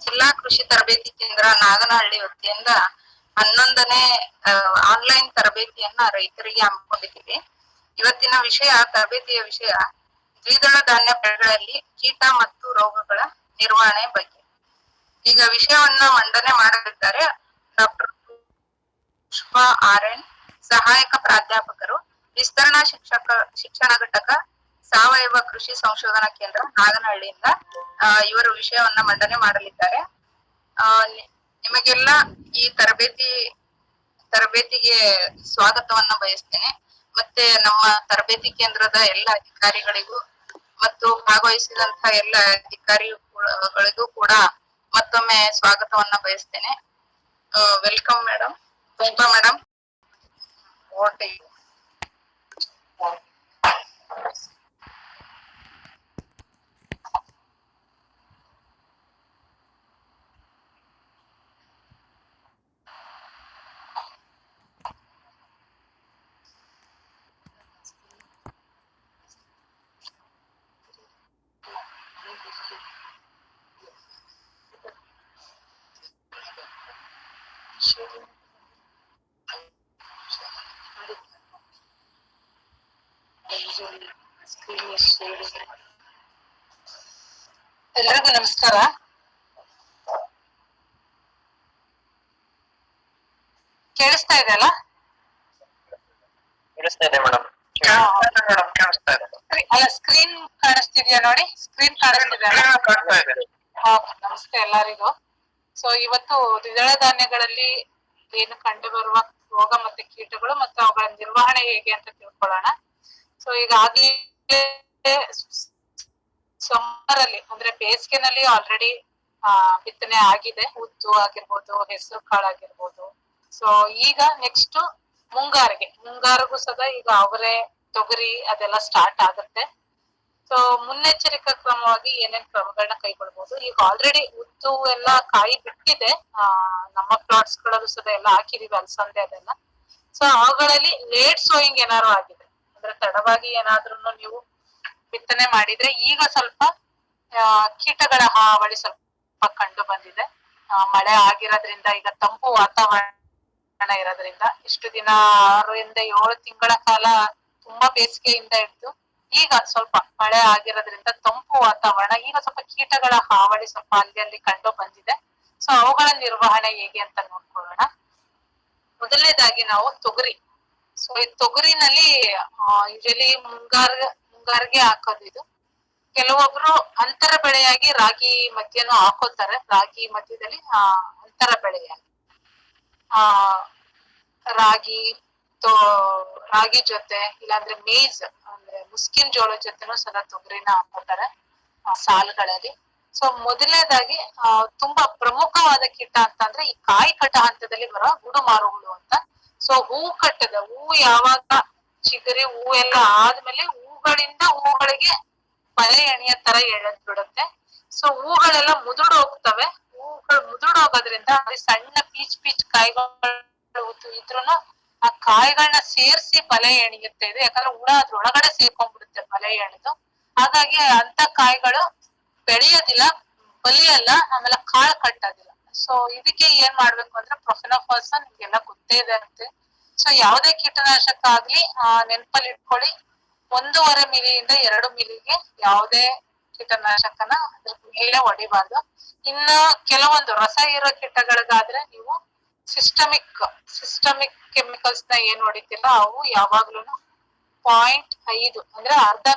ಜಿಲ್ಲಾ ಕೃಷಿ ತರಬೇತಿ ಕೇಂದ್ರ ನಾಗನಹಳ್ಳಿ ವತಿಯಿಂದ 11ನೇ ಆನ್ಲೈನ್ ತರಬೇತಿಯನ್ನ ರೈತರಿಗೆ ಹಮ್ಮಿಕೊಂಡಿದ್ದೀವಿ. ಇವತ್ತಿನ ತರಬೇತಿಯ ವಿಷಯ ದ್ವಿದಳ ಧಾನ್ಯ ಬೆಳೆಗಳಲ್ಲಿ ಕೀಟ ಮತ್ತು ರೋಗಗಳ ನಿರ್ವಹಣೆ ಬಗ್ಗೆ. ಈಗ ವಿಷಯವನ್ನ ಮಂಡನೆ ಮಾಡಲಿದ್ದಾರೆ ಡಾಕ್ಟರ್ ಪುಷ್ಪಾ RN, ಸಹಾಯಕ ಪ್ರಾಧ್ಯಾಪಕರು, ವಿಸ್ತರಣಾ ಶಿಕ್ಷಣ ಘಟಕ, ಸಾವಯವ ಕೃಷಿ ಸಂಶೋಧನಾ ಕೇಂದ್ರ ನಾಗನಹಳ್ಳಿಯಿಂದ ಇವರು ವಿಷಯವನ್ನ ಮಂಡನೆ ಮಾಡಲಿದ್ದಾರೆ. ನಿಮಗೆಲ್ಲ ಈ ತರಬೇತಿಗೆ ಸ್ವಾಗತವನ್ನ ಬಯಸ್ತೇನೆ. ಮತ್ತೆ ನಮ್ಮ ತರಬೇತಿ ಕೇಂದ್ರದ ಎಲ್ಲ ಅಧಿಕಾರಿಗಳಿಗೂ ಮತ್ತು ಭಾಗವಹಿಸಿದಂತಹ ಎಲ್ಲ ಅಧಿಕಾರಿಗಳಿಗೂ ಕೂಡ ಮತ್ತೊಮ್ಮೆ ಸ್ವಾಗತವನ್ನ ಬಯಸ್ತೇನೆ. Welcome madam. ಮೇಡಮ್, ಎಲ್ಲರಿಗೂ ನಮಸ್ಕಾರ. ಕೇಳಿಸ್ತಾ ಇದೆ ಅಲ್ಲ? ಅಲ್ಲ, ಸ್ಕ್ರೀನ್ ಕಾಣಿಸ್ತಿದ್ಯಾ ನೋಡಿ? ಸ್ಕ್ರೀನ್ ಕಾಣಿಸ್ತಿದೆ. ನಮಸ್ತೆ ಎಲ್ಲರಿಗೂ. ಸೊ ಇವತ್ತು ದ್ವಿದಳ ಧಾನ್ಯಗಳಲ್ಲಿ ಏನು ಕಂಡು ಬರುವ ರೋಗ ಮತ್ತೆ ಕೀಟಗಳು ಮತ್ತು ಅವುಗಳ ನಿರ್ವಹಣೆ ಹೇಗೆ ಅಂತ ತಿಳ್ಕೊಳ್ಳೋಣ. ಸೊ ಈಗಾಗಲೇ ಸಮ್ಮರ್ ಅಲ್ಲಿ ಅಂದ್ರೆ ಬೇಸಿಗೆನಲ್ಲಿ ಆಲ್ರೆಡಿ ಬಿತ್ತನೆ ಆಗಿದೆ. ಉದ್ದು ಆಗಿರ್ಬೋದು, ಹೆಸರು ಕಾಳು ಆಗಿರ್ಬೋದು. ಸೊ ಈಗ ನೆಕ್ಸ್ಟ್ ಮುಂಗಾರಿಗೂ ಸದಾ ಈಗ ಅವರೆ, ತೊಗರಿ ಅದೆಲ್ಲ ಸ್ಟಾರ್ಟ್ ಆಗುತ್ತೆ. ಸೊ ಮುನ್ನೆಚ್ಚರಿಕಾ ಕ್ರಮವಾಗಿ ಏನೇನ್ ಕ್ರಮಗಳನ್ನ ಕೈಗೊಳ್ಬಹುದು. ಈಗ ಆಲ್ರೆಡಿ ಉದ್ದು ಎಲ್ಲ ಕಾಯಿ ಬಿಟ್ಟಿದೆ. ನಮ್ಮ ಪ್ಲಾಟ್ಸ್ ಗಳಲ್ಲೂ ಸದ ಎಲ್ಲ ಹಾಕಿದೀವಿ, ಅಲಸಂದೆ ಅದೆಲ್ಲ. ಸೊ ಅವುಗಳಲ್ಲಿ ಲೇಟ್ ಸೋಯಿಂಗ್ ಏನಾದ್ರು ಆಗಿದೆ ಅಂದ್ರೆ ತಡವಾಗಿ ಏನಾದ್ರೂ ನೀವು ಬಿತ್ತನೆ ಮಾಡಿದ್ರೆ ಈಗ ಸ್ವಲ್ಪ ಕೀಟಗಳ ಹಾವಳಿ ಸ್ವಲ್ಪ ಕಂಡು ಬಂದಿದೆ. ಮಳೆ ಆಗಿರೋದ್ರಿಂದ, ಈಗ ತಂಪು ವಾತಾವರಣ ಇರೋದ್ರಿಂದ ಇಷ್ಟು ದಿನ 6ರಿಂದ 7 ತಿಂಗಳ ಕಾಲ ತುಂಬಾ ಬೇಸಿಗೆಯಿಂದ ಹಿಡಿದು ಈಗ ಸ್ವಲ್ಪ ಮಳೆ ಆಗಿರೋದ್ರಿಂದ ತಂಪು ವಾತಾವರಣ, ಈಗ ಸ್ವಲ್ಪ ಕೀಟಗಳ ಹಾವಳಿ ಸ್ವಲ್ಪ ಅಲ್ಲಿ ಕಂಡು ಬಂದಿದೆ. ಸೊ ಅವುಗಳ ನಿರ್ವಹಣೆ ಹೇಗೆ ಅಂತ ನೋಡ್ಕೊಳ್ಳೋಣ. ಮೊದಲನೇದಾಗಿ ನಾವು ತೊಗರಿ. ಸೊ ಈ ತೊಗರಿನಲ್ಲಿ ಯೂಶಲಿ ಮುಂಗಾರಿಗೆ ಹಾಕೋದು ಇದು. ಕೆಲವೊಬ್ರು ಅಂತರ ಬೆಳೆಯಾಗಿ ರಾಗಿ ಮಧ್ಯನೂ ಹಾಕೋತಾರೆ. ರಾಗಿ ಮಧ್ಯದಲ್ಲಿ ಅಂತರ ಬೆಳೆಯಾಗಿ ರಾಗಿ ಜೊತೆ ಇಲ್ಲಾಂದ್ರೆ ಮೇಜ್ ಅಂದ್ರೆ ಮುಸ್ಕಿನ್ ಜೋಳದ ಜೊತೆನೂ ಸದಾ ತೊಗರಿನ ಹಾಕೋತಾರೆ ಸಾಲುಗಳಲ್ಲಿ. ಸೊ ಮೊದಲನೇದಾಗಿ ತುಂಬಾ ಪ್ರಮುಖವಾದ ಕೀಟ ಅಂತಂದ್ರೆ ಈ ಕಾಯಿ ಕಟ್ಟ ಹಂತದಲ್ಲಿ ಬರೋ ಗುಡುಮಾರು ಹುಳು ಅಂತ. ಸೊ ಹೂ ಯಾವಾಗ ಚಿಗರಿ ಹೂ ಎಲ್ಲ ಆದ್ಮೇಲೆ ಹೂಗಳಿಗೆ ಬಲೆ ಎಣೆಯ ತರ ಎಳೆದ್ ಬಿಡುತ್ತೆ. ಸೊ ಹೂಗಳೆಲ್ಲ ಮುದುಡೋಗ್ತವೆ. ಹೂಗಳು ಮುದುಡೋಗೋದ್ರಿಂದ ಅಲ್ಲಿ ಸಣ್ಣ ಪೀಚ್ ಕಾಯಿಗಳು ಇದ್ರುನು ಆ ಕಾಯಿಗಳನ್ನ ಸೇರ್ಸಿ ಬಲೆ ಎಣಿಯುತ್ತೆ ಇದು. ಯಾಕಂದ್ರೆ ಹುಳ ಅದ್ರೊಳಗಡೆ ಸೇರ್ಕೊಂಡ್ಬಿಡುತ್ತೆ ಬಲೆ ಎಣೆದು. ಹಾಗಾಗಿ ಅಂತ ಕಾಯಿಗಳು ಬೆಳೆಯೋದಿಲ್ಲ, ಬಲಿಯಲ್ಲ, ಆಮೇಲೆ ಕಾಳು ಕಟ್ಟೋದಿಲ್ಲ. ಸೊ ಇದಕ್ಕೆ ಏನ್ ಮಾಡ್ಬೇಕು ಅಂದ್ರೆ ಪ್ರೊಫೆನೋಫಾಸ್ ನಿಮ್ಗೆಲ್ಲ ಗೊತ್ತೇ ಇದೆ ಅಂತೆ. ಸೊ ಯಾವ್ದೇ ಕೀಟನಾಶಕ ಆಗ್ಲಿ ನೆನಪಲ್ಲಿ ಇಟ್ಕೊಳ್ಳಿ, 1.5 ಮಿಲಿಯಿಂದ 2 ಮಿಲಿಗೆ ಯಾವುದೇ ಕೀಟನಾಶಕನ ಅದ್ರ ಮೇಲೆ ಹೊಡಿಬಾರ್ದು. ಇನ್ನು ಕೆಲವೊಂದು ರಸ ಇರೋ ಕೀಟಗಳಿಗಾದ್ರೆ ನೀವು ಸಿಸ್ಟಮಿಕ್ ಕೆಮಿಕಲ್ಸ್ ನ ಏನ್ ಹೊಡಿತಿಲ್ಲ ಅವು ಯಾವಾಗ್ಲೂ 0.5 ಅಂದ್ರೆ ಅರ್ಧ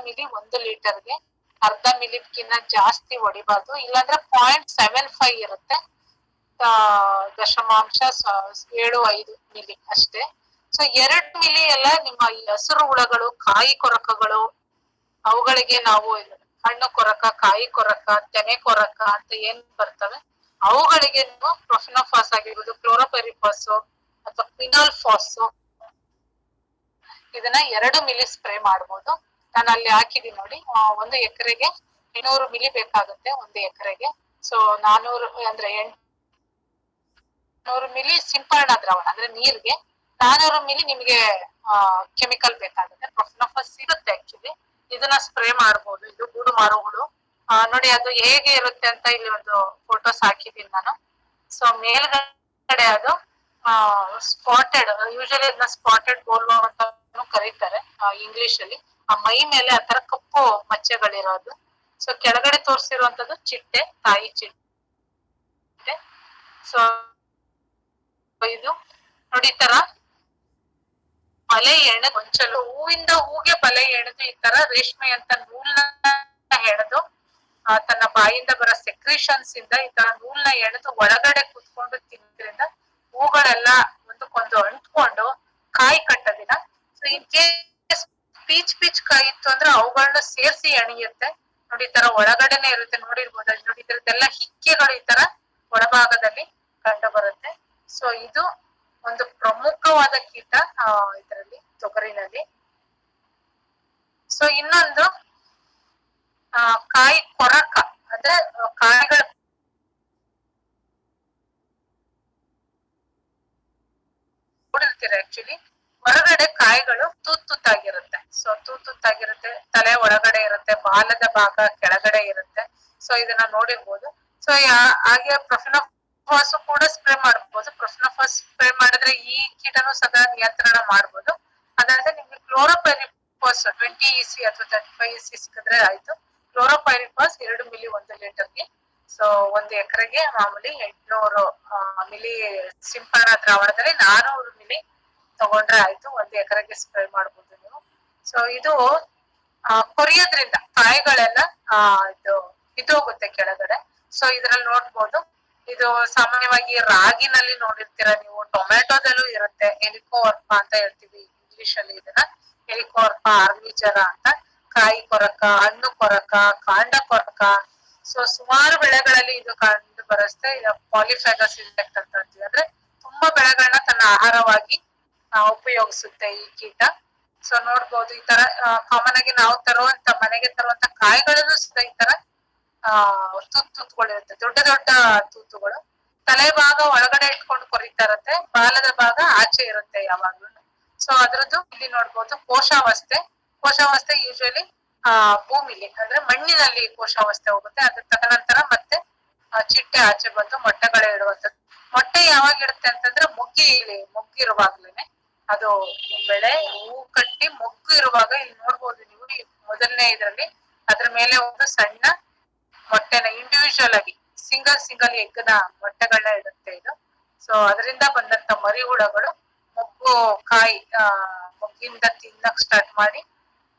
ಮಿಲಿ 1 ಲೀಟರ್ಗೆ, ಅರ್ಧ ಮಿಲಿಕ್ಕಿನ್ನ ಜಾಸ್ತಿ ಹೊಡಿಬಾರ್ದು. ಇಲ್ಲಾಂದ್ರೆ 0.75 ಇರುತ್ತೆ, 0.75 ಮಿಲಿ ಅಷ್ಟೇ. ಸೊ 2 ಮಿಲಿ ಎಲ್ಲ ನಿಮ್ಮ ಈ ಹಸಿರು ಹುಳಗಳು, ಕಾಯಿ ಕೊರಕಗಳು, ಅವುಗಳಿಗೆ ನಾವು ಹಣ್ಣು ಕೊರಕ, ಕಾಯಿ ಕೊರಕ, ತೆನೆ ಕೊರಕ ಅಂತ ಏನ್ ಬರ್ತವೆ ಅವುಗಳಿಗೆ ನೀವು ಪ್ರೊಫೆನೋಫಾಸ್ ಆಗಿರ್ಬೋದು, ಕ್ಲೋರೋಪೆರಿಫಾಸ್ ಅಥವಾ ಕ್ವಿನಾಲ್ಫಾಸ್ ಇದನ್ನ 2 ಮಿಲಿ ಸ್ಪ್ರೇ ಮಾಡ್ಬೋದು. ನಾನು ಅಲ್ಲಿ ಹಾಕಿದೀನಿ ನೋಡಿ. 1 ಎಕರೆಗೆ 800 ಮಿಲಿ ಬೇಕಾಗುತ್ತೆ 1 ಎಕರೆಗೆ. ಸೊ 400 ಅಂದ್ರೆ 800 ಮಿಲಿ ಸಿಂಪರಣಾ ದ್ರಾವಣ ಅಂದ್ರೆ ನೀರ್ಗೆ, 400 ಮಿಲಿ ನಿಮ್ಗೆ ಕೆಮಿಕಲ್ ಬೇಕಾಗುತ್ತೆ. ಪ್ರೊಫೆನೋಫಾಸ್ ಸಿಗುತ್ತೆ ಆಕ್ಚುಲಿ, ಇದನ್ನ ಸ್ಪ್ರೇ ಮಾಡ್ಬೋದು. ಇದು ಗೂಡು ಮಾರುಗಳು ನೋಡಿ ಅದು ಹೇಗೆ ಇರುತ್ತೆ ಅಂತ ಇಲ್ಲಿ ಒಂದು ಫೋಟೋಸ್ ಹಾಕಿದೀನಿ ನಾನು. ಸೊ ಮೇಲ್ಗಡೆ ಅದು ಸ್ಪಾಟೆಡ್, ಯೂಶಲಿ ಇದನ್ನ ಸ್ಪಾಟೆಡ್ ಬೋಲ್ವೋ ಅಂತ ಕರೀತಾರೆ ಇಂಗ್ಲಿಷ್ ಅಲ್ಲಿ. ಆ ಮೈ ಮೇಲೆ ಆತರ ಕಪ್ಪು ಮಚ್ಚೆಗಳಿರೋದು. ಸೊ ಕೆಳಗಡೆ ತೋರಿಸಿರುವಂತದ್ದು ಚಿಟ್ಟೆ, ತಾಯಿ ಚಿಟ್ಟೆ. ಸೊ ಇದು ನೋಡಿ ಈ ತರ ಬಲೆ ಎಣೆದು ಗೊಂಚಲು, ಹೂವಿಂದ ಹೂಗೆ ಬಲೆ ಎಣೆದು ಈ ತರ ರೇಷ್ಮೆ ಅಂತ ನೂಲ್ನ ಹೆಣೆದು ತನ್ನ ಬಾಯಿಂದ ಬರೋ ಸೆಕ್ರಿಷನ್ಸ್ ಇಂದ ಈ ತರ ನೂಲ್ನ ಎಣೆದು ಒಳಗಡೆ ಕುತ್ಕೊಂಡು ತಿನ್ನೋದ್ರಿಂದ ಹೂಗಳೆಲ್ಲ ಒಂದಕ್ಕೊಂದು ಅಂಟ್ಕೊಂಡು ಕಾಯಿ ಕಟ್ಟೋದಿನ. ಸೊ ಇನ್ ಕೇಸ್ ಪೀಚ್ ಕಾಯಿ ಇತ್ತು ಅಂದ್ರೆ ಅವುಗಳನ್ನ ಸೇರ್ಸಿ ಎಣಿಯುತ್ತೆ. ನೋಡಿ ಈ ತರ ಒಳಗಡೆನೆ ಇರುತ್ತೆ, ನೋಡಿರ್ಬೋದು. ನೋಡಿ ಇದ್ರದ್ದೆಲ್ಲ ಹಿಕ್ಕೆಗಳು ಈ ತರ ಒಳಭಾಗದಲ್ಲಿ ಕಂಡು ಬರುತ್ತೆ. ಸೊ ಇದು ಒಂದು ಪ್ರಮುಖವಾದ ಕೀಟ ಇದರಲ್ಲಿ, ತೊಗರಿನಲ್ಲಿ. ಸೊ ಇನ್ನೊಂದು ಕಾಯಿ ಕೊರಕ, ಅಂದ್ರೆ ಕಾಯಿಗಳ ನೋಡಿರ್ತೀರ ಆಕ್ಚುಲಿ ಹೊರಗಡೆ ಕಾಯಿಗಳು ತೂತಾಗಿರುತ್ತೆ. ಸೊ ತೂತಾಗಿರುತ್ತೆ, ತಲೆ ಒಳಗಡೆ ಇರುತ್ತೆ, ಬಾಲದ ಭಾಗ ಕೆಳಗಡೆ ಇರುತ್ತೆ. ಸೊ ಇದನ್ನ ನೋಡಿರ್ಬೋದು. ಸೊ ಹಾಗೆ ಪ್ರೊಫಿನೋಫಾಸ್ ಕೂಡ ಸ್ಪ್ರೇ ಮಾಡಬಹುದು. ಪ್ರೊಫಿನೋಫಾಸ್ ಸ್ಪ್ರೇ ಮಾಡಿದ್ರೆ ಈ ಕೀಟನು ಸದಾ ನಿಯಂತ್ರಣ ಮಾಡಬಹುದು. ಅದಾದ್ರೆ ನಿಮ್ಗೆ ಕ್ಲೋರೋಪೈರಿಫಾಸ್ 20 EC ಅಥವಾ 35 EC ಸಿಕ್ಕಿದ್ರೆ ಆಯ್ತು. ಕ್ಲೋರೋಪೈರಿಫಾಸ್ 2 ಮಿಲಿ 1 ಲೀಟರ್ಗೆ. ಸೊ 1 ಎಕರೆಗೆ ಮಾಮೂಲಿ 800 ಮಿಲಿ ಸಿಂಪಡಣಾ ದ್ರಾವಣದಲ್ಲಿ 400 ಮಿಲಿ ತಗೊಂಡ್ರೆ ಆಯ್ತು. 1 ಎಕರೆಗೆ ಸ್ಪ್ರೇ ಮಾಡಬಹುದು ನೀವು. ಸೊ ಇದು ಕೊರಿಯೋದ್ರಿಂದ ಕಾಯಿಗಳೆಲ್ಲ ಇದು ಬಿದ್ದೋಗುತ್ತೆ ಕೆಳಗಡೆ. ಸೊ ಇದ್ರಲ್ಲಿ ನೋಡ್ಬೋದು, ಇದು ಸಾಮಾನ್ಯವಾಗಿ ರಾಗಿನಲ್ಲಿ ನೋಡಿರ್ತೀರ ನೀವು, ಟೊಮ್ಯಾಟೊದಲ್ಲೂ ಇರುತ್ತೆ. ಹೆಲಿಕೋವರ್ಪ ಅಂತ ಹೇಳ್ತೀವಿ ಇಂಗ್ಲಿಷ್ ಅಲ್ಲಿ ಇದನ್ನ, ಹೆಲಿಕೋವರ್ಪ ಆರ್ಮಿಜರ ಅಂತ. ಕಾಯಿ ಕೊರಕ, ಹಣ್ಣು ಕೊರಕ, ಕಾಂಡ ಕೊರಕ. ಸೊ ಸುಮಾರು ಬೆಳೆಗಳಲ್ಲಿ ಇದು ಕಂಡು ಬರುತ್ತೆ. ಪಾಲಿಫ್ಯಾಗಸ್ ಇನ್ಸೆಕ್ಟ್ ಅಂತ ಅಂತೀವಿ. ಅಂದ್ರೆ ತುಂಬಾ ಬೆಳೆಗಳನ್ನ ತನ್ನ ಆಹಾರವಾಗಿ ಉಪಯೋಗಿಸುತ್ತೆ ಈ ಕೀಟ. ಸೊ ನೋಡ್ಬೋದು ಈ ತರ ಕಾಮನ್ ಆಗಿ ನಾವು ಮನೆಗೆ ತರುವಂತ ಕಾಯಿಗಳಲ್ಲೂ ಸಹ ಈ ತರ ತೂತುಗಳಿರುತ್ತೆ, ದೊಡ್ಡ ದೊಡ್ಡ ತೂತುಗಳು. ತಲೆ ಭಾಗ ಒಳಗಡೆ ಇಟ್ಕೊಂಡು ಕೊರಿತಾ ಇರುತ್ತೆ, ಬಾಲದ ಭಾಗ ಆಚೆ ಇರುತ್ತೆ ಯಾವಾಗ್ಲೂ. ಸೊ ಅದ್ರದ್ದು ಇಲ್ಲಿ ನೋಡ್ಬೋದು ಕೋಶಾವಸ್ಥೆ. ಕೋಶಾವಸ್ಥೆ ಯೂಶಲಿ ಭೂಮಿಲಿ ಅಂದ್ರೆ ಮಣ್ಣಿನಲ್ಲಿ ಕೋಶಾವಸ್ಥೆ ಹೋಗುತ್ತೆ. ಅದ್ರ ತದನಂತರ ಮತ್ತೆ ಚಿಟ್ಟೆ ಆಚೆ ಬಂದು ಮೊಟ್ಟೆಗಳೇ ಇಡುವಂಥದ್ದು. ಮೊಟ್ಟೆ ಯಾವಾಗ ಇಡುತ್ತೆ ಅಂತಂದ್ರೆ ಮೊಗ್ಗಿರುವಾಗ್ಲೇನೆ. ಅದು ಬೆಳೆ ಹೂ ಕಟ್ಟಿ ಮೊಗ್ಗು ಇರುವಾಗ ಇಲ್ಲಿ ನೋಡ್ಬೋದು ನೀವು, ಮೊದಲನೇ ಇದ್ರಲ್ಲಿ ಅದ್ರ ಮೇಲೆ ಒಂದು ಸಣ್ಣ ಮೊಟ್ಟೆನ ಇಂಡಿವಿಜುವಲ್ ಆಗಿ ಸಿಂಗಲ್ ಎಗ್ನ ಮೊಟ್ಟೆಗಳನ್ನ ಇಡುತ್ತೆ ಇದು. ಸೊ ಅದರಿಂದ ಬಂದಂತ ಮರಿ ಹುಳಗಳು ಕಾಯಿ ಮೊಗ್ಗಿಂದ ತಿನ್ನಕ್ ಸ್ಟಾರ್ಟ್ ಮಾಡಿ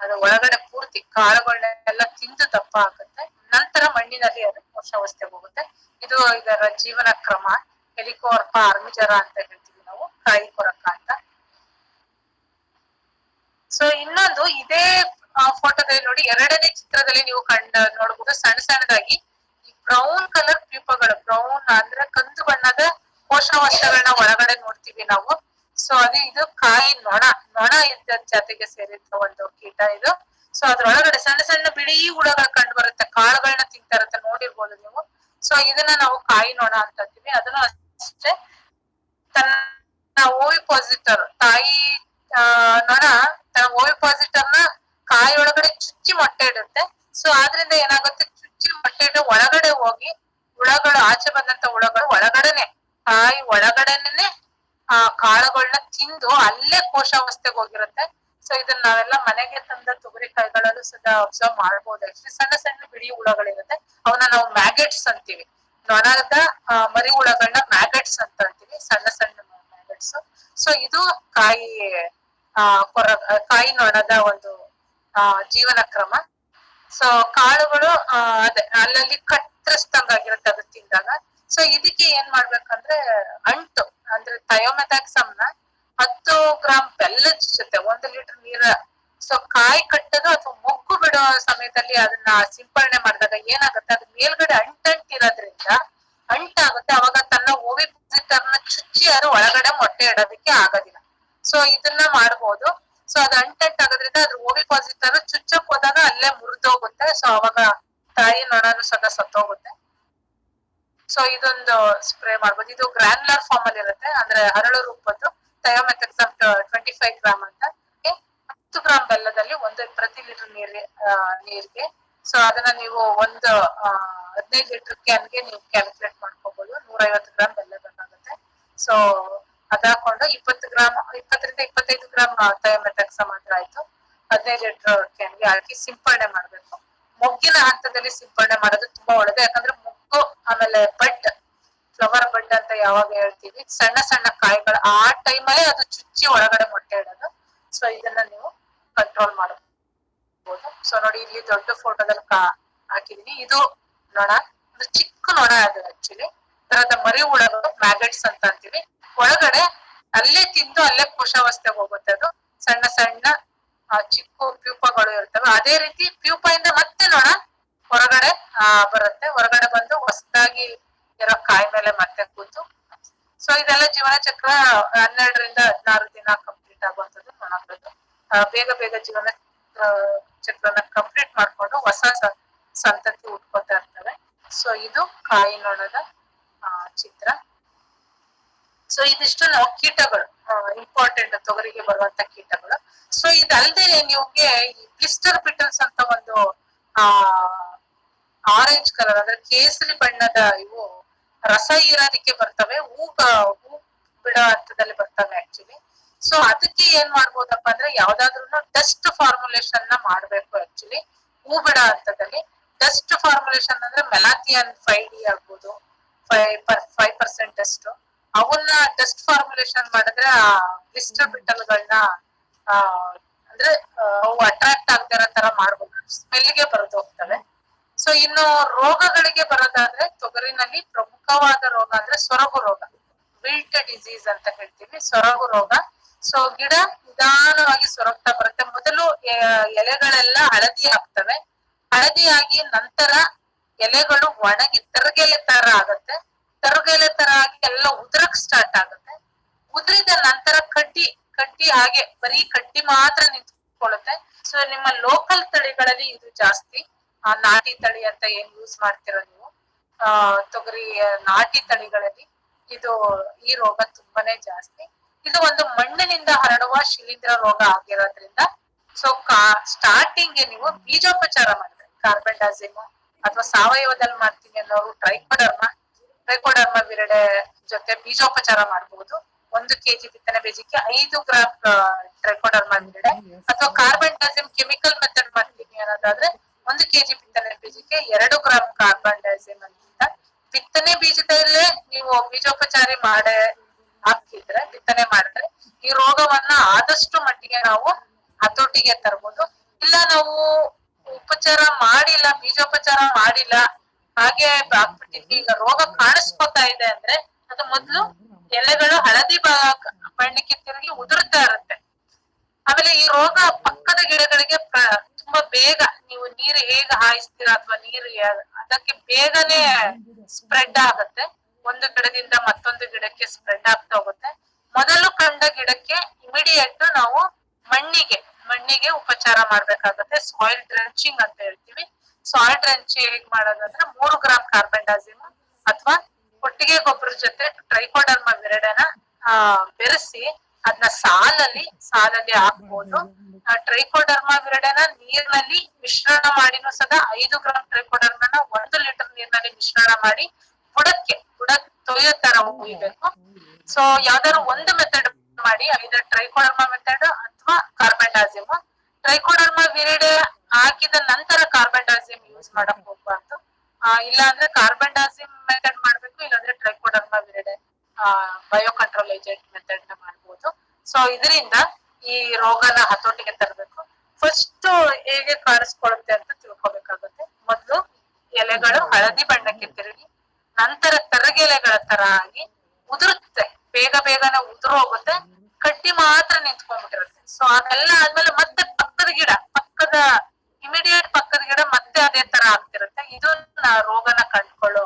ಅದು ಒಳಗಡೆ ಪೂರ್ತಿ ಕಾಳುಗಳನ್ನೆಲ್ಲ ತಿಂದು ದಪ್ಪ ಆಗುತ್ತೆ. ನಂತರ ಮಣ್ಣಿನಲ್ಲಿ ಅದು ಕೋಶಾವಸ್ಥೆಗೆ ಹೋಗುತ್ತೆ. ಇದು ಇದರ ಜೀವನ ಕ್ರಮ. ಹೆಲಿಕೋವರ್ಪ ಆರ್ಮಿಜರ ಅಂತ ಹೇಳ್ತೀವಿ ನಾವು, ಕಾಯಿ ಕೊರಕ ಅಂತ. ಸೊ ಇನ್ನೊಂದು ಇದೇ ಫೋಟೋದಲ್ಲಿ ನೋಡಿ, ಎರಡನೇ ಚಿತ್ರದಲ್ಲಿ ನೀವು ನೋಡಬಹುದು ಸಣ್ಣದಾಗಿ ಈ ಬ್ರೌನ್ ಕಲರ್ ಪ್ಯೂಪಗಳು, ಬ್ರೌನ್ ಅಂದ್ರೆ ಕಂದು ಬಣ್ಣದ ಕೋಶಾವಸ್ಥೆಗಳನ್ನ ಒಳಗಡೆ ನೋಡ್ತೀವಿ ನಾವು. ಸೊ ಇದು ಕಾಯಿ ನೊಣ ಇದ್ದ ಜಾತಿಗೆ ಸೇರಿದ ಒಂದು ಕೀಟ ಇದು. ಸೊ ಅದ್ರೊಳಗಡೆ ಸಣ್ಣ ಬಿಳಿ ಹುಳಗಳು ಕಂಡು ಬರುತ್ತೆ, ಕಾಳುಗಳನ್ನ ತಿಂತಾ ಇರುತ್ತೆ, ನೋಡಿರ್ಬೋದು ನೀವು. ಸೊ ಇದನ್ನ ನಾವು ಕಾಯಿ ನೊಣ ಅಂತ ಅಂತೀವಿ. ಅದನ್ನು ಅಷ್ಟೇ ತನ್ನ ಓವಿಪೋಸಿಟರ್ ತಾಯಿ ನೊಣ ತನ್ನ ಓವಿಪೋಸಿಟರ್ ನ ಕಾಯಿ ಒಳಗಡೆ ಚುಚ್ಚಿ ಮೊಟ್ಟೆ ಇಡುತ್ತೆ. ಸೊ ಆದ್ರಿಂದ ಏನಾಗುತ್ತೆ, ಚುಚ್ಚಿ ಮೊಟ್ಟೆ ಇಟ್ಟು ಒಳಗಡೆ ಹೋಗಿ ಹುಳಗಳು, ಆಚೆ ಬಂದಂತ ಹುಳಗಳು ಒಳಗಡೆನೆ ಕಾಯಿ ಒಳಗಡೆನೆ ಕಾಳುಗಳನ್ನ ತಿಂದು ಅಲ್ಲೇ ಕೋಶಾವಸ್ಥೆಗೆ ಹೋಗಿರುತ್ತೆ. ಸೊ ಇದನ್ನ ನಾವೆಲ್ಲ ಮನೆಗೆ ತಂದ ತೊಗರಿ ಕಾಯಿಗಳಲ್ಲೂ ಸದಾ ಅಬ್ಸರ್ವ್ ಮಾಡ್ಬೋದು. ಆಕ್ಚುಲಿ ಸಣ್ಣ ಬಿಳಿ ಹುಳಗಳಿರುತ್ತೆ, ಅವನ್ನ ನಾವು ಮ್ಯಾಗೆಟ್ಸ್ ಅಂತೀವಿ. ನೊಣದ ಮರಿ ಹುಳಗಳನ್ನ ಮ್ಯಾಗೆಟ್ಸ್ ಅಂತ ಅಂತೀವಿ, ಸಣ್ಣ ಮ್ಯಾಗೆಟ್ಸ್. ಸೊ ಇದು ಕಾಯಿ ನೊಣದ ಒಂದು ಜೀವನ ಕ್ರಮ. ಸೊ ಕಾಳುಗಳು ಅದೇ ಅಲ್ಲಲ್ಲಿ ಕತ್ತರಿಸ್ದಂಗಾಗಿರುತ್ತೆ ಅದು ತಿಂದಾಗ. ಸೊ ಇದಕ್ಕೆ ಏನ್ ಮಾಡ್ಬೇಕಂದ್ರೆ ಅಂಟು ಅಂದ್ರೆ ಥಯೋಮೆಥಾಕ್ಸಮ್ ನ 10 ಗ್ರಾಂ ಬೆಲ್ಲದ ಜೊತೆ 1 ಲೀಟರ್ ನೀರ, ಸೊ ಕಾಯಿ ಕಟ್ಟೋದು ಅಥವಾ ಮೊಗ್ಗು ಬಿಡೋ ಸಮಯದಲ್ಲಿ ಅದನ್ನ ಸಿಂಪರಣೆ ಮಾಡಿದಾಗ ಏನಾಗುತ್ತೆ, ಅದ್ ಮೇಲ್ಗಡೆ ಅಂಟಿರೋದ್ರಿಂದ ಅಂಟಾಗುತ್ತೆ. ಅವಾಗ ತನ್ನ ಓವಿಪೋಸಿಟರ್ ನ ಚುಚ್ಚಿ ಯಾರು ಒಳಗಡೆ ಮೊಟ್ಟೆ ಇಡೋದಕ್ಕೆ ಆಗೋದಿಲ್ಲ. ಸೊ ಇದನ್ನ ಮಾಡ್ಬೋದು. ಸೊ ಅದು ಆಗೋದ್ರಿಂದ ಅದ್ರ ಓವಿಪೋಸಿಟರ್ ಚುಚ್ಚಕ್ ಹೋದಾಗ ಅಲ್ಲೇ ಮುರಿದೋಗುತ್ತೆ. ಸೊ ಅವಾಗ ತಾಯಿ ನೊಣನು ಸದಾ ಸತ್ತೋಗುತ್ತೆ. ಸೊ ಇದೊಂದು ಸ್ಪ್ರೇ ಮಾಡ್ಬೋದು. ಇದು ಗ್ರಾನ್ಯುಲರ್ ಫಾರ್ಮ್ ಅಲ್ಲಿ ಇರುತ್ತೆ, ಅಂದ್ರೆ ಹರಳು ರೂಪದ್ದು. ಥಯೋಮೆಥಾಕ್ಸಮ್ 25 ಗ್ರಾಮ್ ಅಂತ 10 ಗ್ರಾಂ ಬೆಲ್ಲದಲ್ಲಿ 1 ಪ್ರತಿ ಲೀಟರ್ ನೀರ್ಗೆ ಸೊ ಅದನ್ನ ನೀವು ಒಂದು 15 ಲೀಟರ್ ಕ್ಯಾನ್ಗೆ ನೀವು ಕ್ಯಾಲ್ಕುಲೇಟ್ ಮಾಡ್ಕೋಬಹುದು. 150 ಗ್ರಾಮ್ ಬೆಲ್ಲ ಬೇಕಾಗುತ್ತೆ. ಸೊ ಅದಾಕೊಂಡು 20 ಗ್ರಾಮ್ 20 ರಿಂದ 25 ಗ್ರಾಮ್ ಥಯೋಮೆಟಕ್ಸ ಮಾತ್ರ ಆಯ್ತು. 15 ಲೀಟರ್ ಕ್ಯಾನ್ಗೆ ಹಾಕಿ ಸಿಂಪಡಣೆ ಮಾಡ್ಬೇಕು. ಮೊಗ್ಗಿನ ಹಂತದಲ್ಲಿ ಸಿಂಪಡಣೆ ಮಾಡೋದು ತುಂಬಾ ಒಳ್ಳೇದು. ಯಾಕಂದ್ರೆ ಮೊಗ್ಗು ಆಮೇಲೆ ಬಡ್, ಫ್ಲವರ್ ಬಡ್ ಅಂತ ಯಾವಾಗ ಹೇಳ್ತೀವಿ, ಸಣ್ಣ ಸಣ್ಣ ಕಾಯಿಗಳು ಆ ಟೈಮಲ್ಲೇ ಅದು ಚುಚ್ಚಿ ಒಳಗಡೆ ಮೊಟ್ಟೆ ಇಡೋದು. ಸೊ ಇದನ್ನ ನೀವು ಕಂಟ್ರೋಲ್ ಮಾಡಬಹುದು. ಸೊ ನೋಡಿ, ಇಲ್ಲಿ ದೊಡ್ಡ ಫೋಟೋದಲ್ಲಿ ಹಾಕಿದೀನಿ. ಇದು ನೊಣ, ಒಂದು ಚಿಕ್ಕ ನೊಣ ಅದು. ಆಕ್ಚುಲಿ ತರದ ಮರಿ ಹುಳಗಳು, ಮ್ಯಾಗಟ್ಸ್ ಅಂತ ಅಂತೀವಿ. ಒಳಗಡೆ ಅಲ್ಲೇ ತಿಂದು ಅಲ್ಲೇ ಕೋಶಾವಸ್ಥೆಗೆ ಹೋಗುತ್ತೆ. ಅದು ಸಣ್ಣ ಸಣ್ಣ ಚಿಕ್ಕ ಪ್ಯೂಪಗಳು ಇರ್ತವೆ. ಅದೇ ರೀತಿ ಪ್ಯೂಪ ಇಂದ ಮತ್ತೆ ನೊಣ ಹೊರಗಡೆ ಬರುತ್ತೆ. ಹೊರಗಡೆ ಬಂದು ಹೊಸದಾಗಿ ಇರೋ ಕಾಯಿ ಮೇಲೆ ಮತ್ತೆ ಕೂತು. ಸೊ ಇದೆಲ್ಲ ಜೀವನ ಚಕ್ರ 12 ರಿಂದ 16 ದಿನ ಕಂಪ್ಲೀಟ್ ಆಗುವಂತದ್ದು ನೊಣಗಳದ್ದು. ಬೇಗ ಬೇಗ ಜೀವನ ಚಕ್ರನ ಕಂಪ್ಲೀಟ್ ಮಾಡ್ಕೊಂಡು ಹೊಸ ಸಂತತಿ ಉಟ್ಕೋತಾ ಇರ್ತವೆ. ಸೊ ಇದು ಕಾಯಿ ನೊಣದ ಚಿತ್ರ. ಸೊ ಇದಿಷ್ಟು ನಾವು ಕೀಟಗಳು, ಇಂಪಾರ್ಟೆಂಟ್ ತೊಗರಿಗೆ ಬರುವಂತ ಕೀಟಗಳು. ಸೊ ಇದಲ್ದೆ ನಿಮ್ಗೆ ಈ ಬ್ಲಿಸ್ಟರ್ ಬಿಟಲ್ಸ್ ಅಂತ ಒಂದು ಆರೆಂಜ್ ಕಲರ್ ಅಂದ್ರೆ ಕೇಸರಿ ಬಣ್ಣದ ಇವು ರಸ ಹೀರೋದಿಕ್ಕೆ ಬರ್ತವೆ. ಹೂ ಬಿಡೋ ಹಂತದಲ್ಲಿ ಬರ್ತವೆ ಆಕ್ಚುಲಿ. ಸೊ ಅದಕ್ಕೆ ಏನ್ ಮಾಡ್ಬೋದಪ್ಪ ಅಂದ್ರೆ ಯಾವ್ದಾದ್ರು ಡಸ್ಟ್ ಫಾರ್ಮುಲೇಷನ್ ನ ಮಾಡ್ಬೇಕು. ಆಕ್ಚುಲಿ ಹೂ ಬಿಡೋ ಹಂತದಲ್ಲಿ ಡಸ್ಟ್ ಫಾರ್ಮುಲೇಷನ್ ಅಂದ್ರೆ ಮೆಲಾಥಿಯನ್ 5D ಆಗ್ಬೋದು, 5% ಅಷ್ಟು. ಅವನ್ನ ಡಸ್ಟ್ ಫಾರ್ಮುಲೇಷನ್ ಮಾಡಿದ್ರೆ ಆ ಬ್ಲಿಸ್ಟರ್ ಬಿಟಲ್ಗಳನ್ನ ಅಂದ್ರೆ ಅವು ಅಟ್ರಾಕ್ಟ್ ಆಗದಿರೋ ತರ ಮಾಡ್ಬೋದು. ಸ್ಮೆಲ್ಗೆ ಬರೆದು ಹೋಗ್ತವೆ. ಸೊ ಇನ್ನು ರೋಗಗಳಿಗೆ ಬರೋದಾದ್ರೆ ತೊಗರಿನಲ್ಲಿ ಪ್ರಮುಖವಾದ ರೋಗ ಅಂದ್ರೆ ಸೊರಗು ರೋಗ, ವಿಲ್ಟ್ ಡಿಸೀಸ್ ಅಂತ ಹೇಳ್ತೀವಿ, ಸೊರಗು ರೋಗ. ಸೊ ಗಿಡ ನಿಧಾನವಾಗಿ ಸೊರಗ್ತಾ ಬರುತ್ತೆ. ಮೊದಲು ಎಲೆಗಳೆಲ್ಲ ಹಳದಿ ಆಗ್ತವೆ. ಹಳದಿಯಾಗಿ ನಂತರ ಎಲೆಗಳು ಒಣಗಿ ತರಗೆಲೆ ತರ ಆಗತ್ತೆ. ತರಗೆಲೆ ತರ ಆಗಿ ಎಲ್ಲ ಉದ್ರಕ್ ಸ್ಟಾರ್ಟ್ ಆಗುತ್ತೆ. ಉದ್ರಿದ ನಂತರ ಕಡ್ಡಿ ಹಾಗೆ ಬರೀ ಕಡ್ಡಿ ಮಾತ್ರ ನಿಂತ್ಕೊಳ್ಳುತ್ತೆ. ಸೊ ನಿಮ್ಮ ಲೋಕಲ್ ತಳಿಗಳಲ್ಲಿ ಇದು ಜಾಸ್ತಿ. ನಾಟಿ ತಳಿ ಅಂತ ಏನ್ ಯೂಸ್ ಮಾಡ್ತಿರೋ ನೀವು, ತೊಗರಿ ನಾಟಿ ತಳಿಗಳಲ್ಲಿ ಈ ರೋಗ ತುಂಬಾನೇ ಜಾಸ್ತಿ. ಇದು ಒಂದು ಮಣ್ಣಿನಿಂದ ಹರಡುವ ಶಿಲೀಂಧ್ರ ರೋಗ ಆಗಿರೋದ್ರಿಂದ ಸೊ ಸ್ಟಾರ್ಟಿಂಗ್ ನೀವು ಬೀಜೋಪಚಾರ ಮಾಡಿದ್ರೆ ಕಾರ್ಬೆಂಡಾಜಿಮ್ ಅಥವಾ ಸಾವಯವದಲ್ಲಿ ಮಾಡ್ತೀನಿ ಅನ್ನೋರು ಟ್ರೈಕೋಡರ್ಮ ವಿರಡೆ ಜೊತೆ ಬೀಜೋಪಚಾರ ಮಾಡಬಹುದು. 1 kg ಬಿತ್ತನೆ ಬೀಜಕ್ಕೆ 5 ಗ್ರಾಮ್ ಟ್ರೈಕೋಡರ್ಮ ವಿರಡೆ, ಅಥವಾ ಕಾರ್ಬೆಂಡಾಜಿಮ್ ಕೆಮಿಕಲ್ ಮೆಥಡ್ ಮಾಡ್ತೀನಿ ಅನ್ನೋದಾದ್ರೆ 1 kg ಬಿತ್ತನೆ ಬೀಜಕ್ಕೆ 2 ಗ್ರಾಮ್ ಕಾರ್ಬೆಂಡಾಜಿಮ್ ಅಂತ. ಬಿತ್ತನೆ ಬೀಜದಲ್ಲೇ ನೀವು ಬೀಜೋಪಚಾರಿ ಹಾಕಿದ್ರೆ, ಬಿತ್ತನೆ ಮಾಡಿದ್ರೆ ಈ ರೋಗವನ್ನ ಆದಷ್ಟು ಮಟ್ಟಿಗೆ ನಾವು ಹತೋಟಿಗೆ ತರಬಹುದು. ಇಲ್ಲ ನಾವು ಉಪಚಾರ ಮಾಡಿಲ್ಲ, ಬೀಜೋಪಚಾರ ಮಾಡಿಲ್ಲ, ಹಾಗೆ ಆಗ್ಬಿಟ್ಟಿದ್ವಿ, ಈಗ ರೋಗ ಕಾಣಿಸ್ಕೊತಾ ಇದೆ ಅಂದ್ರೆ ಅದು ಮೊದ್ಲು ಎಲೆಗಳು ಹಳದಿ ಬಣ್ಣಕ್ಕೆ ತಿರುಗಿ ಉದುರ್ತಾ ಇರುತ್ತೆ. ಆಮೇಲೆ ಈ ರೋಗ ಪಕ್ಕದ ಗಿಡಗಳಿಗೆ ತುಂಬಾ ಬೇಗ, ನೀವು ನೀರು ಹೇಗೆ ಹಾಯಿಸ್ತೀರಾ ಅಥವಾ ನೀರು ಅದಕ್ಕೆ ಬೇಗನೆ ಸ್ಪ್ರೆಡ್ ಆಗುತ್ತೆ. ಒಂದು ಗಿಡದಿಂದ ಮತ್ತೊಂದು ಗಿಡಕ್ಕೆ ಸ್ಪ್ರೆಡ್ ಆಗ್ತಾ ಹೋಗುತ್ತೆ. ಮೊದಲು ಕಂಡ ಗಿಡಕ್ಕೆ ಇಮಿಡಿಯೇಟ್ ನಾವು ಮಣ್ಣಿಗೆ ಉಪಚಾರ ಮಾಡ್ಬೇಕಾಗತ್ತೆ. ಸಾಯಿಲ್ ಡ್ರೆಂಚಿಂಗ್ ಅಂತ ಹೇಳ್ತೀವಿ. ಸಾಯಿಲ್ ಡ್ರೆಂಚಿಂಗ್ ಹೇಗ್ ಮಾಡೋದಂದ್ರೆ 3 ಗ್ರಾಮ್ ಕಾರ್ಬೆಂಡಾಜಿಮ್ ಅಥವಾ ಕೊಟ್ಟಿಗೆ ಗೊಬ್ಬರದ ಜೊತೆ ಟ್ರೈಕೋಡರ್ಮ ವಿರಡೆನ ಬೆರೆಸಿ ಅದನ್ನ ಸಾಲಲ್ಲಿ ಹಾಕ್ಬೋದು. ಟ್ರೈಕೋಡರ್ಮ ವಿರಡೆನ ನೀರಿನಲ್ಲಿ ಮಿಶ್ರಣ ಮಾಡಿನೂ ಸದಾ 5 ಗ್ರಾಮ್ ಟ್ರೈಕೋಡರ್ಮನ 1 ಲೀಟರ್ ನೀರಿನಲ್ಲಿ ಮಿಶ್ರಣ ಮಾಡಿ ಬುಡ ತೊಯ್ಯೋ ತರ ಹುಯ್ಬೇಕು. ಸೊ ಯಾವ್ದಾದ್ರು ಒಂದು ಮೆಥಡ್ ಮಾಡಿ, ಐದರ್ ಟ್ರೈಕೋಡರ್ಮ ಮೆಥಡ್ ಅಥವಾ ಕಾರ್ಬೆಂಡಾಜಿಮ್. ಟ್ರೈಕೋಡರ್ಮ ವಿರಿಡೆ ಹಾಕಿದ ನಂತರ ಕಾರ್ಬೆಂಡಾಜಿಮ್ ಯೂಸ್ ಮಾಡಕ್ ಹೋಗ್ಬಾರ್ದು. ಇಲ್ಲ ಅಂದ್ರೆ ಕಾರ್ಬೆಂಡಾಜಿಮ್ ಮೆಥಡ್ ಮಾಡ್ಬೇಕು, ಇಲ್ಲಾಂದ್ರೆ Trichoderma viride bio control agent method ನ ಮಾಡ್ಬೋದು. ಸೊ ಇದರಿಂದ ಈ ರೋಗನ ಹತೋಟಿಗೆ ತರಬೇಕು. ಫಸ್ಟ್ ಹೇಗೆ ಕಾಣಿಸ್ಕೊಳ್ಳುತ್ತೆ ಅಂತ ತಿಳ್ಕೊಬೇಕಾಗುತ್ತೆ. ಮೊದ್ಲು ಎಲೆಗಳು ಹಳದಿ ಬಣ್ಣಕ್ಕೆ ತಿರುಗಿ ನಂತರ ತರಗೆಲೆಗಳ ತರ ಆಗಿ ಉದುರುತ್ತೆ. ಬೇಗನೆ ಉದುರು ಹೋಗುತ್ತೆ. ಕಡ್ಡಿ ಮಾತ್ರ ನಿಂತ್ಕೊಂಡ್ಬಿಟ್ಟಿರುತ್ತೆ. ಸೊ ಅದೆಲ್ಲ ಆದ್ಮೇಲೆ ಮತ್ತೆ ಇಮಿಡಿಯೇಟ್ ಪಕ್ಕದ ಗಿಡ ಮತ್ತೆ ಅದೇ ತರ ಆಗ್ತಿರುತ್ತೆ. ಇದು ರೋಗನ ಕಂಡ್ಕೊಳ್ಳೋ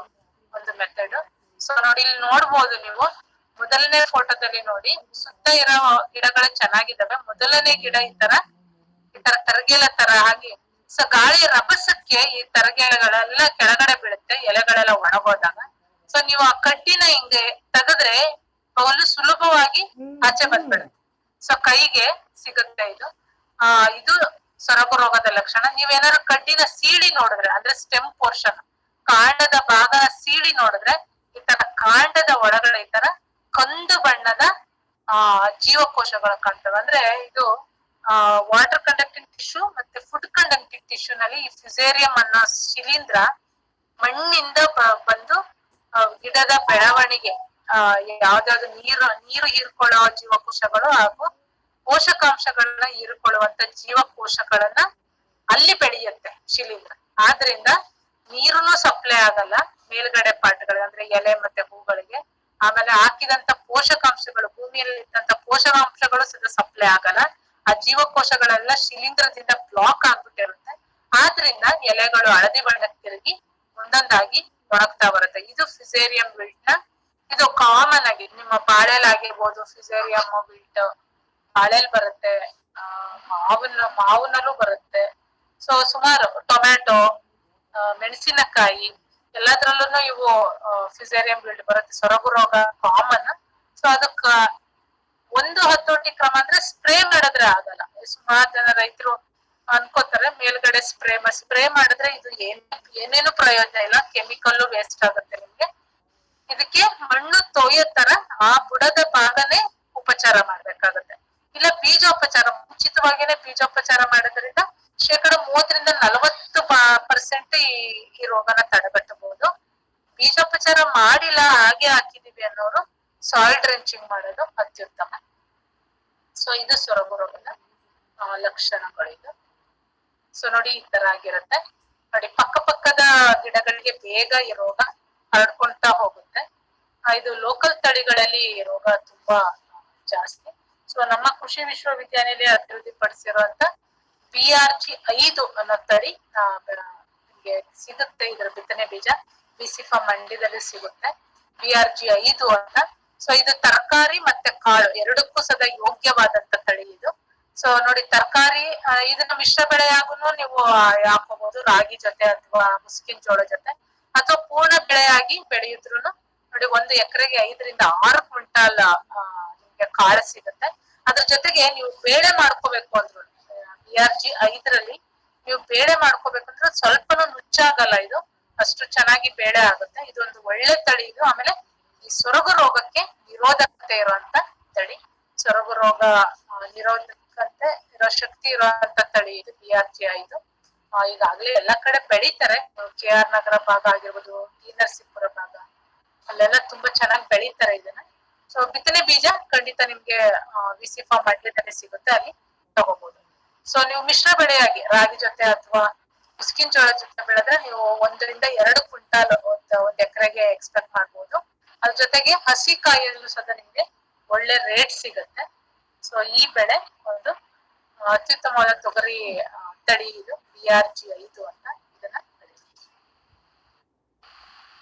ಒಂದು ಮೆಥಡ್. ಸೊ ನೋಡಿ, ಇಲ್ಲಿ ನೋಡ್ಬೋದು ನೀವು ಮೊದಲನೇ ಫೋಟೋದಲ್ಲಿ ನೋಡಿ, ಸುತ್ತ ಇರೋ ಗಿಡಗಳು ಚೆನ್ನಾಗಿದ್ದಾವೆ. ಮೊದಲನೇ ಗಿಡ ಈ ತರ ತರಗೆಲೆ ತರ ಆಗಿ, ಸೊ ಗಾಳಿ ರಭಸಕ್ಕೆ ಈ ತರಗೆಲೆಗಳೆಲ್ಲ ಕೆಳಗಡೆ ಬೀಳುತ್ತೆ, ಎಲೆಗಳೆಲ್ಲ ಒಣಗೋದಾಗ. ಸೊ ನೀವು ಆ ಕಡ್ಡಿನ ಹಿಂಗೆ ತೆಗೆದ್ರೆ ಅವನು ಸುಲಭವಾಗಿ ಆಚೆ ಬಂದ್ಬಿಡುತ್ತೆ. ಸೊ ಕೈಗೆ ಸಿಗುತ್ತೆ ಇದು. ಇದು ಸೊರಗು ರೋಗದ ಲಕ್ಷಣ. ನೀವೇನಾದ್ರು ಕಡ್ಡಿನ ಸೀಳಿ ನೋಡಿದ್ರೆ ಅಂದ್ರೆ ಸ್ಟೆಮ್ ಪೋರ್ಷನ್ ಕಾಂಡದ ಭಾಗ ಸೀಳಿ ನೋಡಿದ್ರೆ ಈ ತರ ಕಾಂಡದ ಒಳಗಡೆ ಈ ತರ ಕಂದು ಬಣ್ಣದ ಜೀವಕೋಶಗಳು ಕಾಣ್ತವೆ. ಅಂದ್ರೆ ಇದು ವಾಟರ್ ಕಂಡಕ್ಟಿಂಗ್ ಟಿಶ್ಯೂ ಮತ್ತೆ ಫುಡ್ ಕಂಡಕ್ಟಿಂಗ್ ಟಿಶ್ಯೂ ನಲ್ಲಿ ಈ ಫಿಸೇರಿಯಂ ಅನ್ನೋ ಶಿಲೀಂಧ್ರ ಮಣ್ಣಿಂದ ಬಂದು ಗಿಡದ ಬೆಳವಣಿಗೆ ಯಾವ್ದಾವ್ದು ನೀರು ಹೀರ್ಕೊಳ್ಳೋ ಜೀವಕೋಶಗಳು ಹಾಗೂ ಪೋಷಕಾಂಶಗಳನ್ನ ಹೀರಿಕೊಳ್ಳುವಂತ ಜೀವಕೋಶಗಳನ್ನ ಅಲ್ಲಿ ಬೆಳೆಯುತ್ತೆ ಶಿಲೀಂಧ್ರ. ಆದ್ರಿಂದ ನೀರುನು ಸಪ್ಲೈ ಆಗಲ್ಲ ಮೇಲ್ಗಡೆ ಪಾಠಗಳು ಅಂದ್ರೆ ಎಲೆ ಮತ್ತೆ ಹೂಗಳಿಗೆ. ಆಮೇಲೆ ಹಾಕಿದಂತ ಪೋಷಕಾಂಶಗಳು ಭೂಮಿಯಲ್ಲಿ ಇದ್ದಂತ ಪೋಷಕಾಂಶಗಳು ಸಹ ಸಪ್ಲೈ ಆಗಲ್ಲ. ಆ ಜೀವಕೋಶಗಳೆಲ್ಲ ಶಿಲೀಂಧ್ರದಿಂದ ಬ್ಲಾಕ್ ಆಗ್ಬಿಟ್ಟಿರುತ್ತೆ. ಆದ್ರಿಂದ ಎಲೆಗಳು ಹಳದಿ ಬಣ್ಣಕ್ಕೆ ತಿರುಗಿ ಒಂದೊಂದಾಗಿ ಒಣಗ್ತಾ ಬರುತ್ತೆ. ಇದು ಫಿಸೇರಿಯಂ ವಿಲ್ಟ್ ನ ಇದು ಕಾಮನ್ ಆಗಿ ನಿಮ್ಮ ಬಾಳೆಲಾಗಿರ್ಬೋದು ಫಿಸೇರಿಯಂ ವಿಲ್ಟ್ ಬಾಳೆಲ್ ಬರುತ್ತೆ, ಮಾವಿನಲ್ಲೂ ಬರುತ್ತೆ. ಸೊ ಸುಮಾರು ಟೊಮ್ಯಾಟೊ, ಮೆಣಸಿನಕಾಯಿ ಎಲ್ಲದ್ರಲ್ಲೂ ಇವು ಫಿಸೇರಿಯಂ ವಿಲ್ಟ್ ಬರುತ್ತೆ. ಸೊರಗು ರೋಗ ಕಾಮನ್. ಸೊ ಅದಕ್ಕ ಒಂದು ಹತೋಟಿ ಕ್ರಮ ಅಂದ್ರೆ ಸ್ಪ್ರೇ ಮಾಡಿದ್ರೆ ಆಗಲ್ಲ. ಸುಮಾರು ಜನ ರೈತರು ಅನ್ಕೋತಾರೆ ಮೇಲ್ಗಡೆ ಸ್ಪ್ರೇ ಮಾಡಿದ್ರೆ ಇದು ಏನೇನು ಪ್ರಯೋಜನ ಇಲ್ಲ, ಕೆಮಿಕಲ್ ವೇಸ್ಟ್ ಆಗುತ್ತೆ ನಿಮ್ಗೆ. ಇದಕ್ಕೆ ಮಣ್ಣು ತೊಯ್ಯೋ ತರ ಆ ಬುಡದ ಭಾಗನೇ ಉಪಚಾರ ಮಾಡ್ಬೇಕಾಗತ್ತೆ. ಇಲ್ಲ ಬೀಜೋಪಚಾರ ಮುಂಚಿತವಾಗಿನೇ ಬೀಜೋಪಚಾರ ಮಾಡೋದ್ರಿಂದ 30-40% ಈ ರೋಗನ ತಡೆಗಟ್ಟಬಹುದು. ಬೀಜೋಪಚಾರ ಮಾಡಿಲ್ಲ ಹಾಗೆ ಹಾಕಿದೀವಿ ಅನ್ನೋರು ಸಾಯಿಲ್ ಡ್ರೆಂಚಿಂಗ್ ಮಾಡೋದು ಅತ್ಯುತ್ತಮ. ಸೊ ಇದು ಸೊರಗು ರೋಗದ ಲಕ್ಷಣಗಳು. ಇದು ಸೊ ನೋಡಿ ಈ ತರ ಆಗಿರುತ್ತೆ ನೋಡಿ. ಪಕ್ಕದ ಗಿಡಗಳಿಗೆ ಬೇಗ ಈ ರೋಗ ಹರಡ್ಕೊಂತಾ ಹೋಗುತ್ತೆ. ಇದು ಲೋಕಲ್ ತಳಿಗಳಲ್ಲಿ ಈ ರೋಗ ತುಂಬಾ ಜಾಸ್ತಿ. ಸೊ ನಮ್ಮ ಕೃಷಿ ವಿಶ್ವವಿದ್ಯಾನಿಲಯ ಅಭಿವೃದ್ಧಿ ಪಡಿಸಿರುವಂತ BRG-5 ಅನ್ನೋ ತಳಿ ನಿಮ್ಗೆ ಸಿಗುತ್ತೆ. ಇದ್ರ ಬಿತ್ತನೆ ಬೀಜ ಬಿಸಿಫಾ ಮಂಡ್ಯದಲ್ಲಿ ಸಿಗುತ್ತೆ, BRG-5 ಅಂತ. ಸೊ ಇದು ತರಕಾರಿ ಮತ್ತೆ ಕಾಳು ಎರಡಕ್ಕೂ ಸದಾ ಯೋಗ್ಯವಾದಂತ ತಳಿ ಇದು. ಸೊ ನೋಡಿ ತರಕಾರಿ ಇದನ್ನ ಮಿಶ್ರ ಬೆಳೆಯಾಗೂ ನೀವು ಹಾಕೋಬಹುದು, ರಾಗಿ ಜೊತೆ ಅಥವಾ ಮುಸ್ಕಿನ ಜೋಳ ಜೊತೆ, ಅಥವಾ ಪೂರ್ಣ ಬೆಳೆಯಾಗಿ ಬೆಳೆಯುದ್ರು ನೋಡಿ 1 ಎಕರೆಗೆ 5-6 ಕ್ವಿಂಟಾಲ್ ನಿಮ್ಗೆ ಕಾಳು ಸಿಗುತ್ತೆ. ಅದ್ರ ಜೊತೆಗೆ ನೀವು ಬೇಳೆ ಮಾಡ್ಕೋಬೇಕು ಅಂದ್ರು BRG-5ರಲ್ಲಿ ನೀವು ಬೇಳೆ ಮಾಡ್ಕೋಬೇಕಂದ್ರೆ ಸ್ವಲ್ಪನೂ ನುಚ್ಚಾಗಲ್ಲ. ಇದು ಅಷ್ಟು ಚೆನ್ನಾಗಿ ಬೇಳೆ ಆಗುತ್ತೆ. ಇದೊಂದು ಒಳ್ಳೆ ತಳಿ ಇದು. ಆಮೇಲೆ ಈ ಸೊರಗು ರೋಗಕ್ಕೆ ನಿರೋಧಕತೆ ಇರುವಂತ ತಳಿ. ಸೊರಗು ರೋಗ ನಿರೋಧಕತೆ ಇರೋ ಶಕ್ತಿ ಇರುವಂತ ತಳಿ ಇದು BRG-5. ಈಗಾಗ್ಲೇ ಎಲ್ಲಾ ಕಡೆ ಬೆಳೀತಾರೆ. KR ನಗರ ಭಾಗ ಆಗಿರ್ಬೋದು, ಟಿ ನರಸೀಪುರ ಭಾಗ ಅಲ್ಲೆಲ್ಲ ತುಂಬಾ ಚೆನ್ನಾಗಿ ಬೆಳೀತಾರೆ ಇದನ್ನ. ಸೊ ಬಿತ್ತನೆ ಬೀಜ ಖಂಡಿತ ನಿಮ್ಗೆ ವಿಸಿಫಾ ಮಂಡ್ಯದಲ್ಲಿ ಸಿಗುತ್ತೆ, ಅಲ್ಲಿ ತಗೋಬಹುದು. ಸೊ ನೀವು ಮಿಶ್ರ ಬೆಳೆಯಾಗಿ ರಾಗಿ ಜೊತೆ ಅಥವಾ ಮುಸ್ಕಿನ ಜೋಳ ಜೊತೆ ಬೆಳೆದ್ರೆ ನೀವು 1-2 ಕ್ವಿಂಟಾಲ್ ಒಂದ್ ಎಕರೆಗೆ ಎಕ್ಸ್ಪೆಕ್ಟ್ ಮಾಡ್ಬೋದು. ಅದ್ರ ಜೊತೆಗೆ ಹಸಿ ಕಾಯಿಯಲ್ಲೂ ಸಹ ನಿಮ್ಗೆ ಒಳ್ಳೆ ರೇಟ್ ಸಿಗುತ್ತೆ. ಸೊ ಈ ಬೆಳೆ ಒಂದು ಅತ್ಯುತ್ತಮವಾದ ತೊಗರಿ ತಳಿ ಇದು BRG-5 ಅಂತ ಇದನ್ನ ಬೆಳಿತೀವಿ.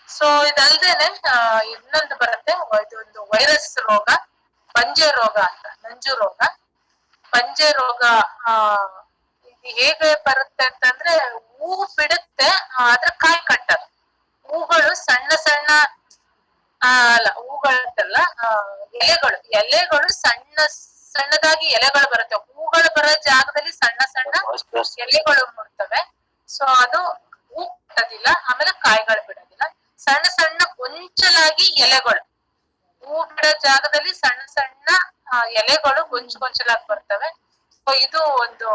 ಸೊ ಇದಲ್ದೇನೆ ಇನ್ನೊಂದು ಬರುತ್ತೆ, ಇದೊಂದು ವೈರಸ್ ರೋಗ, ಬಂಜೆ ರೋಗ ಅಂತ, ನಂಜು ರೋಗ. ಬಂಜೆ ರೋಗ ಇದು ಹೇಗೆ ಬರುತ್ತೆ ಅಂತಂದ್ರೆ ಹೂ ಬಿಡುತ್ತೆ ಆದ್ರೆ ಕಾಯಿ ಕಟ್ಟಲ್ಲ. ಹೂಗಳು ಸಣ್ಣ ಸಣ್ಣ ಅಲ್ಲ ಹೂಗಳಂತಲ್ಲ, ಎಲೆಗಳು ಸಣ್ಣದಾಗಿ ಎಲೆಗಳು ಬರುತ್ತೆ. ಹೂಗಳು ಬರೋ ಜಾಗದಲ್ಲಿ ಸಣ್ಣ ಸಣ್ಣ ಎಲೆಗಳು ಮೂಡ್ತವೆ. ಸೊ ಅದು ಹೂ ಬಿಡೋದಿಲ್ಲ, ಆಮೇಲೆ ಕಾಯಿಗಳು ಬಿಡೋದಿಲ್ಲ. ಸಣ್ಣ ಸಣ್ಣ ಗೊಂಚಲಾಗಿ ಎಲೆಗಳು, ಹೂ ಬಿಡೋ ಜಾಗದಲ್ಲಿ ಸಣ್ಣ ಸಣ್ಣ ಎಲೆಗಳು ಗೊಂಚಲಾಗಿ ಬರ್ತವೆ. ಸೊ ಇದು ಒಂದು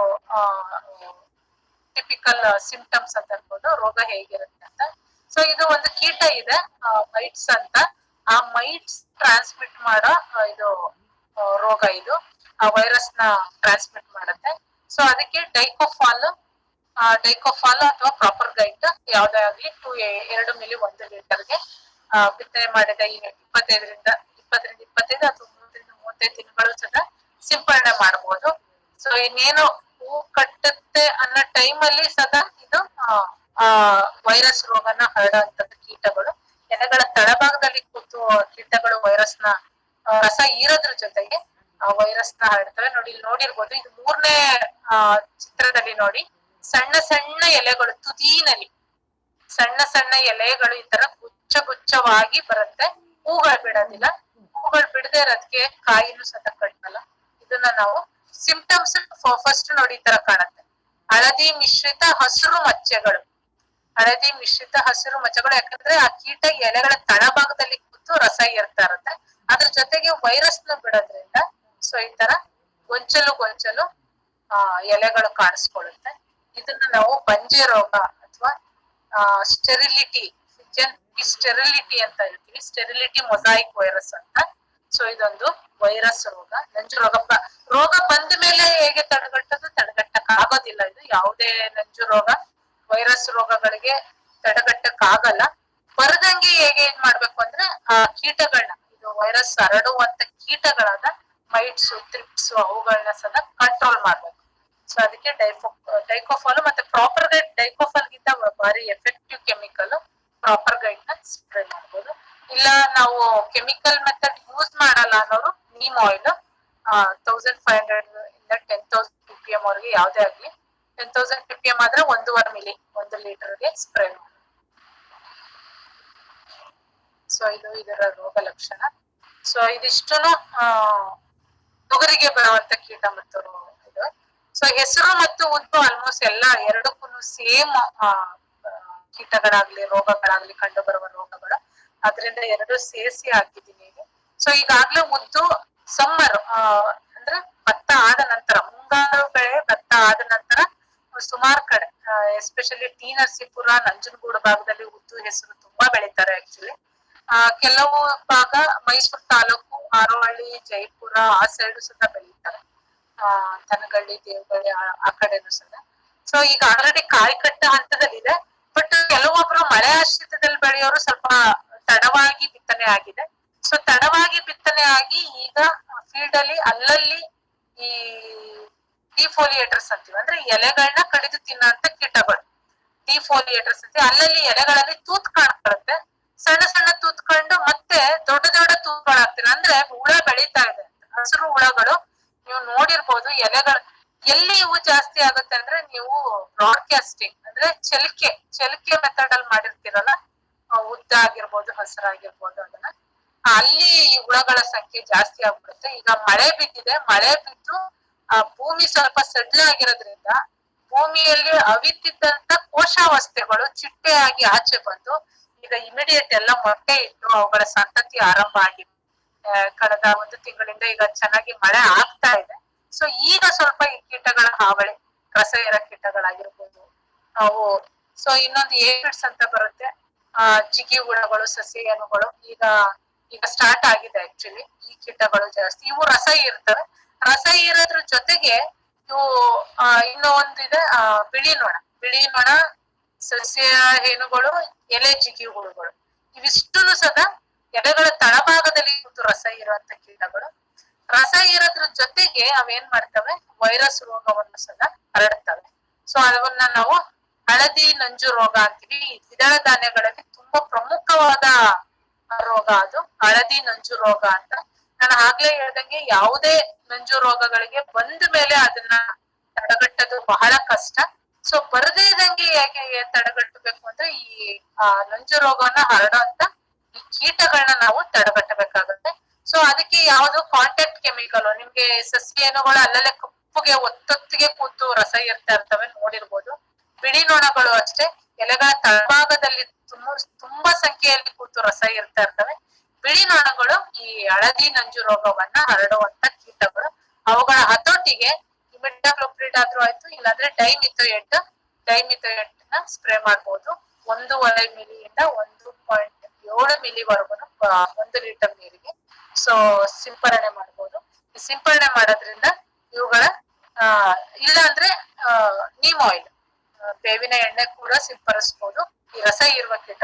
ಟಿಪಿಕಲ್ ಸಿಂಪ್ಟಮ್ಸ್ ಅಂತ ಅನ್ಬೋದು, ರೋಗ ಹೇಗಿರುತ್ತೆ ಅಂತ. ಸೊ ಇದು ಒಂದು ಕೀಟ ಇದೆ, ಮೈಟ್ಸ್ ಅಂತ. ಆ ಮೈಟ್ಸ್ ಟ್ರಾನ್ಸ್ಮಿಟ್ ಮಾಡೋ ಇದು ರೋಗ. ಇದು ಆ ವೈರಸ್ ನ ಟ್ರಾನ್ಸ್ಮಿಟ್ ಮಾಡುತ್ತೆ. ಸೊ ಅದಕ್ಕೆ ಡೈಕೋಫಾಲ್ ಅಥವಾ ಪ್ರಾಪರ್ ಗೈಟ್ ಯಾವ್ದೇ ಆಗ್ಲಿ 2 ಮಿಲಿ 1 ಲೀಟರ್ಗೆ ಬಿತ್ತನೆ ಮಾಡಿದ 25 ಅಥವಾ 30-35 ದಿನಗಳು ಸಹ ಸಿಂಪಡಣೆ ಮಾಡಬಹುದು. ಸೊ ಇನ್ನೇನು ಹೂ ಕಟ್ಟುತ್ತೆ ಅನ್ನೋ ಟೈಮಲ್ಲಿ ಸದಾ ಇದು ವೈರಸ್ ರೋಗನ ಹರಡುವಂತದ್ದು ಕೀಟಗಳು. ಎಲೆಗಳ ತಳಭಾಗದಲ್ಲಿ ಕೂತು ಕೀಟಗಳು ವೈರಸ್ ನ ರಸ ಹೀರೋದ್ರ ಜೊತೆಗೆ ವೈರಸ್ ನ ಹರಡ್ತವೆ. ನೋಡಿ ಇಲ್ಲಿ ನೋಡಿರ್ಬೋದು, ಇದು 3ನೇ ಚಿತ್ರದಲ್ಲಿ ನೋಡಿ, ಸಣ್ಣ ಸಣ್ಣ ಎಲೆಗಳು ತುದಿನಲ್ಲಿ ಸಣ್ಣ ಸಣ್ಣ ಎಲೆಗಳು ಈ ತರ ಗುಚ್ಛವಾಗಿ ಬರುತ್ತೆ. ಹೂಗಳು ಬಿಡೋದಿಲ್ಲ. ಹೂಗಳು ಬಿಡದೆ ಇರೋದಕ್ಕೆ ಕಾಯಿನೂ ಸಹ ಕಟ್ಟಲ್ಲ. ಇದನ್ನ ನಾವು ಸಿಂಪ್ಟಮ್ಸ್ ಫಸ್ಟ್ ನೋಡಿ ಈ ತರ ಕಾಣುತ್ತೆ. ಹಳದಿ ಮಿಶ್ರಿತ ಹಸಿರು ಮಚ್ಚೆಗಳು. ಹಳದಿ ಮಿಶ್ರಿತ ಹಸಿರು ಮಚ್ಚೆಗಳು ಯಾಕಂದ್ರೆ ಆ ಕೀಟ ಎಲೆಗಳ ತಳಭಾಗದಲ್ಲಿ ಕೂತು ರಸ ಇರ್ತಾ ಇರುತ್ತೆ. ಅದ್ರ ಜೊತೆಗೆ ವೈರಸ್ ನ ಬಿಡೋದ್ರಿಂದ ಸೊ ಈ ತರ ಗೊಂಚಲು ಗೊಂಚಲು ಎಲೆಗಳು ಕಾಣಿಸ್ಕೊಳ್ಳುತ್ತೆ. ಇದನ್ನ ನಾವು ಬಂಜೆ ರೋಗ ಅಥವಾ ಸ್ಟೆರಿಲಿಟಿ ಸ್ಟೆರಿಲಿಟಿ ಅಂತ ಹೇಳ್ತೀವಿ, ಸ್ಟೆರಿಲಿಟಿ ಮೊಸಾಯಿಕ್ ವೈರಸ್ ಅಂತ. ಸೊ ಇದೊಂದು ವೈರಸ್ ರೋಗ, ನಂಜು ರೋಗ. ರೋಗ ಬಂದ ಮೇಲೆ ಹೇಗೆ ತಡೆಗಟ್ಟೋದು? ತಡೆಗಟ್ಟಕ್ ಆಗೋದಿಲ್ಲ. ಇದು ಯಾವುದೇ ನಂಜು ರೋಗ ವೈರಸ್ ರೋಗಗಳಿಗೆ ತಡೆಗಟ್ಟಕ್ ಆಗಲ್ಲ. ಬರದಂಗೆ ಹೇಗೆ ಏನ್ ಮಾಡ್ಬೇಕು ಅಂದ್ರೆ ಆ ಕೀಟಗಳನ್ನ, ಇದು ವೈರಸ್ ಹರಡುವಂತ ಕೀಟಗಳಾದ ಮೈಟ್ಸ್, ಥ್ರಿಪ್ಸ್ ಅವುಗಳನ್ನ ಸಹ ಕಂಟ್ರೋಲ್ ಮಾಡ್ಬೇಕು. ಸೊ ಅದಕ್ಕೆ ಡೈಕೋಫಾಲ್ ಮತ್ತೆ ಪ್ರಾಪರ್ ಗೈಡ್, ಡೈಕೋಫಾಲ್ ಗಿಂತ ಭಾರಿ ಎಫೆಕ್ಟಿವ್ ಕೆಮಿಕಲ್ ಪ್ರಾಪರ್ ಗೈಡ್ ನ ಸ್ಪ್ರೇ ಮಾಡ್ಬೋದು. ಇಲ್ಲ ನಾವು ಕೆಮಿಕಲ್ ಮೆಥಡ್ ಯೂಸ್ ಮಾಡಲ್ಲ ಅನ್ನೋರು ನೀಮ್ ಆಯಿಲ್ 1500 ಇಂದ 10,000 ppm ವರೆಗೆ ಯಾವ್ದೇ ಆಗ್ಲಿ, 10,000 ppm ಆದ್ರೆ 1.5 ಮಿಲಿ 1 ಲೀಟರ್ಗೆ ಸ್ಪ್ರೇ ಮಾಡಿ. ಸೊ ಇದು ಇದರ ರೋಗ ಲಕ್ಷಣ. ಸೊ ಇದಿಷ್ಟುನು ತೊಗರಿಗೆ ಬರುವಂತ ಕೀಟ ಮತ್ತು ಇದು. ಸೊ ಹೆಸರು ಮತ್ತು ಉದ್ದು ಆಲ್ಮೋಸ್ಟ್ ಎಲ್ಲ ಎರಡಕ್ಕೂ ಸೇಮ್ ಕೀಟಗಳಾಗ್ಲಿ ರೋಗಗಳಾಗ್ಲಿ ಕಂಡು ಬರುವ ರೋಗಗಳು. ಅದರಿಂದ ಎರಡು ಸೇರಿಸಿ ಹಾಕಿದ್ದೀನಿ ಈಗ. ಸೊ ಈಗಾಗ್ಲೇ ಉದ್ದು ಸಮ್ಮರ್ ಅಂದ್ರೆ ಭತ್ತ ಆದ ನಂತರ, ಮುಂಗಾರು ಬೆಳೆ ಭತ್ತ ಆದ ನಂತರ ಸುಮಾರು ಕಡೆ ಎಸ್ಪೆಷಲಿ ಟಿ ನರಸೀಪುರ, ನಂಜನಗೂಡು ಭಾಗದಲ್ಲಿ ಉದ್ದು ಹೆಸರು ತುಂಬಾ ಬೆಳೀತಾರೆ ಆಕ್ಚುಲಿ. ಕೆಲವು ಭಾಗ ಮೈಸೂರು ತಾಲೂಕು, ಹಾರೋಹಳ್ಳಿ, ಜೈಪುರ ಆ ಸೈಡು ಸಹ ಬೆಳೀತಾರೆ. ತನಗಳ್ಳಿ, ದೇವಗಳ್ಳಿ ಆ ಕಡೆನೂ ಸಹ. ಸೊ ಈಗ ಆಲ್ರೆಡಿ ಕಾಯಿ ಕಟ್ಟ ಹಂತದಲ್ಲಿದೆ. ಬಟ್ ಕೆಲವೊಬ್ರು ಮಳೆ ಆಶ್ರಿತದಲ್ಲಿ ಬೆಳೆಯೋರು ಸ್ವಲ್ಪ ತಡವಾಗಿ ಬಿತ್ತನೆ ಆಗಿದೆ. ಸೊ ತಡವಾಗಿ ಬಿತ್ತನೆ ಆಗಿ ಈಗ ಫೀಲ್ಡ್ ಅಲ್ಲಿ ಅಲ್ಲಲ್ಲಿ ಈ ಡಿಫೋಲಿಯೇಟರ್ಸ್ ಅಂತೀವಿ, ಅಂದ್ರೆ ಎಲೆಗಳನ್ನ ಕಡಿದು ತಿನ್ನಂತ ಕೀಟಗಳು, ಡಿಫೋಲಿಯೇಟರ್ಸ್ ಅಂತೀವಿ. ಅಲ್ಲಲ್ಲಿ ಎಲೆಗಳಲ್ಲಿ ತೂತ್ ಕಾಣ್ಕೊಳ್ಳುತ್ತೆ, ಸಣ್ಣ ಸಣ್ಣ ತೂತ್ಕೊಂಡು ಮತ್ತೆ ದೊಡ್ಡ ದೊಡ್ಡ ತೂತ್ಗಳಾಗ್ತಿಲ್ಲ, ಅಂದ್ರೆ ಹುಳ ಬೆಳೀತಾ ಇದೆ. ಹಸಿರು ಹುಳಗಳು ನೀವು ನೋಡಿರ್ಬೋದು. ಎಲೆಗಳು ಎಲ್ಲಿ ಇವು ಜಾಸ್ತಿ ಆಗುತ್ತೆ ಅಂದ್ರೆ ನೀವು ಬ್ರಾಡ್ಕಾಸ್ಟಿಂಗ್ ಅಂದ್ರೆ ಚಲಿಕೆ ಮೆಥಡ್ ಅಲ್ಲಿ ಮಾಡಿರ್ತೀರಲ್ಲ, ಉದ್ದ ಆಗಿರ್ಬೋದು ಹಸಿರಾಗಿರ್ಬೋದು, ಅದನ್ನ ಅಲ್ಲಿ ಈ ಹುಳಗಳ ಸಂಖ್ಯೆ ಜಾಸ್ತಿ ಆಗ್ಬಿಡುತ್ತೆ. ಈಗ ಮಳೆ ಬಿದ್ದಿದೆ, ಮಳೆ ಬಿದ್ದು ಭೂಮಿ ಸ್ವಲ್ಪ ಸಡ್ಲ ಆಗಿರೋದ್ರಿಂದ ಭೂಮಿಯಲ್ಲಿ ಅವಿತಿದ್ದಂತ ಕೋಶಾವಸ್ಥೆಗಳು ಚಿಟ್ಟೆಯಾಗಿ ಆಚೆ ಬಂದು ಈಗ ಇಮಿಡಿಯೇಟ್ ಎಲ್ಲ ಮೊಟ್ಟೆ ಇಟ್ಟು ಅವುಗಳ ಸಂತತಿ ಆರಂಭ ಆಗಿದೆ. ಕಳೆದ 1 ತಿಂಗಳಿಂದ ಈಗ ಚೆನ್ನಾಗಿ ಮಳೆ ಆಗ್ತಾ ಇದೆ. ಸೊ ಈಗ ಸ್ವಲ್ಪ ಈ ಕೀಟಗಳ ಹಾವಳಿ, ರಸಹೀರ ಕೀಟಗಳಾಗಿರ್ಬೋದು ಅವು. ಸೊ ಇನ್ನೊಂದು ಏಪಿಡ್ಸ್ ಅಂತ ಬರುತ್ತೆ, ಜಿಗಿ ಹುಳಗಳು, ಸಸ್ಯೇನುಗಳು ಈಗ ಸ್ಟಾರ್ಟ್ ಆಗಿದೆ ಆಕ್ಚುಲಿ. ಈ ಕೀಟಗಳು ಜಾಸ್ತಿ, ಇವು ರಸ ಇರ್ತವೆ. ರಸ ಇರೋದ್ರ ಜೊತೆಗೆ ಇವು ಇನ್ನೂ ಒಂದಿದೆ ಬಿಳಿ ನೊಣ, ಸಸ್ಯ ಹೇನುಗಳು, ಎಲೆ ಜಿಗಿ ಹುಳುಗಳು. ಇವಿಷ್ಟುನು ಸದಾ ಎಲೆಗಳ ತಳಭಾಗದಲ್ಲಿ ರಸ ಇರುವಂತ ಕೀಟಗಳು. ರಸ ಇರೋದ್ರ ಜೊತೆಗೆ ಅವೇನ್ ಮಾಡ್ತವೆ, ವೈರಸ್ ರೋಗವನ್ನು ಸಹ ಹರಡ್ತವೆ. ಸೊ ಅದನ್ನ ನಾವು ಹಳದಿ ನಂಜು ರೋಗ ಅಂತೀವಿ. ದ್ವಿದಳ ಧಾನ್ಯಗಳಲ್ಲಿ ತುಂಬಾ ಪ್ರಮುಖವಾದ ರೋಗ ಅದು ಹಳದಿ ನಂಜು ರೋಗ ಅಂತ. ನಾನು ಆಗ್ಲೇ ಹೇಳ್ದಂಗೆ ಯಾವುದೇ ನಂಜು ರೋಗಗಳಿಗೆ ಬಂದ ಮೇಲೆ ಅದನ್ನ ತಡೆಗಟ್ಟೋದು ಬಹಳ ಕಷ್ಟ. ಸೊ ಬರದೇ ಇದ್ದಂಗೆ ಯಾಕೆ ತಡೆಗಟ್ಟಬೇಕು ಅಂದ್ರೆ ಈ ನಂಜು ರೋಗವನ್ನ ಹರಡುವಂತ ಈ ಕೀಟಗಳನ್ನ ನಾವು ತಡೆಗಟ್ಟಬೇಕಾಗುತ್ತೆ. ಸೊ ಅದಕ್ಕೆ ಯಾವ್ದು ಕಾಂಟ್ಯಾಕ್ಟ್ ಕೆಮಿಕಲ್, ನಿಮ್ಗೆ ಸಸ್ಯೇನುಗಳು ಅಲ್ಲಲ್ಲೇ ಕಪ್ಪುಗೆ ಒತ್ತೊತ್ತಿಗೆ ಕೂತು ರಸ ಇರ್ತಾ ಇರ್ತವೆ, ನೋಡಿರ್ಬೋದು. ಬಿಳಿ ನೊಣಗಳು ಅಷ್ಟೇ ಎಲೆಗಳ ತಳಭಾಗದಲ್ಲಿ ತುಂಬಾ ಸಂಖ್ಯೆಯಲ್ಲಿ ಕೂತು ರಸ ಇರ್ತಾ ಇರ್ತವೆ. ಬಿಳಿ ನೊಣಗಳು ಈ ಹಳದಿ ನಂಜು ರೋಗವನ್ನ ಹರಡುವಂತ ಕೀಟಗಳು. ಅವುಗಳ ಹತೋಟಿಗೆ ಇಮಿಡಾಕ್ಲೋಪ್ರಿಡ್ ಆದ್ರೂ ಆಯ್ತು, ಇಲ್ಲಾಂದ್ರೆ ಡೈಮಿಥೋಯೇಟ್ ನ ಸ್ಪ್ರೇ ಮಾಡ್ಬೋದು. 1.5 ಮಿಲಿಯಿಂದ 1.7 ಮಿಲಿವರೆಗೂ 1 ಲೀಟರ್ ನೀರಿಗೆ ಸೊ ಸಿಂಪರಣೆ ಮಾಡ್ಬೋದು. ಸಿಂಪರಣೆ ಮಾಡೋದ್ರಿಂದ ಇವುಗಳ ಇಲ್ಲ ಅಂದ್ರೆ ನೀಮ್ ಆಯಿಲ್, ಬೇವಿನ ಎಣ್ಣೆ ಕೂಡ ಸಿಂಪರಿಸಬಹುದು ಈ ರಸ ಇರುವ ಕೀಟ.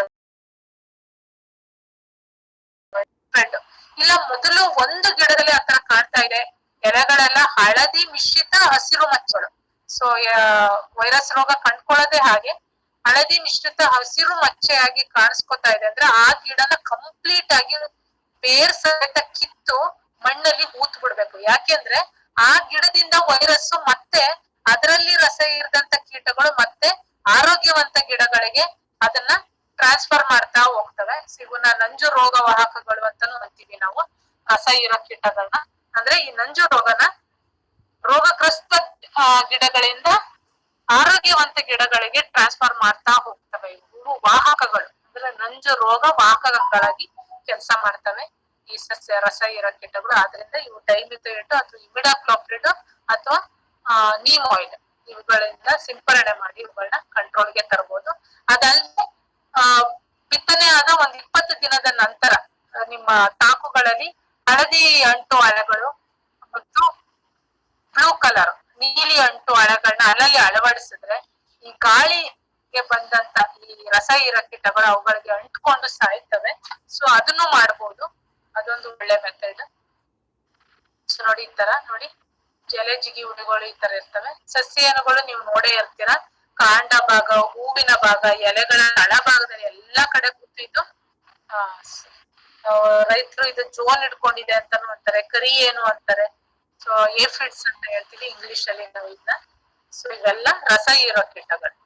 ಇಲ್ಲ ಮೊದಲು ಒಂದು ಗಿಡದಲ್ಲಿ ಆತರ ಕಾಣ್ತಾ ಇದೆ, ಎಲೆಗಳೆಲ್ಲ ಹಳದಿ ಮಿಶ್ರಿತ ಹಸಿರು ಮಚ್ಚಗಳು. ಸೊ ವೈರಸ್ ರೋಗ ಕಂಡ್ಕೊಳ್ಳೋದೇ ಹಾಗೆ, ಹಳದಿ ಮಿಶ್ರಿತ ಹಸಿರು ಮಚ್ಚೆಯಾಗಿ ಕಾಣಿಸ್ಕೊತಾ ಇದೆ ಅಂದ್ರೆ ಆ ಗಿಡನ ಕಂಪ್ಲೀಟ್ ಆಗಿ ಬೇರ್ ಸಹಿತ ಕಿತ್ತು ಮಣ್ಣಲ್ಲಿ ಹೂತ್ ಬಿಡ್ಬೇಕು. ಯಾಕೆಂದ್ರೆ ಆ ಗಿಡದಿಂದ ವೈರಸ್ ಮತ್ತೆ ಅದರಲ್ಲಿ ರಸ ಇರದಂತ ಕೀಟಗಳು ಮತ್ತೆ ಆರೋಗ್ಯವಂತ ಗಿಡಗಳಿಗೆ ಅದನ್ನ ಟ್ರಾನ್ಸ್ಫರ್ ಮಾಡ್ತಾ ಹೋಗ್ತವೆ. ಇವನ್ನ ನಂಜು ರೋಗ ವಾಹಕಗಳು ಅಂತಾನು ಅಂತೀವಿ ನಾವು, ರಸ ಇರೋ ಕೀಟಗಳನ್ನ. ಅಂದ್ರೆ ಈ ನಂಜು ರೋಗನ ರೋಗಗ್ರಸ್ತ ಗಿಡಗಳಿಂದ ಆರೋಗ್ಯವಂತ ಗಿಡಗಳಿಗೆ ಟ್ರಾನ್ಸ್ಫರ್ ಮಾಡ್ತಾ ಹೋಗ್ತವೆ. ಇವು ವಾಹಕಗಳು ಅಂದ್ರೆ ನಂಜು ರೋಗ ವಾಹಕಗಳಾಗಿ ಕೆಲಸ ಮಾಡ್ತವೆ ಈ ಸಸ್ಯ ರಸ ಹೀರೋ ಕೀಟಗಳು. ಆದ್ರಿಂದ ಇವು ಡೈಮಿಥೋಯೇಟ್ ಅಥವಾ ಇಮಿಡಾಕ್ಲೋಪ್ರಿಡ್ ಅಥವಾ ನೀಮ್ ಆಯಿಲ್ ಇವುಗಳಿಂದ ಸಿಂಪರಣೆ ಮಾಡಿ ಇವುಗಳನ್ನ ಕಂಟ್ರೋಲ್ಗೆ ತರಬಹುದು. ಅದಲ್ಲದೆ ಆ ಬಿತ್ತನೆ ಆದ ಒಂದ್ 20 ದಿನದ ನಂತರ ನಿಮ್ಮ ತಾಕುಗಳಲ್ಲಿ ಹಳದಿ ಅಂಟು ಅಳೆಗಳು ಮತ್ತು ಬ್ಲೂ ಕಲರ್ ನೀಲಿ ಅಂಟು ಅಳಗಳನ್ನ ಅಲ್ಲಲ್ಲಿ ಅಳವಡಿಸಿದ್ರೆ ಈ ಗಾಳಿಗೆ ಬಂದಂತ ಈ ರಸ ಹೀರೋ ಕೀಟಗಳು ಅವುಗಳಿಗೆ ಅಂಟ್ಕೊಂಡು ಸಾಯ್ತವೆ. ಸೊ ಅದನ್ನು ಮಾಡ್ಬೋದು, ಅದೊಂದು ಒಳ್ಳೆ ಮೆಥಡ್. ಸೊ ನೋಡಿ ಈ ತರ ನೋಡಿ ಜಲೆ ಜಿಗಿ ಹುಳುಗಳು ಈ ತರ ಇರ್ತವೆ. ಸಸ್ಯಗಳು ನೀವು ನೋಡೇ ಇರ್ತೀರಾ, ಕಾಂಡ ಭಾಗ, ಹೂವಿನ ಭಾಗ, ಎಲೆಗಳ ತಳಭಾಗದಲ್ಲಿ ಎಲ್ಲಾ ಕಡೆ ಕೂತಿದ್ದು ರೈತರು ಇದು ಜೋನ್ ಇಟ್ಕೊಂಡಿದೆ ಅಂತಾನು ಅಂತಾರೆ, ಕರಿ ಏನು ಅಂತಾರೆ. ಸೊ ಏಫಿಡ್ಸ್ ಅಂತ ಹೇಳ್ತೀವಿ ಇಂಗ್ಲಿಷ್ ಅಲ್ಲಿ ನಾವು ಇದನ್ನ. ಸೊ ಇವೆಲ್ಲ ರಸ ಹೀರೋ ಕೀಟಗಳು.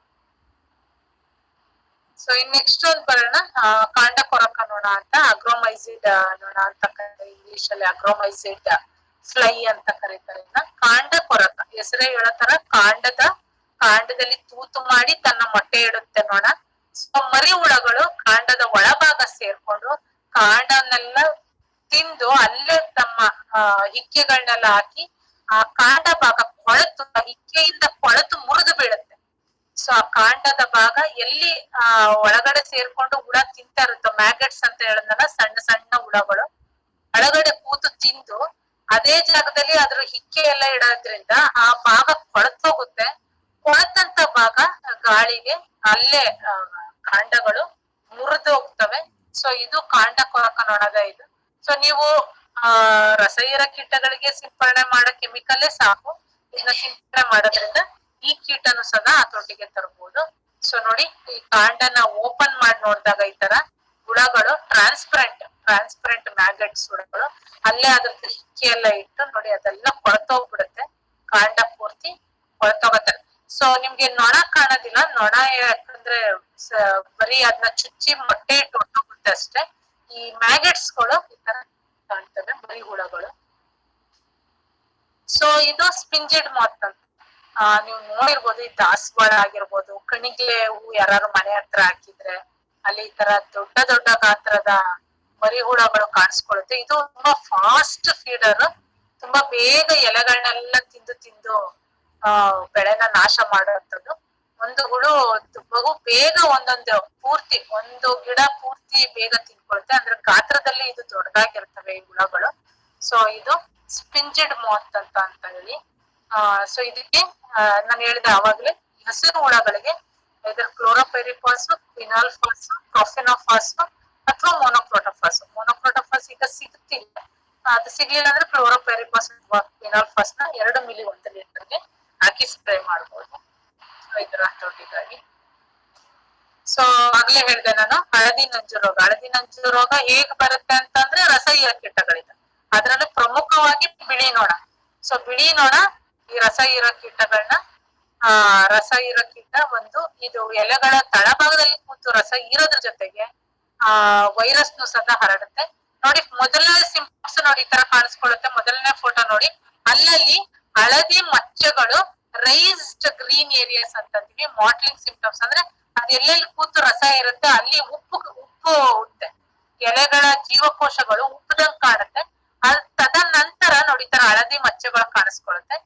ಸೊ ಇನ್ ನೆಕ್ಸ್ಟ್ ಒಂದ್ ಬರೋಣ, ಕಾಂಡ ಕೊರಕ ನೊಣ ಅಂತ, ಅಗ್ರೋಮೈಸಿಡ್ ನೊಣ ಅಂತ ಇಂಗ್ಲಿಷ್ ಅಲ್ಲಿ ಅಗ್ರೋಮೈಸಿಡ್ ಫ್ಲೈ ಅಂತ ಕರೀತಾರೆ ಇದನ್ನ. ಕಾಂಡ ಕೊರಕ ಹೆಸರೇ ಹೇಳೋ ತರ ಕಾಂಡದಲ್ಲಿ ತೂತು ಮಾಡಿ ತನ್ನ ಮೊಟ್ಟೆ ಇಡುತ್ತೆ ನೊಣ. ಸೊ ಮರಿ ಹುಳಗಳು ಕಾಂಡದ ಒಳಭಾಗ ಸೇರ್ಕೊಂಡು ಕಾಂಡನೆಲ್ಲ ತಿಂದು ಅಲ್ಲೇ ತಮ್ಮ ಹಿಕ್ಕೆಗಳನ್ನೆಲ್ಲ ಹಾಕಿ ಆ ಕಾಂಡ ಭಾಗ ಕೊಳೆತು ಹಿಕ್ಕೆಯಿಂದ ಕೊಳೆತು ಮುರಿದು ಬೀಳುತ್ತೆ. ಸೊ ಆ ಕಾಂಡದ ಭಾಗ ಎಲ್ಲಿ ಒಳಗಡೆ ಸೇರ್ಕೊಂಡು ಹುಳ ತಿಂತಾ ಇರುತ್ತೋ, ಮ್ಯಾಗೆಟ್ಸ್ ಅಂತ ಹೇಳಿದ್ನಲ್ಲ, ಸಣ್ಣ ಸಣ್ಣ ಹುಳಗಳು ಒಳಗಡೆ ಕೂತು ತಿಂದು ಅದೇ ಜಾಗದಲ್ಲಿ ಅದ್ರ ಹಿಕ್ಕೆ ಎಲ್ಲ ಇಡೋದ್ರಿಂದ ಆ ಭಾಗ ಕೊಳತೋಗುತ್ತೆ. ಕೊಳತಂತ ಭಾಗ ಗಾಳಿಗೆ ಅಲ್ಲೇ ಕಾಂಡಗಳು ಮುರಿದು ಹೋಗ್ತವೆ. ಸೊ ಇದು ಕಾಂಡ ಕೊರಕ ನೊಣದ ಇದು. ಸೊ ನೀವು ರಸ ಹೀರೋ ಕೀಟಗಳಿಗೆ ಸಿಂಪರಣೆ ಮಾಡೋ ಕೆಮಿಕಲ್ಲೇ ಸಾಕು, ಇದನ್ನ ಸಿಂಪರಣೆ ಮಾಡೋದ್ರಿಂದ ಈ ಕೀಟನು ಸದಾ ಹತೋಟಿಗೆ ತರಬಹುದು. ಸೊ ನೋಡಿ ಈ ಕಾಂಡನ ಓಪನ್ ಮಾಡಿ ನೋಡಿದಾಗ ಈ ತರ ಹುಳಗಳು ಟ್ರಾನ್ಸ್ಪರೆಂಟ್ ಮ್ಯಾಗೆಟ್ಸ್ ಹುಳಗಳು ಅಲ್ಲೇ ಅದ್ರದ್ದು ಹಿಕ್ಕಿ ಎಲ್ಲ ಇಟ್ಟು ನೋಡಿ ಅದೆಲ್ಲ ಕೊಳತೋಗ್ಬಿಡುತ್ತೆ, ಕಾಂಡ ಪೂರ್ತಿ ಕೊಳತೋಗತ್ತೆ. ಸೊ ನಿಮ್ಗೆ ನೊಣ ಕಾಣೋದಿಲ್ಲ, ನೊಣ ಯಾಕಂದ್ರೆ ಬರೀ ಅದನ್ನ ಚುಚ್ಚಿ ಮೊಟ್ಟೆ ಇಟ್ಟು ಹೊಟ್ಟೋಗುತ್ತೆ ಅಷ್ಟೇ. ಈ ಮ್ಯಾಗೆಟ್ಸ್ ಗಳು ಈ ತರ ಕಾಣ್ತವೆ, ಮರಿ ಹುಳಗಳು. ಸೊ ಇದು ಸ್ಪಿಂಜಿಡ್ ಮಾತ್ ಅಂತ ನೀವು ನೋಡಿರ್ಬೋದು. ಈ ದಾಸವಾಳ ಆಗಿರ್ಬೋದು, ಕಣಿಗೆ ಹೂ ಯಾರು ಮನೆ ಹತ್ರ ಹಾಕಿದ್ರೆ ಅಲ್ಲಿ ಈ ತರ ದೊಡ್ಡ ದೊಡ್ಡ ಗಾತ್ರದ ಮರಿ ಹುಳಗಳು ಕಾಣಿಸ್ಕೊಳ್ಳುತ್ತೆ. ಇದು ತುಂಬಾ ಫಾಸ್ಟ್ ಫೀಡರ್, ತುಂಬಾ ಬೇಗ ಎಲೆಗಳನ್ನೆಲ್ಲ ತಿಂದು ಬೆಳೆನ ನಾಶ ಮಾಡುವಂಥದ್ದು. ಒಂದು ಹುಳು ಬಹು ಬೇಗ ಒಂದು ಗಿಡ ಪೂರ್ತಿ ಬೇಗ ತಿನ್ಕೊಳುತ್ತೆ, ಅಂದ್ರೆ ಗಾತ್ರದಲ್ಲಿ ಇದು ದೊಡ್ಡದಾಗಿರ್ತವೆ ಈ ಹುಳಗಳು. ಸೊ ಇದು ಸ್ಪಿಂಜಿಡ್ ಮಾತ್ ಅಂತ ಹೇಳಿ. ಸೊ ಇದಕ್ಕೆ ನಾನು ಹೇಳಿದೆ ಆವಾಗ್ಲೇ, ಹಸಿರು ಹುಳಗಳಿಗೆ ಇದ್ರ ಕ್ಲೋರೋಪೈರಿಫಾಸ್, ಫಿನಾಲ್ಫಾಸ್, ಪ್ರೊಫೆನೋಫಾಸ್ ಅಥವಾ ಮೊನೊಕ್ರೋಟೋಫಾಸ್ ಈಗ ಸಿಗುತ್ತಿಲ್ಲ. ಅದು ಸಿಗ್ಲಿಲ್ಲ ಅಂದ್ರೆ ಕ್ಲೋರೋಪೈರಿಫಾಸ್ ಅಥವಾ ಫಿನಾಲ್ಫಾಸ್ ನ 2 ಮಿಲಿ 1 ಲೀಟರ್ಗೆ ಹಾಕಿ ಸ್ಪ್ರೇ ಮಾಡಬಹುದು ಇದರ ಹತೋಟಿಗಾಗಿ. ಸೊ ಆಗ್ಲೇ ಹೇಳಿದೆ ನಾನು ಹಳದಿ ನಂಜು ರೋಗ ಹೇಗ್ ಬರುತ್ತೆ ಅಂತಂದ್ರೆ ರಸ ಹೀರೋ ಕೀಟಗಳಿಂದ, ಅದ್ರಲ್ಲೂ ಪ್ರಮುಖವಾಗಿ ಬಿಳಿ ನೊಣ. ಸೊ ಬಿಳಿ ನೊಣ ಈ ರಸ ಹೀರೋ ಕೀಟ ಒಂದು ಇದು ಎಲೆಗಳ ತಳಭಾಗದಲ್ಲಿ ಕೂತು ರಸ ಹೀರೋದ್ರ ಜೊತೆಗೆ ವೈರಸ್ ನು ಸದಾ ಹರಡುತ್ತೆ. ನೋಡಿ ಮೊದಲನೇ ಸಿಂಪ್ಟಮ್ಸ್ ನೋಡಿ ಈ ತರ ಕಾಣಿಸ್ಕೊಳ್ಳುತ್ತೆ. ಮೊದಲನೇ ಫೋಟೋ ನೋಡಿ, ಅಲ್ಲಲ್ಲಿ ಹಳದಿ ಮಚ್ಚೆಗಳು, ರೈಸ್ಡ್ ಗ್ರೀನ್ ಏರಿಯಾಸ್ ಅಂತೀವಿ. ಮಾಟ್ಲಿಂಗ್ ಸಿಂಪ್ಟಮ್ಸ್ ಅಂದ್ರೆ ಅದ್ ಎಲ್ಲೆಲ್ಲಿ ಕೂತು ರಸ ಇರುತ್ತೆ ಅಲ್ಲಿ ಉಪ್ಪು ಉತ್ತೆ, ಎಲೆಗಳ ಜೀವಕೋಶಗಳು ಉಪ್ಪದಂಗ್ ಕಾಣುತ್ತೆ. ತದನಂತರ ನೋಡಿ ತರ ಹಳದಿ ಮಚ್ಚೆಗಳು ಕಾಣಿಸ್ಕೊಳ್ಳುತ್ತೆ.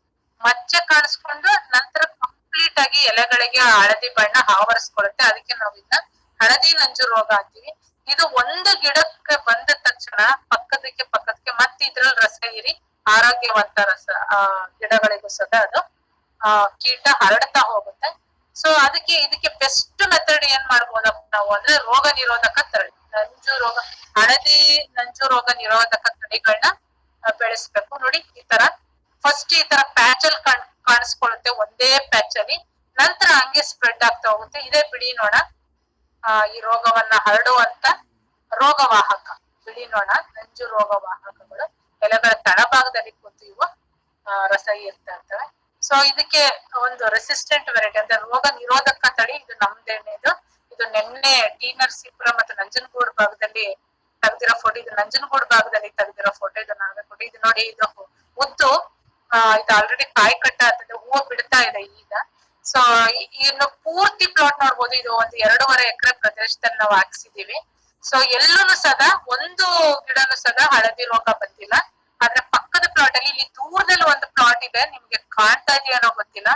ಮಚ್ಚೆ ಕಾಣಿಸ್ಕೊಂಡು ನಂತರ ಕಂಪ್ಲೀಟ್ ಆಗಿ ಎಲೆಗಳಿಗೆ ಹಳದಿ ಬಣ್ಣ ಆವರಿಸ್ಕೊಳ್ಳುತ್ತೆ. ಅದಕ್ಕೆ ನಾವು ಇದನ್ನ ಹಳದಿ ನಂಜು ರೋಗ ಅಂತೀವಿ. ಇದು ಒಂದು ಗಿಡಕ್ಕೆ ಬಂದ ತಕ್ಷಣ ಪಕ್ಕದಕ್ಕೆ ಮತ್ತೆ ಇದ್ರಲ್ಲಿ ರಸ ಹೀರಿ ಆರೋಗ್ಯವಂತ ಗಿಡಗಳಿಗೂ ಸದಾ ಅದು ಕೀಟ ಹರಡ್ತಾ ಹೋಗುತ್ತೆ. ಸೊ ಇದಕ್ಕೆ ಬೆಸ್ಟ್ ಮೆಥಡ್ ಏನ್ ಮಾಡ್ಬೋದಪ್ಪ ನಾವು ಅಂದ್ರೆ ರೋಗ ನಿರೋಧಕ ತಳಿ, ಹಳದಿ ನಂಜು ರೋಗ ನಿರೋಧಕ ತಳಿಗಳನ್ನ ಬೆಳೆಸ್ಬೇಕು. ನೋಡಿ ಈ ತರ ಫಸ್ಟ್ ಈ ತರ ಪ್ಯಾಚ್ ಅಲ್ಲಿ ಕಾಣಿಸ್ಕೊಳ್ಳುತ್ತೆ, ಒಂದೇ ಪ್ಯಾಚ್ ಅಲ್ಲಿ, ನಂತರ ಹಂಗೆ ಸ್ಪ್ರೆಡ್ ಆಗ್ತಾ ಹೋಗುತ್ತೆ. ಇದೇ ಬಿಳಿ ನೊಣ, ಈ ರೋಗವನ್ನ ಹರಡುವಂತ ರೋಗವಾಹಕ. ಬಿಳಿ ನೊಣ ನಂಜು ರೋಗವಾಹಕಗಳು ಎಲೆಗಳ ತಳಭಾಗದಲ್ಲಿ ಕೂತು ಇವು ರಸ ಹೀರ್ತಾ ಇರ್ತವೆ. ಸೊ ಇದಕ್ಕೆ ಒಂದು ರೆಸಿಸ್ಟೆಂಟ್ ವೆರೈಟಿ ಅಂದ್ರೆ ರೋಗ ನಿರೋಧಕ ತಳಿ ಇದು ನಮ್ದೇನೇದು. ಇದು ನಿನ್ನೆ ಟಿ ನರಸೀಪುರ ಮತ್ತು ನಂಜನಗೂಡು ಭಾಗದಲ್ಲಿ ತೆಗ್ದಿರೋ ಫೋಟೋ. ಇದು ನಂಜನಗೂಡು ಭಾಗದಲ್ಲಿ ತೆಗ್ದಿರೋ ಫೋಟೋ. ಇದು ನಾಗರಕೋಟೆ. ಇದು ನೋಡಿ ಇದು ಉದ್ದು ಇದು ಆಲ್ರೆಡಿ ಕಾಯಿ ಕಟ್ಟ ಆಗ್ತದೆ, ಹೂವು ಬಿಡ್ತಾ ಇದೆ ಈಗ. ಸೊ ಇನ್ನು ಪೂರ್ತಿ ಪ್ಲಾಟ್ ನೋಡ್ಬೋದು. ಇದು ಒಂದು 2.5 ಎಕರೆ ಪ್ರದೇಶದಲ್ಲಿ ನಾವು ಹಾಕ್ಸಿದೀವಿ. ಸೊ ಎಲ್ಲೂ ಸದಾ ಒಂದು ಗಿಡನು ಸದಾ ಹಳದಿ ರೋಗ ಬಂದಿಲ್ಲ. ಆದ್ರೆ ಪಕ್ಕದ ಪ್ಲಾಟ್ ಅಲ್ಲಿ, ಇಲ್ಲಿ ದೂರದಲ್ಲಿ ಒಂದು ಪ್ಲಾಟ್ ಇದೆ, ನಿಮ್ಗೆ ಕಾಣ್ತಾ ಇದೆಯೇನೋ ಗೊತ್ತಿಲ್ಲ,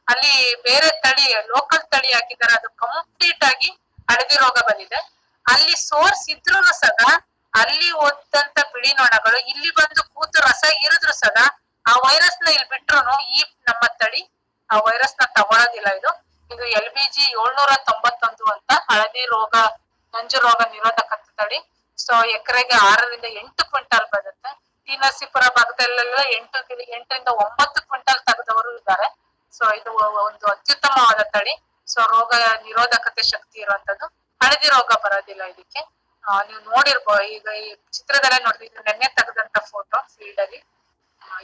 ಅಲ್ಲಿ ಬೇರೆ ತಳಿ, ಲೋಕಲ್ ತಳಿ ಹಾಕಿದ್ದಾರೆ, ಅದು ಕಂಪ್ಲೀಟ್ ಆಗಿ ಹಳದಿ ರೋಗ ಬಂದಿದೆ. ಅಲ್ಲಿ ಸೋರ್ಸ್ ಇದ್ರು ಸದಾ ಅಲ್ಲಿ ಓದಂತ ಬಿಳಿ ನೊಣಗಳು ಇಲ್ಲಿ ಬಂದು ಕೂತು ರಸ ಇರಿದ್ರು ಸದಾ ಆ ವೈರಸ್ ನ ಇಲ್ಲಿ ಬಿಟ್ರು ಈ ನಮ್ಮ ತಳಿ ಆ ವೈರಸ್ ನ ತಗೊಳೋದಿಲ್ಲ. ಇದು LBG 791 ಅಂತ ಹಳದಿ ರೋಗ ನಂಜು ರೋಗ ನಿರೋಧಕ ತಳಿ. ಸೊ ಎಕರೆಗೆ 6ರಿಂದ 8 ಕ್ವಿಂಟಾಲ್ ಬರುತ್ತೆ. ಟಿ ನರಸೀಪುರ ಭಾಗದಲ್ಲೆಲ್ಲ 8ರಿಂದ 9 ಕ್ವಿಂಟಾಲ್ ತೆಗೆದವರು ಇದ್ದಾರೆ. ಸೊ ಇದು ಒಂದು ಅತ್ಯುತ್ತಮವಾದ ತಳಿ. ಸೊ ರೋಗ ನಿರೋಧಕತೆ ಶಕ್ತಿ ಇರುವಂತದ್ದು, ಹಳದಿ ರೋಗ ಬರೋದಿಲ್ಲ ಇದಕ್ಕೆ. ನೀವು ನೋಡಿರ್ಬೋದು, ಈಗ ಈ ಚಿತ್ರದಲ್ಲೇ ನೋಡ್ರಿ, ಇದು ನೆನ್ನೆ ತೆಗೆದಂತ ಫೋಟೋ ಫೀಲ್ಡ್ ಅಲ್ಲಿ.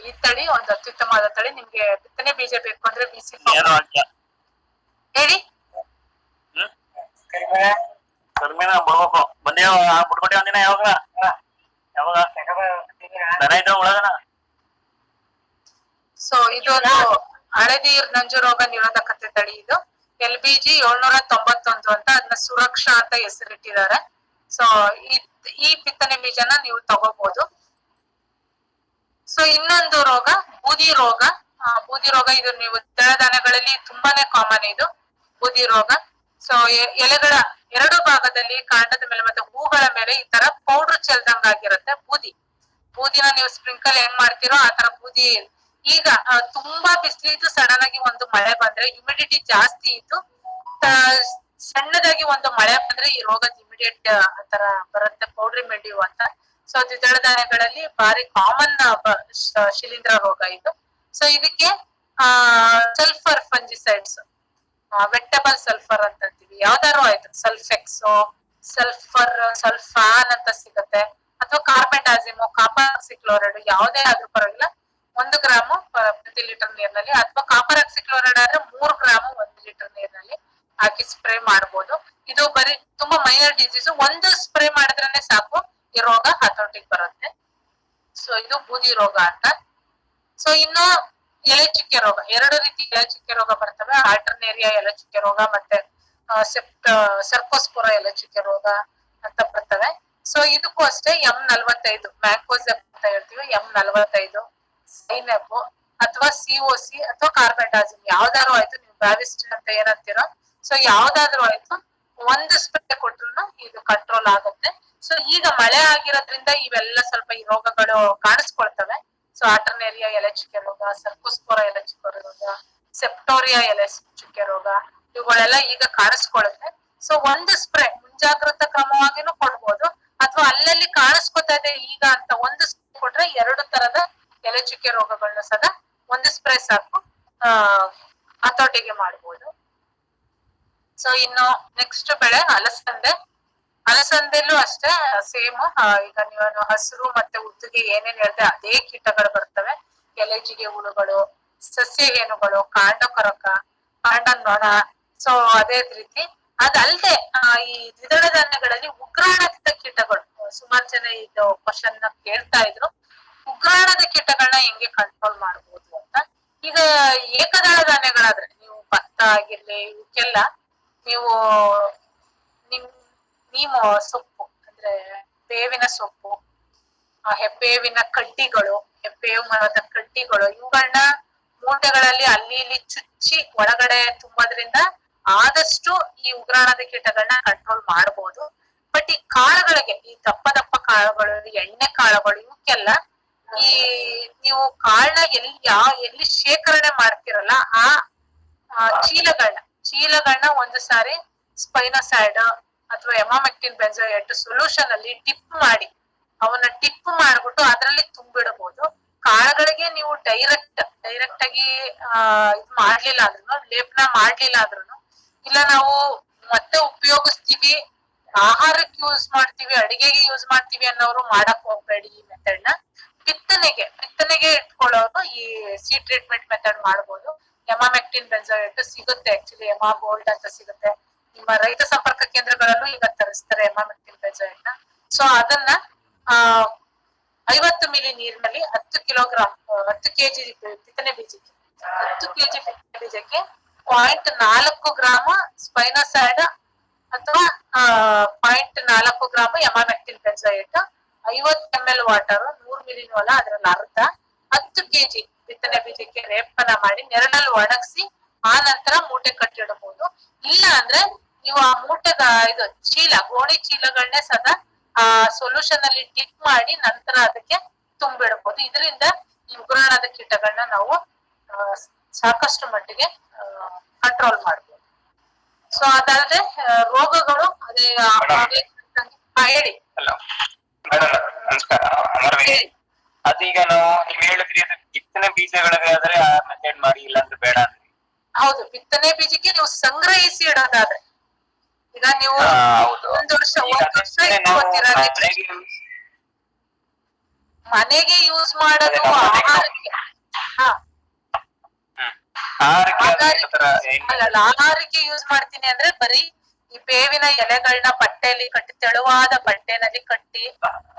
ಈ ತಳಿ ಒಂದು ಅತ್ಯುತ್ತಮವಾದ ತಳಿ. ನಿಮ್ಗೆ ಬಿತ್ತನೆ ಬೀಜ ಬೇಕು ಅಂದ್ರೆ BC ಹೇಳಿ. ಕಡಿಮೆನ ಬಿಡ್ಬೇಕು ಬಂದೇ ಬಿಟ್ಕೊಟ್ಟೆ ಒಂದಿನ. ಯಾವಾಗ ಯಾವಾಗ ದನ ಇದ್ದ ಒಳಗನ. ಸೊ ಇದೊಂದು ಹಳದಿ ನಂಜು ರೋಗ ನಿರೋಧಕತೆ ತಳಿ. ಇದು LBG 791 ಅಂತ, ಅದನ್ನ ಸುರಕ್ಷಾ ಅಂತ ಹೆಸರಿಟ್ಟಿದ್ದಾರೆ. ಸೊ ಈ ಬಿತ್ತನೆ ಬೀಜನ ನೀವು ತಗೋಬಹುದು. ಸೊ ಇನ್ನೊಂದು ರೋಗ ಬೂದಿ ರೋಗ. ಬೂದಿ ರೋಗ ಇದು ನೀವು ಧಾನ್ಯಗಳಲ್ಲಿ ತುಂಬಾನೇ ಕಾಮನ್ ಇದು ಬೂದಿ ರೋಗ. ಸೊ ಎಲೆಗಳ 2 ಭಾಗದಲ್ಲಿ, ಕಾಂಡದ ಮೇಲೆ ಮತ್ತೆ ಹೂಗಳ ಮೇಲೆ ಈ ತರ ಪೌಡರ್ ಚೆಲ್ದಂಗ ಆಗಿರುತ್ತೆ ಬೂದಿನ ನೀವು ಸ್ಪ್ರಿಂಕಲ್ ಹೆಂಗ್ ಮಾಡ್ತೀರೋ ಆ ತರ ಬೂದಿ. ಈಗ ತುಂಬಾ ಬಿಸಿಲಿದ್ದು ಸಡನ್ ಆಗಿ ಒಂದು ಮಳೆ ಬಂದ್ರೆ, ಹ್ಯುಮಿಡಿಟಿ ಜಾಸ್ತಿ ಇದ್ದು ಸಣ್ಣದಾಗಿ ಒಂದು ಮಳೆ ಬಂದ್ರೆ ಈ ರೋಗದ ಇಮಿಡಿಯೇಟ್ ಆತರ ಬರುತ್ತೆ, ಪೌಡ್ರಿ ಮೆಡ್ಯೂ ಅಂತ. ಸೊ ದ್ವಿದಳ ಧಾನ್ಯಗಳಲ್ಲಿ ಭಾರಿ ಕಾಮನ್ ಶಿಲೀಂಧ್ರ ರೋಗ ಇದು. ಸೊ ಇದಕ್ಕೆ ಸಲ್ಫರ್ ಫಂಜಿಸೈಡ್ಸ್, ವೆಟ್ಟಬಲ್ ಸಲ್ಫರ್ ಅಂತ ಅಂತೀವಿ, ಯಾವ್ದಾರು ಆಯ್ತು, ಸಲ್ಫೆಕ್ಸೋ, ಸಲ್ಫಾನ್ ಅಂತ ಸಿಗುತ್ತೆ, ಅಥವಾ ಕಾರ್ಬೆಂಡಾಸಿಮೋ, ಕಾಪರಾಕ್ಸಿಕ್ಲೋರೈಡ್, ಯಾವುದೇ ಆದ್ರೂ ಪರವಾಗಿಲ್ಲ 1 ಗ್ರಾಮು ಪ್ರತಿ ಲೀಟರ್ ನೀರಿನಲ್ಲಿ, ಅಥವಾ ಕಾಪರಾಕ್ಸಿಕ್ಲೋರೈಡ್ ಆದ್ರೆ 3 ಗ್ರಾಮು 1 ಲೀಟರ್ ನೀರಿನಲ್ಲಿ ಹಾಕಿ ಸ್ಪ್ರೇ ಮಾಡಬಹುದು. ಇದು ಬರೀ ತುಂಬಾ ಮೈನರ್ ಡಿಸೀಸ್, ಒಂದು ಸ್ಪ್ರೇ ಮಾಡಿದ್ರೇನೆ ಸಾಕು ಈ ರೋಗ ಹತೋಟಿಗೆ ಬರುತ್ತೆ. ಸೊ ಇದು ಬೂದಿ ರೋಗ ಅಂತ. ಸೊ ಇನ್ನು ಎಲೆ ಚುಕ್ಕೆ ರೋಗ, 2 ರೀತಿ ಎಲೆ ಚುಕ್ಕೆ ರೋಗ ಬರ್ತವೆ. ಆಲ್ಟರ್ನೇರಿಯಾ ಎಲೆ ಚುಕ್ಕೆ ರೋಗ ಮತ್ತೆ ಸರ್ಕೋಸ್ಪೋರಾ ಎಲೆ ಚುಕ್ಕೆ ರೋಗ ಅಂತ ಬರ್ತವೆ. ಸೊ ಇದಕ್ಕೂ ಅಷ್ಟೇ M45 ಮ್ಯಾಂಕೋಸೆಪ್ ಅಂತ ಹೇಳ್ತೀವಿ, M45 ಸೈನೆಪ್ ಅಥವಾ COC ಅಥವಾ ಕಾರ್ಬೆಂಡಾಸಿಮ್, ಯಾವ್ದಾದ್ರು ಆಯ್ತು, ನೀವು ಬ್ಯಾವಿಸ್ಟಿನ್ ಅಂತ ಏನಂತೀರೋ, ಸೊ ಯಾವ್ದಾದ್ರು ಆಯ್ತು, 1 ಸ್ಪ್ರೇ ಕೊಟ್ರು ಇದು ಕಂಟ್ರೋಲ್ ಆಗುತ್ತೆ. ಸೊ ಈಗ ಮಳೆ ಆಗಿರೋದ್ರಿಂದ ಇವೆಲ್ಲ ಸ್ವಲ್ಪ ಈ ರೋಗಗಳು ಕಾಣಿಸ್ಕೊಳ್ತವೆ. ಸೊ ಆಲ್ಟರ್ನೇರಿಯಾ ಎಲೆ ಚುಕ್ಕೆ ರೋಗ, ಸರ್ಕೋಸ್ಪೋರಾ ಎಲೆ ಚುಕ್ಕೆ ರೋಗ, ಸೆಪ್ಟೋರಿಯಾ ಎಲೆ ಚುಕ್ಕೆ ರೋಗ, ಇವುಗಳೆಲ್ಲ ಈಗ ಕಾಣಿಸ್ಕೊಳ್ಳುತ್ತೆ. ಸೊ 1 ಸ್ಪ್ರೇ ಮುಂಜಾಗ್ರತಾ ಕ್ರಮವಾಗಿನೂ ಕೊಡ್ಬೋದು, ಅಥವಾ ಅಲ್ಲಲ್ಲಿ ಕಾಣಿಸ್ಕೊತಾ ಇದೆ ಈಗ ಅಂತ 1 ಸ್ಪ್ರೇ ಕೊಟ್ರೆ 2 ತರದ ಎಲೆ ಚುಕ್ಕೆ ರೋಗಗಳನ್ನ ಸದಾ 1 ಸ್ಪ್ರೇ ಸಾಕು ಹತೋಟಿಗೆ ಮಾಡ್ಬೋದು. ಸೊ ಇನ್ನು ನೆಕ್ಸ್ಟ್ ಬೆಳೆ ಅಲಸಂದೆಲ್ಲೂ ಅಷ್ಟೇ ಸೇಮ್. ಈಗ ನೀವು ಹಸಿರು ಮತ್ತೆ ಉದ್ದಿಗೆ ಏನೇನ್ ಹೇಳ್ದೆ ಅದೇ ಕೀಟಗಳು ಬರ್ತವೆ. ಎಲೆಜಿಗೆ ಹುಳುಗಳು, ಸಸ್ಯ ಹೇನುಗಳು, ಕಾಂಡ ಕೊರಕ, ಕಾಂಡ ನೊಣ. ಸೊ ಅದೇ ರೀತಿ ಅದಲ್ದೆ ಈ ದ್ವಿದಳ ಧಾನ್ಯಗಳಲ್ಲಿ ಉಗ್ರಾಣದ ಕೀಟಗಳು, ಸುಮಾರು ಜನ ಇದು ಕ್ವಶನ್ ಕೇಳ್ತಾ ಇದ್ರು, ಉಗ್ರಾಣದ ಕೀಟಗಳನ್ನ ಹೆಂಗೆ ಕಂಟ್ರೋಲ್ ಮಾಡ್ಬೋದು ಅಂತ. ಈಗ ಏಕದಳ ಧಾನ್ಯಗಳಾದ್ರೆ ನೀವು ಭತ್ತ ಆಗಿರ್ಲಿ ಇವಕ್ಕೆಲ್ಲ ನೀವು ನೀವು ಸೊಪ್ಪು ಅಂದ್ರೆ ಬೇವಿನ ಸೊಪ್ಪು, ಹೆಬ್ಬೇವಿನ ಕಡ್ಡಿಗಳು, ಹೆಬ್ಬೇವು ಮರದ ಕಡ್ಡಿಗಳು, ಇವುಗಳನ್ನ ಮೂಟೆಗಳಲ್ಲಿ ಅಲ್ಲಿ ಇಲ್ಲಿ ಚುಚ್ಚಿ ಒಳಗಡೆ ತುಂಬೋದ್ರಿಂದ ಆದಷ್ಟು ಈ ಉಗ್ರಾಣದ ಕೀಟಗಳನ್ನ ಕಂಟ್ರೋಲ್ ಮಾಡಬಹುದು. ಬಟ್ ಈ ಕಾಳುಗಳಿಗೆ, ಈ ದಪ್ಪ ದಪ್ಪ ಕಾಳುಗಳು, ಎಣ್ಣೆ ಕಾಳುಗಳು, ಇವಕ್ಕೆಲ್ಲ ಈ ನೀವು ಕಾಳನ್ನ ಎಲ್ಲಿ ಶೇಖರಣೆ ಮಾಡ್ತಿರಲ್ಲ ಆ ಚೀಲಗಳನ್ನ ಒಂದು ಸಾರಿ ಸ್ಪೈನೋಸೈಡ್ ಅಥವಾ ಎಮಾಮೆಕ್ಟಿನ್ ಬೆಂಜೋಯೇಟ್ ಸೊಲ್ಯೂಷನ್ ಅಲ್ಲಿ ಡಿಪ್ ಮಾಡ್ಬಿಟ್ಟು ಅದರಲ್ಲಿ ತುಂಬಿಡಬಹುದು. ಕಾಳುಗಳಿಗೆ ನೀವು ಡೈರೆಕ್ಟ್ ಆಗಿ ಇದು ಮಾಡ್ಲಿಲ್ಲ ಅಂದ್ರೂ, ಲೇಪನ ಮಾಡ್ಲಿಲ್ಲ ಅಂದ್ರೂ, ಇಲ್ಲ ನಾವು ಮತ್ತೆ ಉಪಯೋಗಿಸ್ತೀವಿ, ಆಹಾರಕ್ಕೆ ಯೂಸ್ ಮಾಡ್ತೀವಿ, ಅಡಿಗೆಗೆ ಯೂಸ್ ಮಾಡ್ತೀವಿ ಅನ್ನೋರು ಮಾಡಕ್ ಹೋಗ್ಬೇಡಿ ಈ ಮೆಥಡ್ ನ. ಬಿತ್ತನೆಗೆ ಇಟ್ಕೊಳ್ಳೋರು ಈ ಸೀಡ್ ಟ್ರೀಟ್ಮೆಂಟ್ ಮೆಥಡ್ ಮಾಡ್ಬೋದು. ಎಮಾಮೆಕ್ಟಿನ್ ಬೆಂಜೋಯೇಟ್ ಸಿಗುತ್ತೆ, ಆಕ್ಚುಲಿ ಎಮಾ ಗೋಲ್ಡ್ ಅಂತ ಸಿಗುತ್ತೆ. ನಿಮ್ಮ ರೈತ ಸಂಪರ್ಕ ಕೇಂದ್ರಗಳಲ್ಲೂ ಈಗ ತರಿಸ್ತಾರೆ ಎಮಾಮೆಕ್ಟಿನ್ ಬೆಂಜೋಯೇಟ್ ನ. ಸೊ ಅದನ್ನ 50 ಮಿಲಿ ನೀರಿನಲ್ಲಿ 10 ಕಿಲೋಗ್ರಾಮ್ 10 ಕೆಜಿ ಬಿತ್ತನೆ ಬೀಜಕ್ಕೆ 10 ಕೆಜಿ ಬಿತ್ತನೆ ಬೀಜಕ್ಕೆ 0.4 ಗ್ರಾಮ್ ಸ್ಪೈನೋಸೈಡ್ ಅಥವಾ 0.4 gram emamectin benzoate, 50 ml water, 100 ಮಿಲಿನೋಲ ಅದ್ರಲ್ಲಿ ಅರ್ಧ, 10 kg ಬಿತ್ತನೆ ಬೀಜಕ್ಕೆ ಲೇಪನ ಮಾಡಿ ನೆರಳಲ್ಲಿ ಒಣಗಿಸಿ ಆ ನಂತರ ಮೂಟೆ ಕಟ್ಟಿಡಬಹುದು. ಇಲ್ಲ ಅಂದ್ರೆ ನೀವು ಆ ಮೂಟೆಗ ಇದು ಚೀಲ, ಗೋಣಿ ಚೀಲಗಳನ್ನೇ ಸದಾ ಆ ಸೊಲ್ಯೂಷನ್ ಅಲ್ಲಿ ಡಿಪ್ ಮಾಡಿ ನಂತರ ಅದಕ್ಕೆ ತುಂಬಿಡಬಹುದು. ಇದರಿಂದ ಈ ಉಗ್ರಾಣದ ಕೀಟಗಳನ್ನ ನಾವು ಸಾಕಷ್ಟು ಮಟ್ಟಿಗೆ ಕಂಟ್ರೋಲ್ ಮಾಡ್ಬೋದು. ಸೊ ಅದಲ್ಲದೆ ರೋಗಗಳು ಅದೇ ಹೇಳಿ. ಹಲೋ ಮೇಡಮ್, ನಮಸ್ಕಾರ. ಹೇಳಿ. ಅದೀಗ ನೀವ್ ಹೇಳಿದ್ರಿ ಅದು ಬಿತ್ತನೆ ಬೀಜಗಳಿಗಾದ್ರೆ ಆ ಮೆಥಡ್ ಮಾಡಿ, ಇಲ್ಲಾಂದ್ರೆ ಬೇಡ ಅಂದ್ರಿ. ಹೌದು, ಬಿತ್ತನೆ ಬೀಜಕ್ಕೆ ನೀವು ಸಂಗ್ರಹಿಸಿ ಇಡೋದಾದ್ರೆ, ಈಗ ನೀವು ಹೌದು. ಒಂದ್ ವರ್ಷ ಈಗ ಇಟ್ಕೊತೀರಾ, ಮನೆಗೆ ಯೂಸ್ ಮಾಡೋದು ಆಹಾರಕ್ಕೆ. ಆಹಾರಕ್ಕೆ ಯೂಸ್ ಮಾಡ್ತೀನಿ ಅಂದ್ರೆ ಬರೀ ಈ ಬೇವಿನ ಎಲೆಗಳನ್ನ ಬಟ್ಟೆಯಲ್ಲಿ ಕಟ್ಟಿ, ತೆಳುವಾದ ಬಟ್ಟೆನಲ್ಲಿ ಕಟ್ಟಿ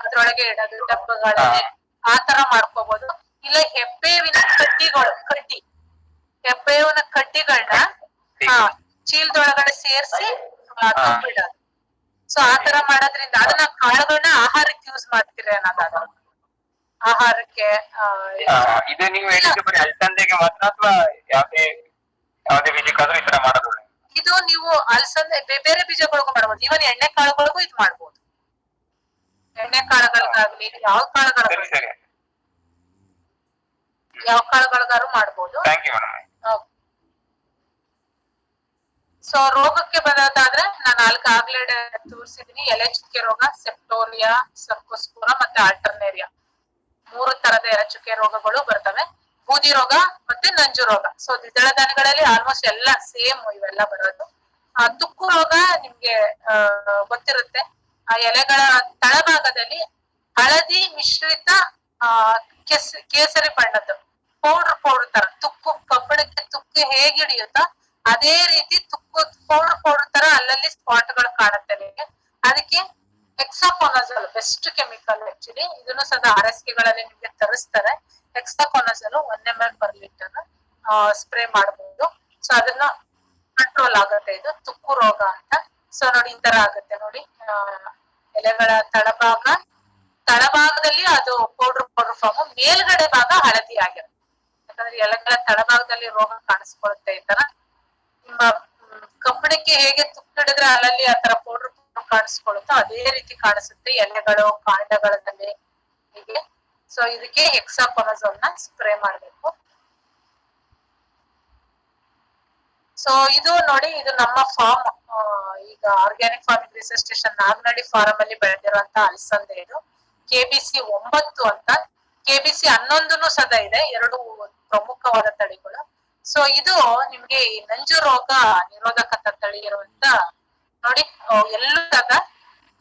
ಅದ್ರೊಳಗೆ ಇಡೋದು, ಡಬ್ಬಗಳಲ್ಲಿ ಆ ತರ ಮಾಡ್ಕೋಬಹುದು. ಇಲ್ಲ ಹೆಬ್ಬೇವಿನ ಹೆಬ್ಬೇವಿನ ಕಡ್ಡಿಗಳನ್ನ ಚೀಲದೊಳಗಡೆ ಸೇರ್ಸಿ ತುಂಬಿಡೋದು. ಸೊ ಆ ತರ ಮಾಡೋದ್ರಿಂದ ಅದನ್ನ ಕಾಳುಗಳನ್ನ ಆಹಾರಕ್ಕೆ ಯೂಸ್ ಮಾಡ್ತೀರ ಅನ್ನೋದಾದ ಆಹಾರಕ್ಕೆ. ಇದು ನೀವು ಹೇಳಿದ್ರೆ ಬರೀ ಅಲಸಂದೆಗೆ ಮಾತ್ರ ಅಥವಾ ಯಾವ್ದೇ ಬೀಜಕ್ಕಾದ್ರೂ ಈ ತರ ಮಾಡೋದು? ಇದು ನೀವು ಅಲಸಂದೆ ಬೇರೆ ಬೀಜಗಳಿಗೂ ಮಾಡ್ಬೋದು. ಈವನ್ ಎಣ್ಣೆ ಕಾಳುಗಳಿಗೂ ಇದು ಮಾಡ್ಬೋದು. ಎಣ್ಣೆ ಕಾಳುಗಳಿಗಾಗ್ಲಿ ಯಾವ ಕಾಳುಗಳಿಗಾರು ಮಾಡ್ಬೋದು. ಸೊ ರೋಗಕ್ಕೆ ಬರೋದಾದ್ರೆ ನಾನು ಆಗ್ಲೇ ತೋರಿಸಿದೀನಿ. ಎಲೆ ಚುಕ್ಕೆ ರೋಗ, ಸೆಪ್ಟೋರಿಯಾ, ಸರ್ಕೋಸ್ಪೋರ ಮತ್ತೆ ಆಲ್ಟರ್ನೇರಿಯಾ, 3 ತರದ ಎಲೆ ಚುಕ್ಕೆ ರೋಗಗಳು ಬರ್ತವೆ. ಬೂದಿ ರೋಗ ಮತ್ತೆ ನಂಜು ರೋಗ. ಸೊ ದ್ವಿದಳ ಧಾನ್ಯಗಳಲ್ಲಿ ಆಲ್ಮೋಸ್ಟ್ ಎಲ್ಲ ಸೇಮ್ ಇವೆಲ್ಲ ಬರೋದು. ತುಕ್ಕು ರೋಗ ನಿಮ್ಗೆ ಗೊತ್ತಿರುತ್ತೆ. ಆ ಎಲೆಗಳ ತಳಭಾಗದಲ್ಲಿ ಹಳದಿ ಮಿಶ್ರಿತ ಕೇಸರಿ ಬಣ್ಣದ್ದು ಪೌಡರ್ ತರ ಕಬ್ಬಣಕ್ಕೆ ತುಕ್ಕು ಹೇಗೆ ಹಿಡಿಯುತ್ತೋ ಅದೇ ರೀತಿ ಪೌಡರ್ ತರ ಅಲ್ಲಲ್ಲಿ ಸ್ಪಾಟ್ ಗಳು ಕಾಣುತ್ತೆ ನಿಮಗೆ. ಅದಕ್ಕೆ ಹೆಕ್ಸಾಕೋನಜಲ್ ಬೆಸ್ಟ್ ಕೆಮಿಕಲ್. ಆಕ್ಚುಲಿ ಇದನ್ನು ಸದಾ RSKಗಳಲ್ಲಿ ನಿಮ್ಗೆ ತರಿಸ್ತಾರೆ. ಹೆಕ್ಸಾಕೋನಜಲ್ 1 ml/ಲೀಟರ್ ಸ್ಪ್ರೇ ಮಾಡಬಹುದು. ಸೊ ಅದನ್ನ ಕಂಟ್ರೋಲ್ ಆಗುತ್ತೆ. ಇದು ತುಕ್ಕು ರೋಗ ಅಂತ. ಸೊ ನೋಡಿ ಈ ತರ ಆಗುತ್ತೆ ನೋಡಿ. ಎಲೆಗಳ ತಳಭಾಗದಲ್ಲಿ ಅದು ಪೌಡರ್ ಫಾರ್ಮ್, ಮೇಲ್ಗಡೆ ಭಾಗ ಹಳದಿ ಆಗಿರುತ್ತೆ. ಯಾಕಂದ್ರೆ ಎಲೆಗಳ ತಳಭಾಗದಲ್ಲಿ ರೋಗ ಕಾಣಿಸ್ಕೊಳ್ಳುತ್ತೆ. ಈ ತರ ನಿಮ್ಮ ಕಬ್ಬಣಕ್ಕೆ ಹೇಗೆ ತುಕ್ಕಿಡಿದ್ರೆ ಅಲ್ಲಲ್ಲಿ ಆ ತರ ಪೌಡರ್ ಕಾಣಿಸ್ಕೊಳ್ಳುತ್ತೋ ಅದೇ ರೀತಿ ಕಾಣಿಸುತ್ತೆ ಎಲೆಗಳು, ಕಾಂಡಗಳಲ್ಲಿ ಹೀಗೆ. ಸೊ ಇದಕ್ಕೆ ಹೆಕ್ಸಾಕೋನಜೋಲ್ ನ ಸ್ಪ್ರೇ ಮಾಡ್ಬೇಕು. ಸೊ ಇದು ನೋಡಿ, ಇದು ನಮ್ಮ ಫಾರ್ಮ್, ಈಗ organic farming research station Naganahalli farm ಅಲ್ಲಿ ಬೆಳೆದಿರುವಂತ ಅಲಸಂದೆ. ಇದು KBC 9 ಅಂತ, KBC 11 ಸದಾ ಇದೆ, 2 ಪ್ರಮುಖವಾದ ತಳಿಗಳು. ಸೊ ಇದು ನಿಮ್ಗೆ ಈ ನಂಜು ರೋಗ ನಿರೋಧಕ ತಳಿ ಇರುವಂತ ನೋಡಿ. ಎಲ್ಲೂ ಸದಾ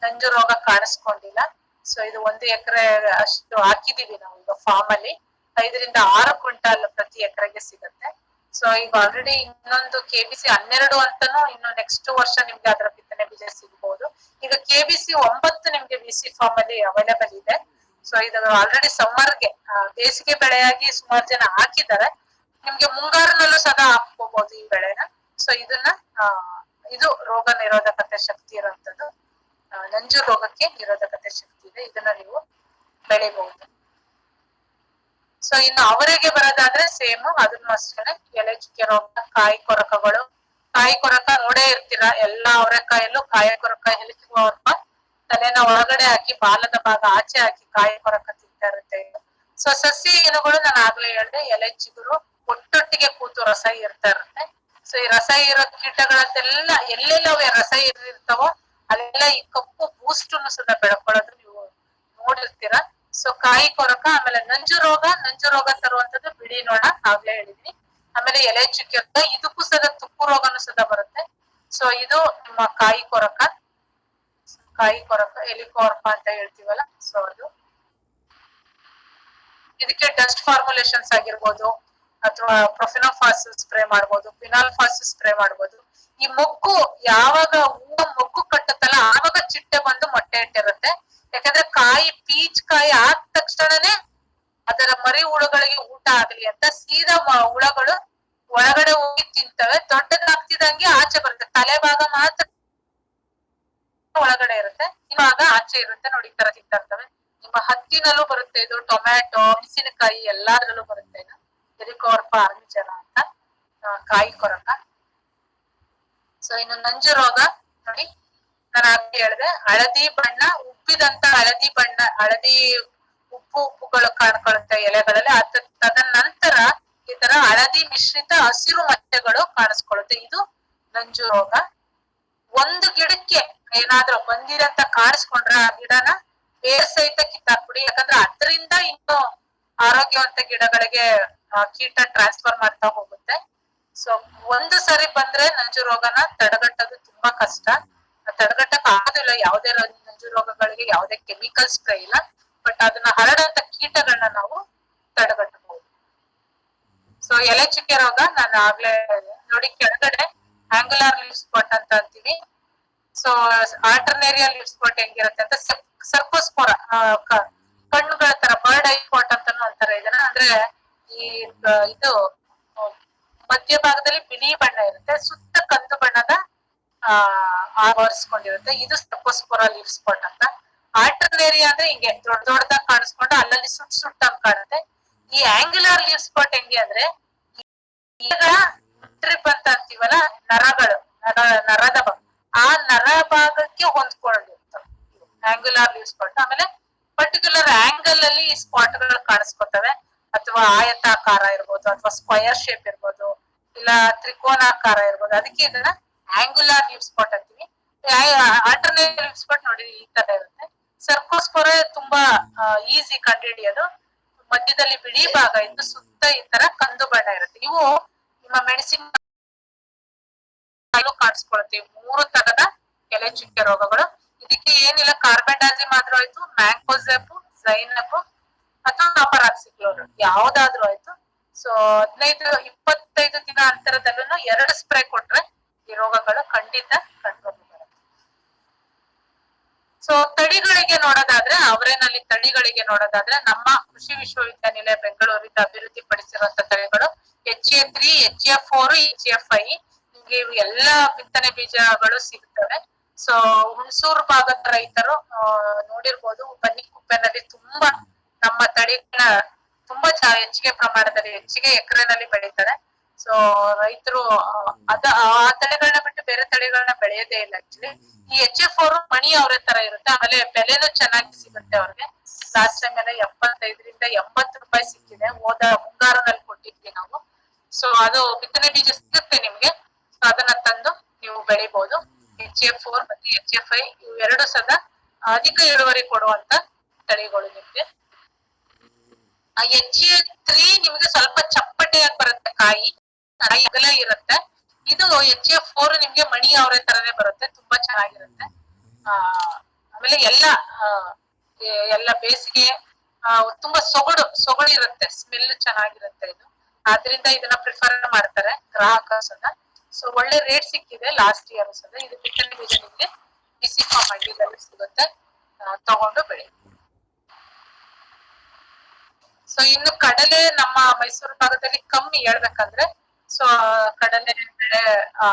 ನಂಜು ರೋಗ ಕಾಣಿಸ್ಕೊಂಡಿಲ್ಲ. ಸೊ ಇದು 1 ಎಕರೆ ಅಷ್ಟು ಹಾಕಿದೀವಿ ನಾವು ಈಗ ಫಾರ್ಮ್ ಅಲ್ಲಿ. 5 ರಿಂದ 6 ಕ್ವಿಂಟಾಲ್ ಪ್ರತಿ ಎಕರೆಗೆ ಸಿಗುತ್ತೆ. ಸೊ ಈಗ ಆಲ್ರೆಡಿ ಇನ್ನೊಂದು KBC 12 ಅಂತಾನು ಇನ್ನು ನೆಕ್ಸ್ಟ್ ವರ್ಷ ನಿಮ್ಗೆ ಅದರ ಬಿತ್ತನೆ ಬೀಜ ಸಿಗಬಹುದು. ಈಗ KBC 9 ನಿಮ್ಗೆ BC ಫಾರ್ಮ್ ಅಲ್ಲಿ ಅವೈಲೇಬಲ್ ಇದೆ. ಸೊ ಇದು ಆಲ್ರೆಡಿ ಸಮ್ಮರ್ಗೆ ಬೇಸಿಗೆ ಬೆಳೆಯಾಗಿ ಸುಮಾರು ಜನ ಹಾಕಿದ್ದಾರೆ. ನಿಮ್ಗೆ ಮುಂಗಾರಿನಲ್ಲೂ ಸದಾ ಹಾಕೋಬಹುದು ಈ ಬೆಳೆನ. ಸೊ ಇದನ್ನ ಇದು ರೋಗ ನಿರೋಧಕತೆ ಶಕ್ತಿ ಇರುವಂತದ್ದು. ನಂಜು ರೋಗಕ್ಕೆ ನಿರೋಧಕತೆ ಶಕ್ತಿ ಇದೆ. ಇದನ್ನ ನೀವು ಬೆಳಿಬಹುದು. ಸೊ ಇನ್ನು ಅವರೆಗೆ ಬರೋದಾದ್ರೆ ಸೇಮ್, ಅದನ್ನು ಅಷ್ಟೇ. ಎಲೆ ಚುಕ್ಕೆ ರೋಗ, ಕಾಯಿ ಕೊರಕಗಳು. ಕಾಯಿ ಕೊರಕ ನೋಡೇ ಇರ್ತೀರಾ, ಎಲ್ಲಾ ಅವರೆಕಾಯಲ್ಲೂ ಕಾಯಿ ಕೊರಕ ಹೆಲಿಕುವ ತಲೆನ ಒಳಗಡೆ ಹಾಕಿ ಬಾಲದ ಭಾಗ ಆಚೆ ಹಾಕಿ ಕಾಯಿ ಕೊರಕ ತಿಂತಾ ಇರುತ್ತೆ. ಸೊ ಸಸ್ಯ ಏನುಗಳು ನಾನು ಆಗ್ಲೇ ಹೇಳಿದೆ, ಎಲೆ ಚಿಗುರು ಒಟ್ಟೊಟ್ಟಿಗೆ ಕೂತು ರಸ ಇರ್ತಾ ಇರುತ್ತೆ. ಸೊ ಈ ರಸ ಇರೋ ಕೀಟಗಳಂತೆಲ್ಲ ಎಲ್ಲೆಲ್ಲ ರಸ ಇರ್ತಾವೋ ಅಲ್ಲೆಲ್ಲ ಈ ಕಪ್ಪು ಬೂಸ್ಟ್ ಸದಾ ಬೆಳ್ಕೊಳ್ಳೋದು ನೀವು ನೋಡಿರ್ತೀರಾ. ಸೊ ಕಾಯಿ ಕೊರಕ, ಆಮೇಲೆ ನಂಜು ರೋಗ ತರುವಂತದ್ದು ಬಿಳಿ ನೋಣ, ಆಗ್ಲೇ ಹೇಳಿದ್ವಿ. ಆಮೇಲೆ ಎಲೆ ಚುಕ್ಕೆ ರೋಗ, ಇದಕ್ಕೂ ಸದಾ ತುಕ್ಕು ರೋಗನು ಸದಾ ಬರುತ್ತೆ. ಸೊ ಇದು ನಿಮ್ಮ ಕಾಯಿ ಕೊರಕ, ಎಲಿಕೋರ್ಪ ಅಂತ ಹೇಳ್ತೀವಲ್ಲ. ಸೊ ಅದು ಇದಕ್ಕೆ ಡಸ್ಟ್ ಫಾರ್ಮುಲೇಷನ್ಸ್ ಆಗಿರ್ಬೋದು, ಅಥವಾ ಪ್ರೊಫಿನೋಫಾಸ್ ಸ್ಪ್ರೇ ಮಾಡ್ಬೋದು, ಫಿನಾಲ್ಫಾಸ್ ಸ್ಪ್ರೇ ಮಾಡ್ಬೋದು. ಈ ಮೊಗ್ಗು ಯಾವಾಗ ಹೂವು ಮೊಗ್ಗು ಕಟ್ಟುತ್ತಲ್ಲ ಆವಾಗ ಚಿಟ್ಟೆ ಬಂದು ಮೊಟ್ಟೆ ಇಟ್ಟಿರುತ್ತೆ. ಯಾಕಂದ್ರೆ ಪೀಚ್ ಕಾಯಿ ಆದ ತಕ್ಷಣನೇ ಅದರ ಮರಿ ಹುಳುಗಳಿಗೆ ಊಟ ಆಗ್ಲಿ ಅಂತ ಸೀದಾ ಹುಳಗಳು ಒಳಗಡೆ ಹೋಗಿ ತಿಂತವೆ, ದೊಡ್ಡದಾಗ್ತಿದಂಗೆ ಆಚೆ ಬರುತ್ತೆ, ತಲೆ ಭಾಗ ಮಾತ್ರ ಒಳಗಡೆ ಇರುತ್ತೆ, ಇವಾಗ ಆಚೆ ಇರುತ್ತೆ ನೋಡಿ, ಈ ತರ ತಿಂತಾ ಇರ್ತವೆ. ನಿಮ್ಮ ಹತ್ತಿನಲ್ಲೂ ಬರುತ್ತೆ ಇದು, ಟೊಮ್ಯಾಟೊ, ಮೆಣಸಿನಕಾಯಿ ಎಲ್ಲಾದ್ರಲ್ಲೂ ಬರುತ್ತೆ ಇದು ಹೆಲಿಕೋವರ್ಪ ಆರ್ಮಿಜರ ಅಂತ, ಕಾಯಿ ಕೊರಕ. ಸೊ ಇನ್ನು ನಂಜು ರೋಗ ನೋಡಿ, ನಾನು ಆಗ್ಲೇ ಹೇಳಿದೆ, ಹಳದಿ ಬಣ್ಣ, ಉಬ್ಬಿದಂತ ಹಳದಿ ಬಣ್ಣ, ಹಳದಿ ಉಪ್ಪುಗಳು ಕಾಣ್ಕೊಳ್ಳುತ್ತೆ ಎಲೆಗಳಲ್ಲಿ. ತದನಂತರ ಈ ತರ ಹಳದಿ ಮಿಶ್ರಿತ ಹಸಿರು ಮಚ್ಚೆಗಳು ಕಾಣಿಸ್ಕೊಳ್ಳುತ್ತೆ, ಇದು ನಂಜು ರೋಗ. ಒಂದು ಗಿಡಕ್ಕೆ ಏನಾದ್ರೂ ಬಂದಿರಂತ ಕಾಣಿಸ್ಕೊಂಡ್ರೆ ಆ ಗಿಡನ ಬೇರ್ ಸಹಿತ ಕಿತ್ತಾಕ್ಬಿಡಿ, ಯಾಕಂದ್ರೆ ಅದರಿಂದ ಇನ್ನು ಆರೋಗ್ಯವಂತ ಗಿಡಗಳಿಗೆ ಕೀಟ ಟ್ರಾನ್ಸ್ಫರ್ ಮಾಡ್ತಾ ಹೋಗುತ್ತೆ. ಸೊ ಒಂದು ಸರಿ ಬಂದ್ರೆ ನಂಜು ರೋಗನ ತಡೆಗಟ್ಟೋದು ತುಂಬಾ ಕಷ್ಟ, ತಡೆಗಟ್ಟಕ್ ಆಗೋದಿಲ್ಲ. ಯಾವುದೇ ನಂಜು ರೋಗಗಳಿಗೆ ಯಾವುದೇ ಕೆಮಿಕಲ್ ಸ್ಪ್ರೇ ಇಲ್ಲ, ಬಟ್ ಅದನ್ನ ಹರಡಂತ ಕೀಟಗಳನ್ನ ನಾವು ತಡೆಗಟ್ಟಬಹುದು. ಸೊ ಎಲೆ ಚುಕ್ಕೆ ರೋಗ ನಾನು ಆಗ್ಲೇ ನೋಡಿ, ಕೆಳಗಡೆ ಆಂಗುಲಾರ್ ಲೀವ್ ಸ್ಪಾಟ್ ಅಂತ ಅಂತೀವಿ. ಸೊ ಆಲ್ಟರ್ನೇರಿಯಲ್ ಲೀವ್ ಸ್ಪಾಟ್ ಹೆಂಗಿರುತ್ತೆ ಅಂತ, ಸರ್ಕೋಸ್ಪೋರ ಕಣ್ಣುಗಳ ತರ ಬರ್ಡ್ ಐ ಸ್ಪಾಟ್ ಅಂತಾನು ಅಂತಾರೆ ಇದನ್ನ. ಅಂದ್ರೆ ಈ ಇದು ಮಧ್ಯಭಾಗದಲ್ಲಿ ಬಿಳಿ ಬಣ್ಣ ಇರುತ್ತೆ, ಸುತ್ತ ಕಂದು ಬಣ್ಣದ ಆವರಿಸ್ಕೊಂಡಿರುತ್ತೆ, ಇದು ಸರ್ಕೋಸ್ಪೋರ ಲೀವ್ ಸ್ಪಾಟ್ ಅಂತ. ಆಲ್ಟರ್ನೇರಿಯಾ ಅಂದ್ರೆ ಹಿಂಗೆ ದೊಡ್ಡ ದೊಡ್ಡದಾಗಿ ಕಾಣಿಸ್ಕೊಂಡು ಅಲ್ಲಲ್ಲಿ ಸುಟ್ಟಂಗ್ ಕಾಣುತ್ತೆ. ಈ ಆಂಗ್ಯುಲರ್ ಲೀವ್ ಸ್ಪಾಟ್ ಹೆಂಗೆ ಅಂದ್ರೆ, ಈಗ ಟ್ರಿಪ್ ಅಂತ ಅಂತೀವಲ್ಲ, ನರಗಳು, ನರದ ಭಾಗ, ಆ ನರ ಭಾಗಕ್ಕೆ ಹೊಂದ್ಕೊಂಡಿರ್ತವೆ ಆಂಗ್ಯುಲರ್ ಲೀವ್ ಸ್ಪಾಟ್. ಆಮೇಲೆ ಪರ್ಟಿಕ್ಯುಲರ್ ಆಂಗಲ್ ಅಲ್ಲಿ ಈ ಸ್ಪಾಟ್ ಗಳು ಕಾಣಿಸ್ಕೊತವೆ, ಅಥವಾ ಆಯತಾಕಾರ ಇರ್ಬೋದು, ಅಥವಾ ಸ್ಕ್ವಯರ್ ಶೇಪ್ ಇರ್ಬೋದು, ಇಲ್ಲ ತ್ರಿಕೋನಾಕಾರ ಇರ್ಬೋದು, ಅದಕ್ಕೆ ಇದನ್ನ ಆಂಗ್ಯುಲರ್ ಲೀವ್ ಸ್ಪಾಟ್ ಅಂತೀವಿ. ಆಲ್ಟರ್ನೇಟಿವ್ ಲೀವ್ ಸ್ಪಾಟ್ ನೋಡಿ ಈ ತರ ಇರುತ್ತೆ. ಸರ್ಕೋಸ್ಪೋರ ತುಂಬಾ ಈಸಿ ಕಂಡುಹಿಡಿಯೋದು, ಮಧ್ಯದಲ್ಲಿ ಬಿಳಿ ಭಾಗ ಇದ್ದು ಸುತ್ತ ಈ ತರ ಕಂದು ಬಣ್ಣ ಇರುತ್ತೆ. ಇವು ನಿಮ್ಮ ಮೆಣಸಿನ ಕಾಣಿಸ್ಕೊಳುತ್ತೆ, ಮೂರು ತರದ ಎಲೆ ಚುಕ್ಕೆ ರೋಗಗಳು. ಇದಕ್ಕೆ ಏನಿಲ್ಲ, ಕಾರ್ಬೆಂಡಾಜಿಮ್ ಆದ್ರೂ ಆಯ್ತು, ಮ್ಯಾಂಕೋಸೆಪ್, ಝೈನಪ್ ಅಥವಾ ಕಾಪರಾಕ್ಸಿಕ್ಲೋರ್ ಯಾವ್ದಾದ್ರು ಆಯ್ತು. ಸೊ 15-25 ದಿನ ಅಂತರದಲ್ಲೂ 2 ಸ್ಪ್ರೇ ಕೊಟ್ರೆ ಈ ರೋಗಗಳು ಖಂಡಿತ ಕಂಟ್ರೋಲ್ ಬರುತ್ತೆ. ಸೊ ತಳಿಗಳಿಗೆ ನೋಡೋದಾದ್ರೆ, ಅವರೇನಲ್ಲಿ ತಳಿಗಳಿಗೆ ನೋಡೋದಾದ್ರೆ, ನಮ್ಮ ಕೃಷಿ ವಿಶ್ವವಿದ್ಯಾನಿಲಯ ಬೆಂಗಳೂರಿಂದ ಅಭಿವೃದ್ಧಿ ಪಡಿಸಿರುವಂತ ತಳಿಗಳು HA3, HF4, HF5. ನಿಮ್ಗೆ ಇವು ಎಲ್ಲಾ ಬಿತ್ತನೆ ಬೀಜಗಳು ಸಿಗ್ತವೆ. ಸೊ ಹುಣಸೂರು ಭಾಗದ ರೈತರು ನೋಡಿರ್ಬೋದು, ಬನ್ನಿಕುಪ್ಪೆನಲ್ಲಿ ತುಂಬಾ ನಮ್ಮ ತಳಿಗಳನ್ನ ತುಂಬಾ ಹೆಚ್ಚಿಗೆ ಪ್ರಮಾಣದಲ್ಲಿ, ಹೆಚ್ಚಿಗೆ ಎಕರೆನಲ್ಲಿ ಬೆಳೀತಾರೆ. ಸೊ ರೈತರು ಆ ತಳಿಗಳನ್ನ ಬಿಟ್ಟು ಬೇರೆ ತಳಿಗಳನ್ನ ಬೆಳೆಯೋದೇ ಇಲ್ಲ. ಆಕ್ಚುಲಿ ಈ HF4 ಮಣಿ ಅವರ ತರ ಇರುತ್ತೆ, ಆಮೇಲೆ ಬೆಲೆನೂ ಚೆನ್ನಾಗಿ ಸಿಗುತ್ತೆ ಅವ್ರಿಗೆ. ಲಾಸ್ಟ್ ಟೈಮ್ ಎಲ್ಲ 75-80 ರೂಪಾಯಿ ಸಿಕ್ಕಿದೆ, ಹೋದ ಮುಂಗಾರಿನಲ್ಲಿ ಕೊಟ್ಟಿದ್ವಿ ನಾವು. ಸೊ ಅದು ಬಿತ್ತನೆ ಬೀಜ ಸಿಗುತ್ತೆ ನಿಮ್ಗೆ, ಅದನ್ನ ತಂದು ನೀವು ಬೆಳಿಬಹುದು. HF4 ಮತ್ತೆ HF5 ಇವು ಎರಡು ಸದಾ ಅಧಿಕ ಇಳುವರಿ ಕೊಡುವಂತ ತಳಿಗಳು ನಿಮ್ಗೆ. HA3 ನಿಮ್ಗೆ ಸ್ವಲ್ಪ ಚಪ್ಪಟೆಯಾಗಿ ಬರುತ್ತೆ, ಕಾಯಿ ಅಗಲ ಇರುತ್ತೆ. ಇದು HF4 ನಿಮ್ಗೆ ಮಣಿ ಅವರ ತರನೇ ಬರುತ್ತೆ, ತುಂಬಾ ಚೆನ್ನಾಗಿರುತ್ತೆ. ಆಮೇಲೆ ಎಲ್ಲ ಬೇಸಿಗೆ ತುಂಬಾ ಸೊಗಡು ಇರುತ್ತೆ, ಸ್ಮೆಲ್ ಚೆನ್ನಾಗಿರುತ್ತೆ ಇದು. ಆದ್ರಿಂದ ಇದನ್ನ ಪ್ರಿಫರ್ ಮಾಡ್ತಾರೆ ಗ್ರಾಹಕರು ಸದ. ಸೊ ಒಳ್ಳೆ ರೇಟ್ ಸಿಕ್ಕಿದೆ ಲಾಸ್ಟ್ ಇಯರ್ ಸದ. ಇದು ಬಿತ್ತನೆ ಬೀಜ ನಿಮ್ಗೆ ಬಿಸಿಕ ಮಂಡಿದಲ್ಲಿ ಸಿಗುತ್ತೆ, ತಗೊಂಡು ಬೆಳಿ. ಸೊ ಇನ್ನು ಕಡಲೆ ನಮ್ಮ ಮೈಸೂರು ಭಾಗದಲ್ಲಿ ಕಮ್ಮಿ ಹೇಳ್ಬೇಕಂದ್ರೆ. ಸೊ ಕಡಲೆ ಬೆಳೆ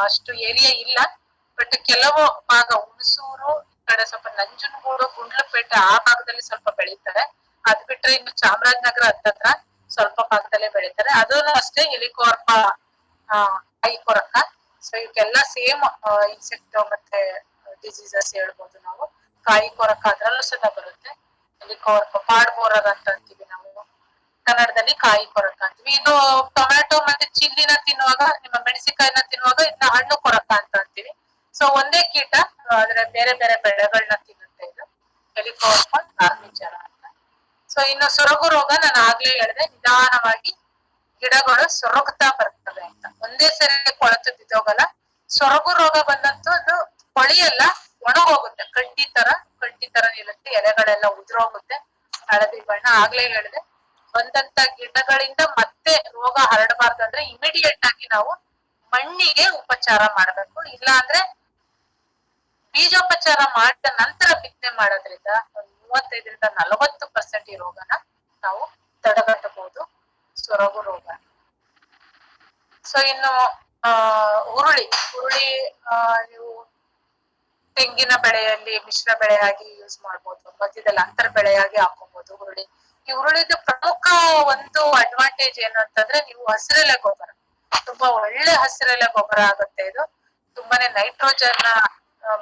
ಅಷ್ಟು ಏರಿಯಾ ಇಲ್ಲ, ಬಟ್ ಕೆಲವು ಭಾಗ ಹುಣಸೂರು ಕಡೆ, ಸ್ವಲ್ಪ ನಂಜನಗೂಡು, ಗುಂಡ್ಲುಪೇಟೆ ಆ ಭಾಗದಲ್ಲಿ ಸ್ವಲ್ಪ ಬೆಳೀತಾರೆ. ಅದ್ ಬಿಟ್ರೆ ಇನ್ನು ಚಾಮರಾಜನಗರ ಹತ್ತತ್ರ ಸ್ವಲ್ಪ ಭಾಗದಲ್ಲೇ ಬೆಳೀತಾರೆ. ಅದನ್ನು ಅಷ್ಟೇ ಹೆಲಿಕೋವರ್ಪ ಕಾಯಿ ಕೊರಕ. ಸೊ ಇವಕ್ಕೆಲ್ಲ ಸೇಮ್ ಇನ್ಸೆಕ್ಟ್ ಮತ್ತೆ ಡಿಸೀಸಸ್ ಹೇಳ್ಬೋದು ನಾವು. ಕಾಯಿ ಕೊರಕ ಅದ್ರಲ್ಲೂ ಸಹ ಬರುತ್ತೆ. ಹೆಲಿಕೋವರ್ಪ ಪಾಡ್ಬೋರರ್ ಅಂತ ಅಂತೀವಿ ನಾವು ಕನ್ನಡದಲ್ಲಿ, ಕಾಯಿ ಕೊರಕ ಅಂತೀವಿ. ಇದು ಟೊಮ್ಯಾಟೊ ಮತ್ತೆ ಚಿಲ್ಲಿನ ತಿನ್ನುವಾಗ, ನಿಮ್ಮ ಮೆಣಸಿನಕಾಯಿನ ತಿನ್ನುವಾಗ ಇದನ್ನ ಹಣ್ಣು ಕೊರಕ ಅಂತ ಅಂತೀವಿ. ಸೊ ಒಂದೇ ಕೀಟ, ಆದ್ರೆ ಬೇರೆ ಬೇರೆ ಬೆಳೆಗಳನ್ನ ತಿನ್ನುತ್ತೆ ಇದು, ಹೆಲಿಕೋವರ್ಪ ಆರ್ಮಿಜರ ಅಂತ. ಸೊ ಇನ್ನು ಸೊರಗು ರೋಗ ನಾನು ಆಗ್ಲೇ ಹೇಳಿದೆ, ನಿಧಾನವಾಗಿ ಗಿಡಗಳು ಸೊರಗುತ್ತಾ ಬರ್ತವೆ ಅಂತ, ಒಂದೇ ಸರಿ ಕೊಳೆತು ಬಿದ್ದೋಗಲ್ಲ. ಸೊರಗು ರೋಗ ಬಂದಂತೂ ಅದು ಕೊಳೆಯಲ್ಲ, ಒಣಗೋಗುತ್ತೆ, ಕಡ್ಡಿ ತರ ನಿಲ್ಲುತ್ತೆ, ಎಲೆಗಳೆಲ್ಲ ಉದುರೋಗುತ್ತೆ, ಹಳದಿ ಬಣ್ಣ. ಆಗ್ಲೇ ಹೇಳಿದೆ, ಬಂದಂತ ಗಿಡಗಳಿಂದ ಮತ್ತೆ ರೋಗ ಹರಡಬಾರ್ದಂದ್ರೆ ಇಮಿಡಿಯೇಟ್ ಆಗಿ ನಾವು ಮಣ್ಣಿಗೆ ಉಪಚಾರ ಮಾಡ್ಬೇಕು. ಇಲ್ಲ ಅಂದ್ರೆ ಬೀಜೋಪಚಾರ ಮಾಡಿದ ನಂತರ ಬಿತ್ತನೆ ಮಾಡೋದ್ರಿಂದ 35-40% ಈ ರೋಗನ ನಾವು ತಡೆಗಟ್ಟಬಹುದು, ಸೊರಗು ರೋಗ. ಸೊ ಇನ್ನು ಆ ಹುರುಳಿ ನೀವು ತೆಂಗಿನ ಬೆಳೆಯಲ್ಲಿ ಮಿಶ್ರ ಬೆಳೆಯಾಗಿ ಯೂಸ್ ಮಾಡ್ಬೋದು, ಮಧ್ಯದಲ್ಲಿ ಅಂತರ ಬೆಳೆಯಾಗಿ ಹಾಕೋಬಹುದು ಹುರುಳಿ. ಈ ಹುರುಳಿದು ಪ್ರಮುಖ ಒಂದು ಅಡ್ವಾಂಟೇಜ್ ಏನು ಅಂತಂದ್ರೆ, ನೀವು ಹಸಿರೆಲೆ ಗೊಬ್ಬರ, ತುಂಬಾ ಒಳ್ಳೆ ಹಸಿರೆಲೆ ಗೊಬ್ಬರ ಆಗುತ್ತೆ ಇದು. ತುಂಬಾನೇ ನೈಟ್ರೋಜನ್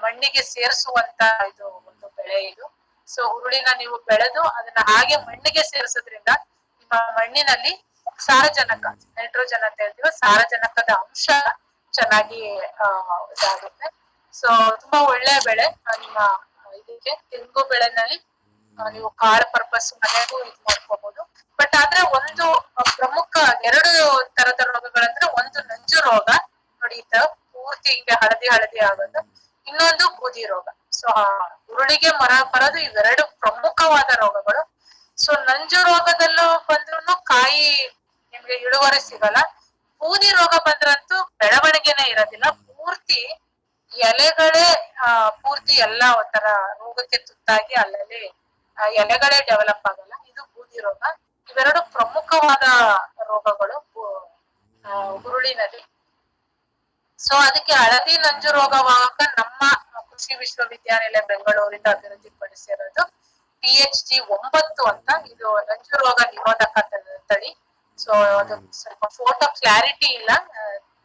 ಮಣ್ಣಿಗೆ ಸೇರಿಸುವಂತ ಇದು ಒಂದು ಬೆಳೆ ಇದು. ಸೊ ಹುರುಳಿನ ನೀವು ಬೆಳೆದು ಅದನ್ನ ಹಾಗೆ ಮಣ್ಣಿಗೆ ಸೇರಿಸೋದ್ರಿಂದ ನಿಮ್ಮ ಮಣ್ಣಿನಲ್ಲಿ ಸಾರಜನಕ, ನೈಟ್ರೋಜನ್ ಅಂತ ಹೇಳ್ತೀವಿ, ಸಾರಜನಕದ ಅಂಶ ಚೆನ್ನಾಗಿ ಇದಾಗುತ್ತೆ. ಸೊ ತುಂಬಾ ಒಳ್ಳೆ ಬೆಳೆ ನಿಮ್ಮ ಇದಕ್ಕೆ. ತೆಂಗು ಬೆಳೆನಲ್ಲಿ ನೀವು ಕಾಳು ಪರ್ಪಸ್ ಮನೆಗೂ ಇದು ಮಾಡ್ಕೋಬಹುದು. ಬಟ್ ಆದ್ರೆ ಒಂದು ಪ್ರಮುಖ 2 ತರದ ರೋಗಗಳಂದ್ರೆ, ಒಂದು ನಂಜು ರೋಗ ನೋಡಿ, ಈ ತರ ಪೂರ್ತಿ ಹಿಂಗೆ ಹಳದಿ ಆಗೋದು, ಇನ್ನೊಂದು ಬೂದಿ ರೋಗ. ಸೊ ಹುರುಳಿಗೆ ಬರೋದು ಇವೆರಡು ಪ್ರಮುಖವಾದ ರೋಗಗಳು. ಸೊ ನಂಜು ರೋಗದಲ್ಲೂ ಬಂದ್ರು ಕಾಯಿ ನಿಮ್ಗೆ ಇಳುವರಿ ಸಿಗಲ್ಲ. ಬೂದಿ ರೋಗ ಬಂದ್ರಂತೂ ಬೆಳವಣಿಗೆನೆ ಇರೋದಿಲ್ಲ, ಪೂರ್ತಿ ಎಲೆಗಳೇ ಪೂರ್ತಿ ಎಲ್ಲಾ ಒಂಥರ ರೋಗಕ್ಕೆ ತುತ್ತಾಗಿ ಅಲ್ಲಲ್ಲಿ ಎಲೆಗಳೇ ಡೆವಲಪ್ ಆಗಲ್ಲ. ಇದು ಬೂದಿ ರೋಗ. ಇವೆರಡು ಪ್ರಮುಖವಾದ ರೋಗಗಳು ಹುರುಳಿನಲ್ಲಿ. ಸೊ ಅದಕ್ಕೆ ಹಳದಿ ನಂಜು ರೋಗವಾಗ ನಮ್ಮ ಕೃಷಿ ವಿಶ್ವವಿದ್ಯಾನಿಲಯ ಬೆಂಗಳೂರಿಂದ ಅಭಿವೃದ್ಧಿಪಡಿಸಿರೋದು PHG 9 ಅಂತ. ಇದು ನಂಜು ರೋಗ ನಿರೋಧಕ ತಳಿ. ಸೊ ಅದು ಸ್ವಲ್ಪ ಫೋಟೋ ಕ್ಲಾರಿಟಿ ಇಲ್ಲ,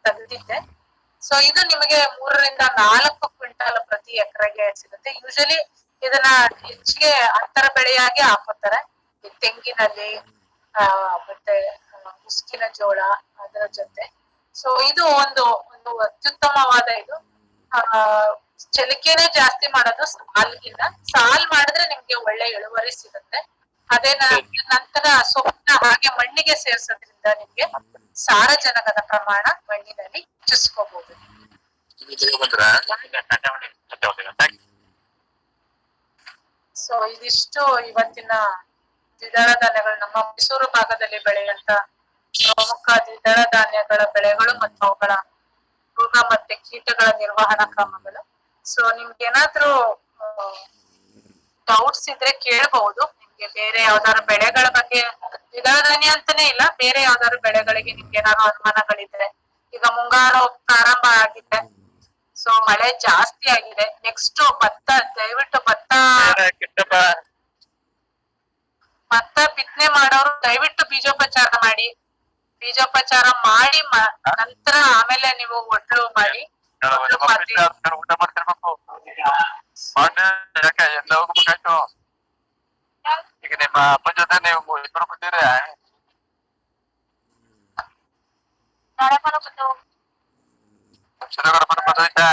ತೆಗೆದಿದ್ದೆ. ಸೊ ಇದು ನಿಮಗೆ 3 ರಿಂದ 4 ಕ್ವಿಂಟಾಲ್ ಪ್ರತಿ ಎಕರೆಗೆ ಸಿಗುತ್ತೆ. ಯೂಶಲಿ ಇದನ್ನ ಹೆಚ್ಚಿಗೆ ಅಂತರ ಬೆಳೆಯಾಗಿ ಹಾಕೋತಾರೆ ತೆಂಗಿನಲ್ಲಿ, ಮತ್ತೆ ಮುಸ್ಕಿನ ಜೋಳ ಅದರ ಜೊತೆ. ಸೊ ಇದು ಒಂದು ಅತ್ಯುತ್ತಮವಾದ ಇದು. ಚಲಿಕೆನೆ ಜಾಸ್ತಿ ಮಾಡೋದು ಸಾಲ್ಗಿನ್ನ. ಸಾಲ್ ಮಾಡಿದ್ರೆ ನಿಮ್ಗೆ ಒಳ್ಳೆ ಇಳುವರಿ ಸಿಗುತ್ತೆ. ಅದೇ ನಂತರ ಸೊಪ್ಪನ್ನ ಹಾಗೆ ಮಣ್ಣಿಗೆ ಸೇರ್ಸೋದ್ರಿಂದ ನಿಮ್ಗೆ ಸಾರಜನಕದ ಪ್ರಮಾಣ ಮಣ್ಣಿನಲ್ಲಿ ಹೆಚ್ಚಿಸ್ಕೋಬಹುದು. ಸೊ ಇದಿಷ್ಟು ಇವತ್ತಿನ ದ್ವಿದಳ ಧಾನ್ಯಗಳು, ನಮ್ಮ ಮೈಸೂರು ಭಾಗದಲ್ಲಿ ಬೆಳೆಯುವಂತ ಪ್ರಮುಖ ದ್ವಿದಳ ಧಾನ್ಯಗಳ ಬೆಳೆಗಳು ಮತ್ತು ಅವುಗಳ ರೋಗ ಮತ್ತೆ ಕೀಟಗಳ ನಿರ್ವಹಣಾ ಕ್ರಮಗಳು. ಸೊ ನಿಮ್ಗೆ ಏನಾದ್ರೂ ಡೌಟ್ಸ್ ಇದ್ರೆ ಕೇಳಬಹುದು. ನಿಮ್ಗೆ ಬೇರೆ ಯಾವ್ದಾದ್ರು ಬೆಳೆಗಳ ಬಗ್ಗೆ, ದ್ವಿದಳ ಧಾನ್ಯ ಅಂತಾನೆ ಇಲ್ಲ, ಬೇರೆ ಯಾವ್ದಾದ್ರು ಬೆಳೆಗಳಿಗೆ ನಿಮ್ಗೆ ಏನಾದ್ರು ಅನುಮಾನಗಳಿದ್ರೆ. ಈಗ ಮುಂಗಾರು ಪ್ರಾರಂಭ ಆಗಿದೆ, ಸೊ ಮಳೆ ಜಾಸ್ತಿ ಆಗಿದೆ. ನೆಕ್ಸ್ಟ್ ಭತ್ತ, ದಯವಿಟ್ಟು ಭತ್ತ ಬಿತ್ತನೆ ಮಾಡೋರು ದಯವಿಟ್ಟು ಬೀಜೋಪಚಾರ ಮಾಡಿ ನಂತರ ಆಮೇಲೆ ನೀವು ಒಡ್ಲು ಮಾಡಿ. ಊಟ ಮಾಡ್ತಿರ್ಬೇಕು. ಯಾಕೆ ಎಲ್ಲ ಹೋಗ್ಬೇಕಾಯ್ತು? ಈಗ ನಿಮ್ಮ ಅಪ್ಪ ಜೊತೆ ನೀವು ಇಬ್ರು ಬಂದಿರ? ಬಂದೋಯ್ತಾ?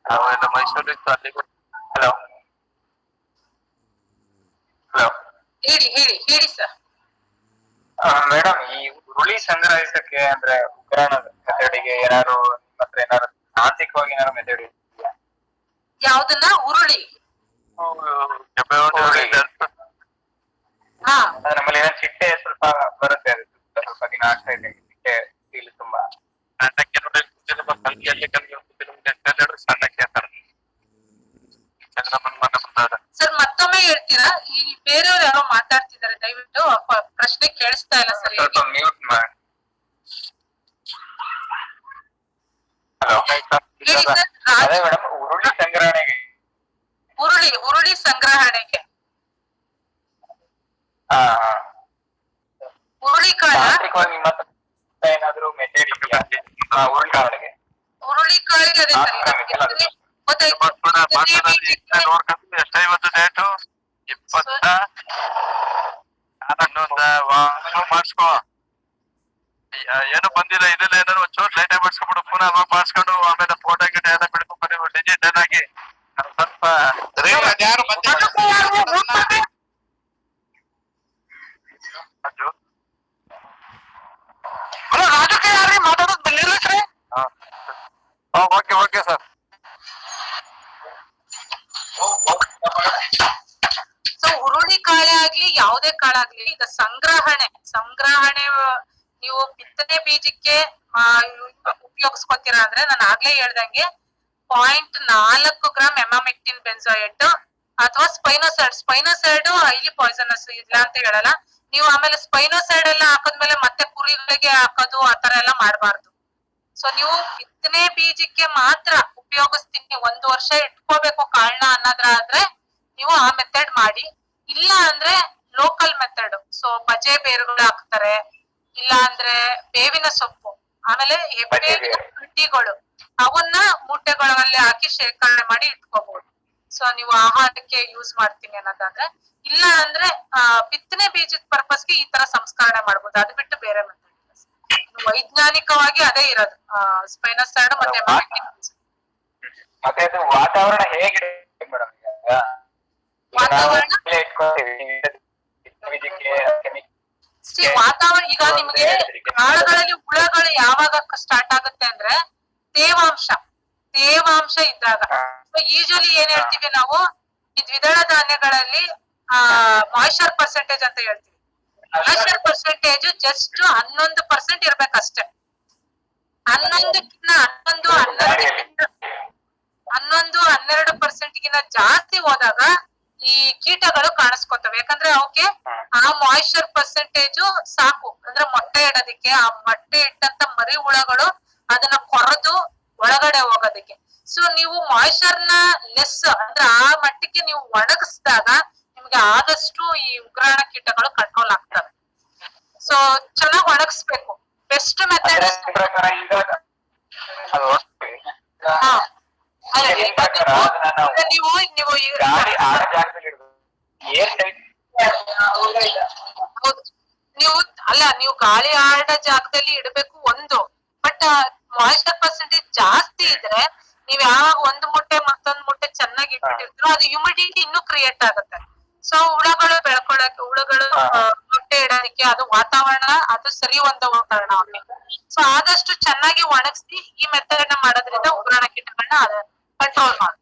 ನಾವೆಲ್ಲ ಮೈಸೂರು ಇತ್ತು, ಅಲ್ಲಿ. ಹಲೋ ಹಲೋ, ಹೇಳಿ ಸರ್. ಮೇಡಮ್, ಈ ಹುರುಳಿ ಸಂಗ್ರಹಿಸಕ್ಕೆ ಅಂದ್ರೆ ಉಗ್ರಾಣ ಮೆಥಡಿಗೆ ಏನಾದ್ರು ನಿಮ್ಮ ಹತ್ರ ಏನಾದ್ರು ತಾಂತ್ರಿಕವಾಗಿ ಏನಾದ್ರು ಮೆಥಡ್ ಇದೆಯಾ? ಯಾವ್ದನ್ನ? ಹುರುಳಿ? ನಮ್ಮಲ್ಲಿ ಏನೋ ಚಿಟ್ಟೆ ಸ್ವಲ್ಪ ಬರುತ್ತೆ, ಅದು ಸ್ವಲ್ಪ ದಿನ ಆಗ್ತಾ ಇದೆ. ಚಿಟ್ಟೆ ಇಲ್ಲಿ ತುಂಬಾ ಸಣ್ಣಕ್ಕೆ ಸರ್ ಮತ್ತೊಮ್ಮೆ ಹೇಳ್ತೀರಾ? ಈ ಬೇರೆಯವ್ರು ಯಾರೋ ಮಾತಾಡ್ತಿದ್ದಾರೆ, ದಯವಿಟ್ಟು ಪ್ರಶ್ನೆ ಕೇಳಿಸ್ತಾ ಇಲ್ಲ ಸರ್. ಸ್ವಲ್ಪ ಮ್ಯೂಟ್ ಮಾಡಿ. ಹಲೋ, ಅದೇ ಮೇಡಮ್, ಹುರುಳಿ ಸಂಗ್ರಹಣೆಗೆ ಹುರುಳಿ ಸಂಗ್ರಹಣೆಗೆ ಹುರುಳಿ ಕಾಳ ನಿಮ್ಮ ಏನಾದ್ರು ಮೆಥಡ್ ಇದೆಯಾ? ಹುರುಳಿ ಕಾಳಿಗೆ ಅದೇ ಎಷ್ಟ ಇವತ್ತು ಡೇಟು? 20 ಮಾಡಿಸ್ಕೋ. ಏನು ಬಂದಿಲ್ಲ, ಇದೆಲ್ಲ ಏನಾದ್ರು ಒಂಚೂರು ಲೈಟ್ ಆಗಿ ಮಾಡಿಸ್ಕೊಬಿಡು. ಪುನಃ ಅವಾಗ ಮಾಡಿಸ್ಕೊಂಡು ಆಮೇಲೆ ಫೋಟೋ ಗಿಟ ಎಲ್ಲ ಬಿಡ್ಕೊಂಡು ನೀವು ಡಿಜಿಟಲ್ ಆಗಿ ಸ್ವಲ್ಪ ಮಾತಾಡೋದು ಬಂದಿಲ್ಲ ಸರ್. Okay sir. ಸೊ ಹುರುಳಿ ಕಾಳೆ ಆಗ್ಲಿ ಯಾವುದೇ ಕಾಳಾಗ್ಲಿ, ಈಗ ಸಂಗ್ರಹಣೆ ನೀವು ಬಿತ್ತನೆ ಬೀಜಕ್ಕೆ ಉಪಯೋಗಿಸ್ಕೊತೀರಾ ಅಂದ್ರೆ, ನಾನು ಆಗ್ಲೇ ಹೇಳ್ದಂಗೆ 0.4 ಗ್ರಾಮ್ ಎಮಾಮೆಕ್ಟಿನ್ ಬೆನ್ಸೋಯೇಟ್ ಅಥವಾ ಸ್ಪೈನೋಸೈಡ್ ಹೈಲಿ ಪಾಯ್ಸನಸ್ ಇಲ್ಲ ಅಂತ ಹೇಳಲ್ಲ. ನೀವು ಆಮೇಲೆ ಸ್ಪೈನೋಸೈಡ್ ಎಲ್ಲ ಹಾಕದ್ಮೇಲೆ ಮತ್ತೆ ಕುರಿಗಳಿಗೆ ಹಾಕೋದು ಆತರ ಎಲ್ಲ ಮಾಡಬಾರ್ದು. ಸೊ ನೀವು ಬಿತ್ತನೆ ಬೀಜಕ್ಕೆ ಮಾತ್ರ ಉಪಯೋಗಿಸ್ತೀನಿ, 1 ವರ್ಷ ಇಟ್ಕೋಬೇಕು ಕಾಳನ ಅನ್ನೋದ್ರಾದ್ರೆ ನೀವು ಆ ಮೆಥಡ್ ಮಾಡಿ. ಇಲ್ಲ ಅಂದ್ರೆ ಲೋಕಲ್ ಮೆಥಡ್, ಸೊ ಬಜೆ ಬೇರುಗಳು ಹಾಕ್ತಾರೆ, ಇಲ್ಲ ಅಂದ್ರೆ ಬೇವಿನ ಸೊಪ್ಪು, ಆಮೇಲೆ ಹೆಬ್ಬೇವಿನ ಕಡ್ಡಿಗಳು, ಅವನ್ನ ಮೂಟೆಗಳಲ್ಲಿ ಹಾಕಿ ಶೇಖರಣೆ ಮಾಡಿ ಇಟ್ಕೋಬಹುದು. ಸೊ ನೀವು ಆಹಾರಕ್ಕೆ ಯೂಸ್ ಮಾಡ್ತೀನಿ ಅನ್ನೋದಾದ್ರೆ. ಇಲ್ಲ ಅಂದ್ರೆ ಬಿತ್ತನೆ ಬೀಜದ ಪರ್ಪಸ್ಗೆ ಈ ತರ ಸಂಸ್ಕರಣೆ ಮಾಡ್ಬೋದು, ಅದು ಬಿಟ್ಟು ಬೇರೆ ಮೆಥಡ್ ವೈಜ್ಞಾನಿಕವಾಗಿ ಅದೇ ಇರೋದು ಸ್ಪೈನೋಸೈಡ್ ಮತ್ತೆ ಮತ್ತೆ ಅದು ವಾತಾವರಣ ಹೇಗಿದೆ ಮೇಡಮ್? ವಾತಾವರಣ ವಾತಾವರಣ ಈಗ ನಿಮ್ಗೆ ಕಾಳುಗಳಲ್ಲಿ ಹುಳಗಳು ಯಾವಾಗ ಸ್ಟಾರ್ಟ್ ಆಗುತ್ತೆ ಅಂದ್ರೆ ತೇವಾಂಶ ಇದ್ದಾಗ. ಯೂಶಲಿ ಏನ್ ಹೇಳ್ತೀವಿ ನಾವು, ಈ ದ್ವಿದಳ ಧಾನ್ಯಗಳಲ್ಲಿ ಮಾಯಿಶ್ಚರ್ ಪರ್ಸೆಂಟೇಜ್ ಅಂತ ಹೇಳ್ತೀವಿ. Moisture percentage just 11% ಇರ್ಬೇಕಷ್ಟೇ. 11-12% ಗಿನ್ನ ಜಾಸ್ತಿ ಹೋದಾಗ ಈ ಕೀಟಗಳು ಕಾಣಿಸ್ಕೊತವೆ. ಯಾಕಂದ್ರೆ ಅವಕ್ಕೆ ಆ ಮಾಯಿಶ್ಚರ್ ಪರ್ಸೆಂಟೇಜ್ ಸಾಕು, ಅಂದ್ರೆ ಮೊಟ್ಟೆ ಇಡೋದಿಕ್ಕೆ. ಆ ಮೊಟ್ಟೆ ಇಟ್ಟಂತ ಮರಿ ಹುಳಗಳು ಅದನ್ನ ಕೊರೆದು ಒಳಗಡೆ ಹೋಗೋದಕ್ಕೆ. ಸೊ ನೀವು ಮಾಯಿಶ್ಚರ್ ನ ಲೆಸ್ ಅಂದ್ರೆ ಆ ಮಟ್ಟಕ್ಕೆ ನೀವು ಒಣಗಿಸಿದಾಗ ನಿಮ್ಗೆ ಆದಷ್ಟು ಈ ಉಗ್ರಾಣ ಕೀಟಗಳು ಕಂಟ್ರೋಲ್ ಆಗ್ತವೆ. ಸೊ ಚೆನ್ನಾಗಿ ಒಣಗಿಸ್ಬೇಕು. ಬೆಸ್ಟ್ ಮೆಥಡ್ ನೀವು ನೀವು ಗಾಳಿ ಆಡೋ ಜಾಗದಲ್ಲಿ ಇಡಬೇಕು ಒಂದು. ಬಟ್ ಮಾಯಿಶ್ಚರ್ ಪರ್ಸೆಂಟೇಜ್ ಜಾಸ್ತಿ ಇದ್ರೆ ನೀವ್ ಯಾವಾಗ ಒಂದು ಮುಟ್ಟೆ ಮತ್ತೊಂದು ಮುಟ್ಟೆ ಚೆನ್ನಾಗಿ ಇಟ್ಬಿಟ್ಟಿರ್ತೀರೋ ಅದು ಹ್ಯೂಮಿಡಿಟಿ ಇನ್ನೂ ಕ್ರಿಯೇಟ್ ಆಗುತ್ತೆ. ಸೊ ಹುಳಗಳು ಮೊಟ್ಟೆ ಇಡೋದಕ್ಕೆ ಅದು ವಾತಾವರಣ ಅದು ಸರಿ ಒಂದು ವಾತಾವರಣ ಆಗ್ಬೇಕು. ಸೊ ಆದಷ್ಟು ಚೆನ್ನಾಗಿ ಒಣಗಿಸಿ ಈ ಮೆಥಡ್ ನ ಮಾಡೋದ್ರಿಂದ ಉಗ್ರಾಣ ಕೀಟಗಳನ್ನ ಕಂಟ್ರೋಲ್ ಮಾಡಿ.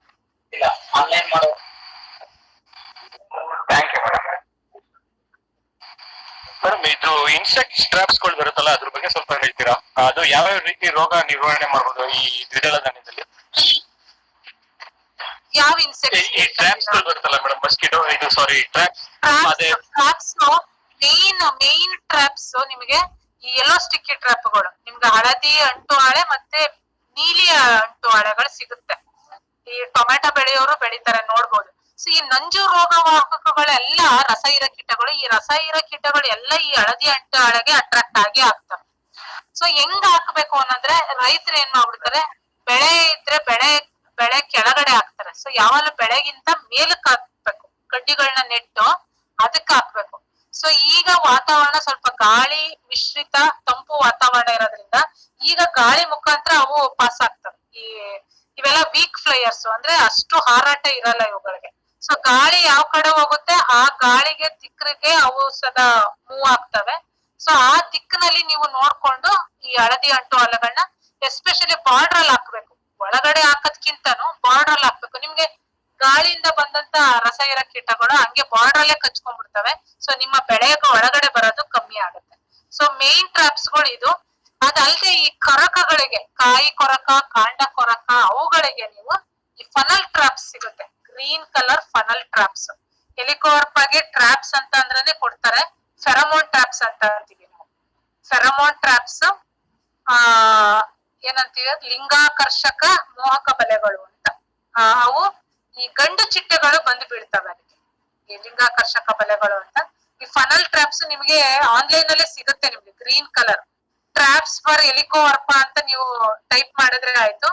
ಮೇಡಮ್, ಇದು ಇನ್ಸೆಕ್ಟ್ ಟ್ರಾಪ್ಸ್ ಗಳು ಬರುತ್ತಲ್ಲ, ಅದ್ರ ಬಗ್ಗೆ ಸ್ವಲ್ಪ ಹೇಳ್ತೀರಾ? ಅದು ಯಾವ ರೀತಿ ರೋಗ ನಿರ್ವಹಣೆ ಮಾಡಬಹುದು ಈ ದ್ವಿದಳ ಧಾನ್ಯದಲ್ಲಿ? ಯಾವ ಇನ್ಸೆಕ್ಟ್ಸ್? ಈ ಟ್ರಾಪ್ಸ್ ಗಳು ಬರುತ್ತಲ್ಲ ಮೇಡಮ್, ಮಸ್ಕಿಟೋ, ಇದು ಸಾರಿ ಟ್ರಾಪ್ಸ್. ಮೇನ್ ಟ್ರಾಪ್ಸ್ ನಿಮಗೆ ಈ ಯೆಲ್ಲೋ ಸ್ಟಿಕ್ಕಿ ಟ್ರಾಪ್ಗಳು, ನಿಮ್ಗೆ ಹಳದಿ ಅಂಟು ಹಾಳೆ ಮತ್ತೆ ನೀಲಿ ಅಂಟು ಹಾಳೆಗಳು ಸಿಗುತ್ತೆ. ಈ ಟೊಮೆಟೊ ಬೆಳೆಯೋರು ಬೆಳಿತಾರೆ, ನೋಡ್ಬೋದು. ಸೊ ಈ ನಂಜು ರೋಗವಾಹಕಗಳೆಲ್ಲ ರಸಹೀರ ಕೀಟಗಳು. ಈ ರಸಹೀರ ಕೀಟಗಳು ಎಲ್ಲ ಈ ಹಳದಿ ಅಂಟು ಹಾಳೆಗೆ ಅಟ್ರಾಕ್ಟ್ ಆಗಿ ಆಗ್ತವೆ. ಸೊ ಹೆಂಗ್ ಹಾಕ್ಬೇಕು ಅನ್ನಂದ್ರೆ, ರೈತರು ಏನ್ ಮಾಡ್ಬಿಡ್ತಾರೆ, ಬೆಳೆ ಇದ್ರೆ ಬೆಳೆ ಕೆಳಗಡೆ ಹಾಕ್ತಾರೆ. ಸೊ ಯಾವಾಗಲೂ ಬೆಳೆಗಿಂತ ಮೇಲಕ್ಕೆ ಹಾಕ್ಬೇಕು, ಕಡ್ಡಿಗಳನ್ನ ನೆಟ್ಟು ಅದಕ್ಕೆ ಹಾಕ್ಬೇಕು. ಸೊ ಈಗ ವಾತಾವರಣ ಸ್ವಲ್ಪ ಗಾಳಿ ಮಿಶ್ರಿತ ತಂಪು ವಾತಾವರಣ ಇರೋದ್ರಿಂದ ಈಗ ಗಾಳಿ ಮುಖಾಂತರ ಅವು ಪಾಸ್ ಆಗ್ತವೆ. ಇವೆಲ್ಲ ವೀಕ್ ಫ್ಲೈಯರ್ಸ್, ಅಂದ್ರೆ ಅಷ್ಟು ಹಾರಾಟ ಇರಲ್ಲ ಇವುಗಳಿಗೆ. ಸೊ ಗಾಳಿ ಯಾವ ಕಡೆ ಹೋಗುತ್ತೆ ಆ ಗಾಳಿಗೆ ದಿಕ್ಕಿಗೆ ಅವು ಸದಾ ಮೂವ್ ಆಗ್ತವೆ. ಸೊ ಆ ದಿಕ್ಕಿನಲ್ಲಿ ನೀವು ನೋಡ್ಕೊಂಡು ಈ ಹಳದಿ ಅಂಟು ಹಾಳೆಗಳನ್ನ ಎಸ್ಪೆಷಲಿ ಬಾರ್ಡರ್ ಅಲ್ಲಿ ಹಾಕ್ಬೇಕು. ಒಳಗಡೆ ಹಾಕೋದ್ಕಿಂತನೂ ಬಾರ್ಡರ್ ಅಲ್ಲಿ ಹಾಕ್ಬೇಕು. ನಿಮ್ಗೆ ಗಾಳಿಯಿಂದ ಬಂದಂತ ರಸಹೀರ ಕೀಟಗಳು ಹಂಗೆ ಬಾರ್ಡರ್ ಅಲ್ಲೇ ಕಚ್ಕೊಂಡ್ಬಿಡ್ತವೆ. ಸೊ ನಿಮ್ಮ ಬೆಳೆಗೆ ಒಳಗಡೆ ಬರೋದು ಕಮ್ಮಿ ಆಗುತ್ತೆ. ಸೊ ಮೇನ್ ಟ್ರಾಪ್ಸ್ ಗಳು ಇದು. ಅದಲ್ಲದೆ ಈ ಕೊರಕಗಳಿಗೆ, ಕಾಯಿ ಕೊರಕ, ಕಾಂಡ ಕೊರಕ, ಅವುಗಳಿಗೆ ನೀವು ಈ ಫನಲ್ ಟ್ರಾಪ್ಸ್ ಸಿಗುತ್ತೆ. Green colour funnel traps. ಹೆಲಿಕೋವರ್ಪಾಗೆ ಟ್ರಾಪ್ಸ್ ಅಂತ ಅಂದ್ರೇನೆ ಕೊಡ್ತಾರೆ. ಫೆರಮೋನ್ ಟ್ರಾಪ್ಸ್ ಅಂತ ಅಂತೀವಿ ನಾವು. ಫೆರಮೋನ್ ಟ್ರಾಪ್ಸ್ ಏನಂತೀವಿ, ಲಿಂಗಾಕರ್ಷಕ ಮೋಹಕ ಬಲೆಗಳು ಅಂತ. ಅವು ಈ ಗಂಡು ಚಿಟ್ಟೆಗಳು ಬಂದು ಬೀಳ್ತವೆ ಅದಕ್ಕೆ, ಈ ಲಿಂಗಾಕರ್ಷಕ ಬಲೆಗಳು ಅಂತ. ಈ ಫನಲ್ ಟ್ರಾಪ್ಸ್ ನಿಮ್ಗೆ ಆನ್ಲೈನ್ ಅಲ್ಲೇ ಸಿಗುತ್ತೆ. ನಿಮ್ಗೆ ಗ್ರೀನ್ ಕಲರ್ ಟ್ರಾಪ್ಸ್ ಫಾರ್ ಹೆಲಿಕೋವರ್ಪ ಅಂತ ನೀವು ಟೈಪ್ ಮಾಡಿದ್ರೆ ಆಯ್ತು,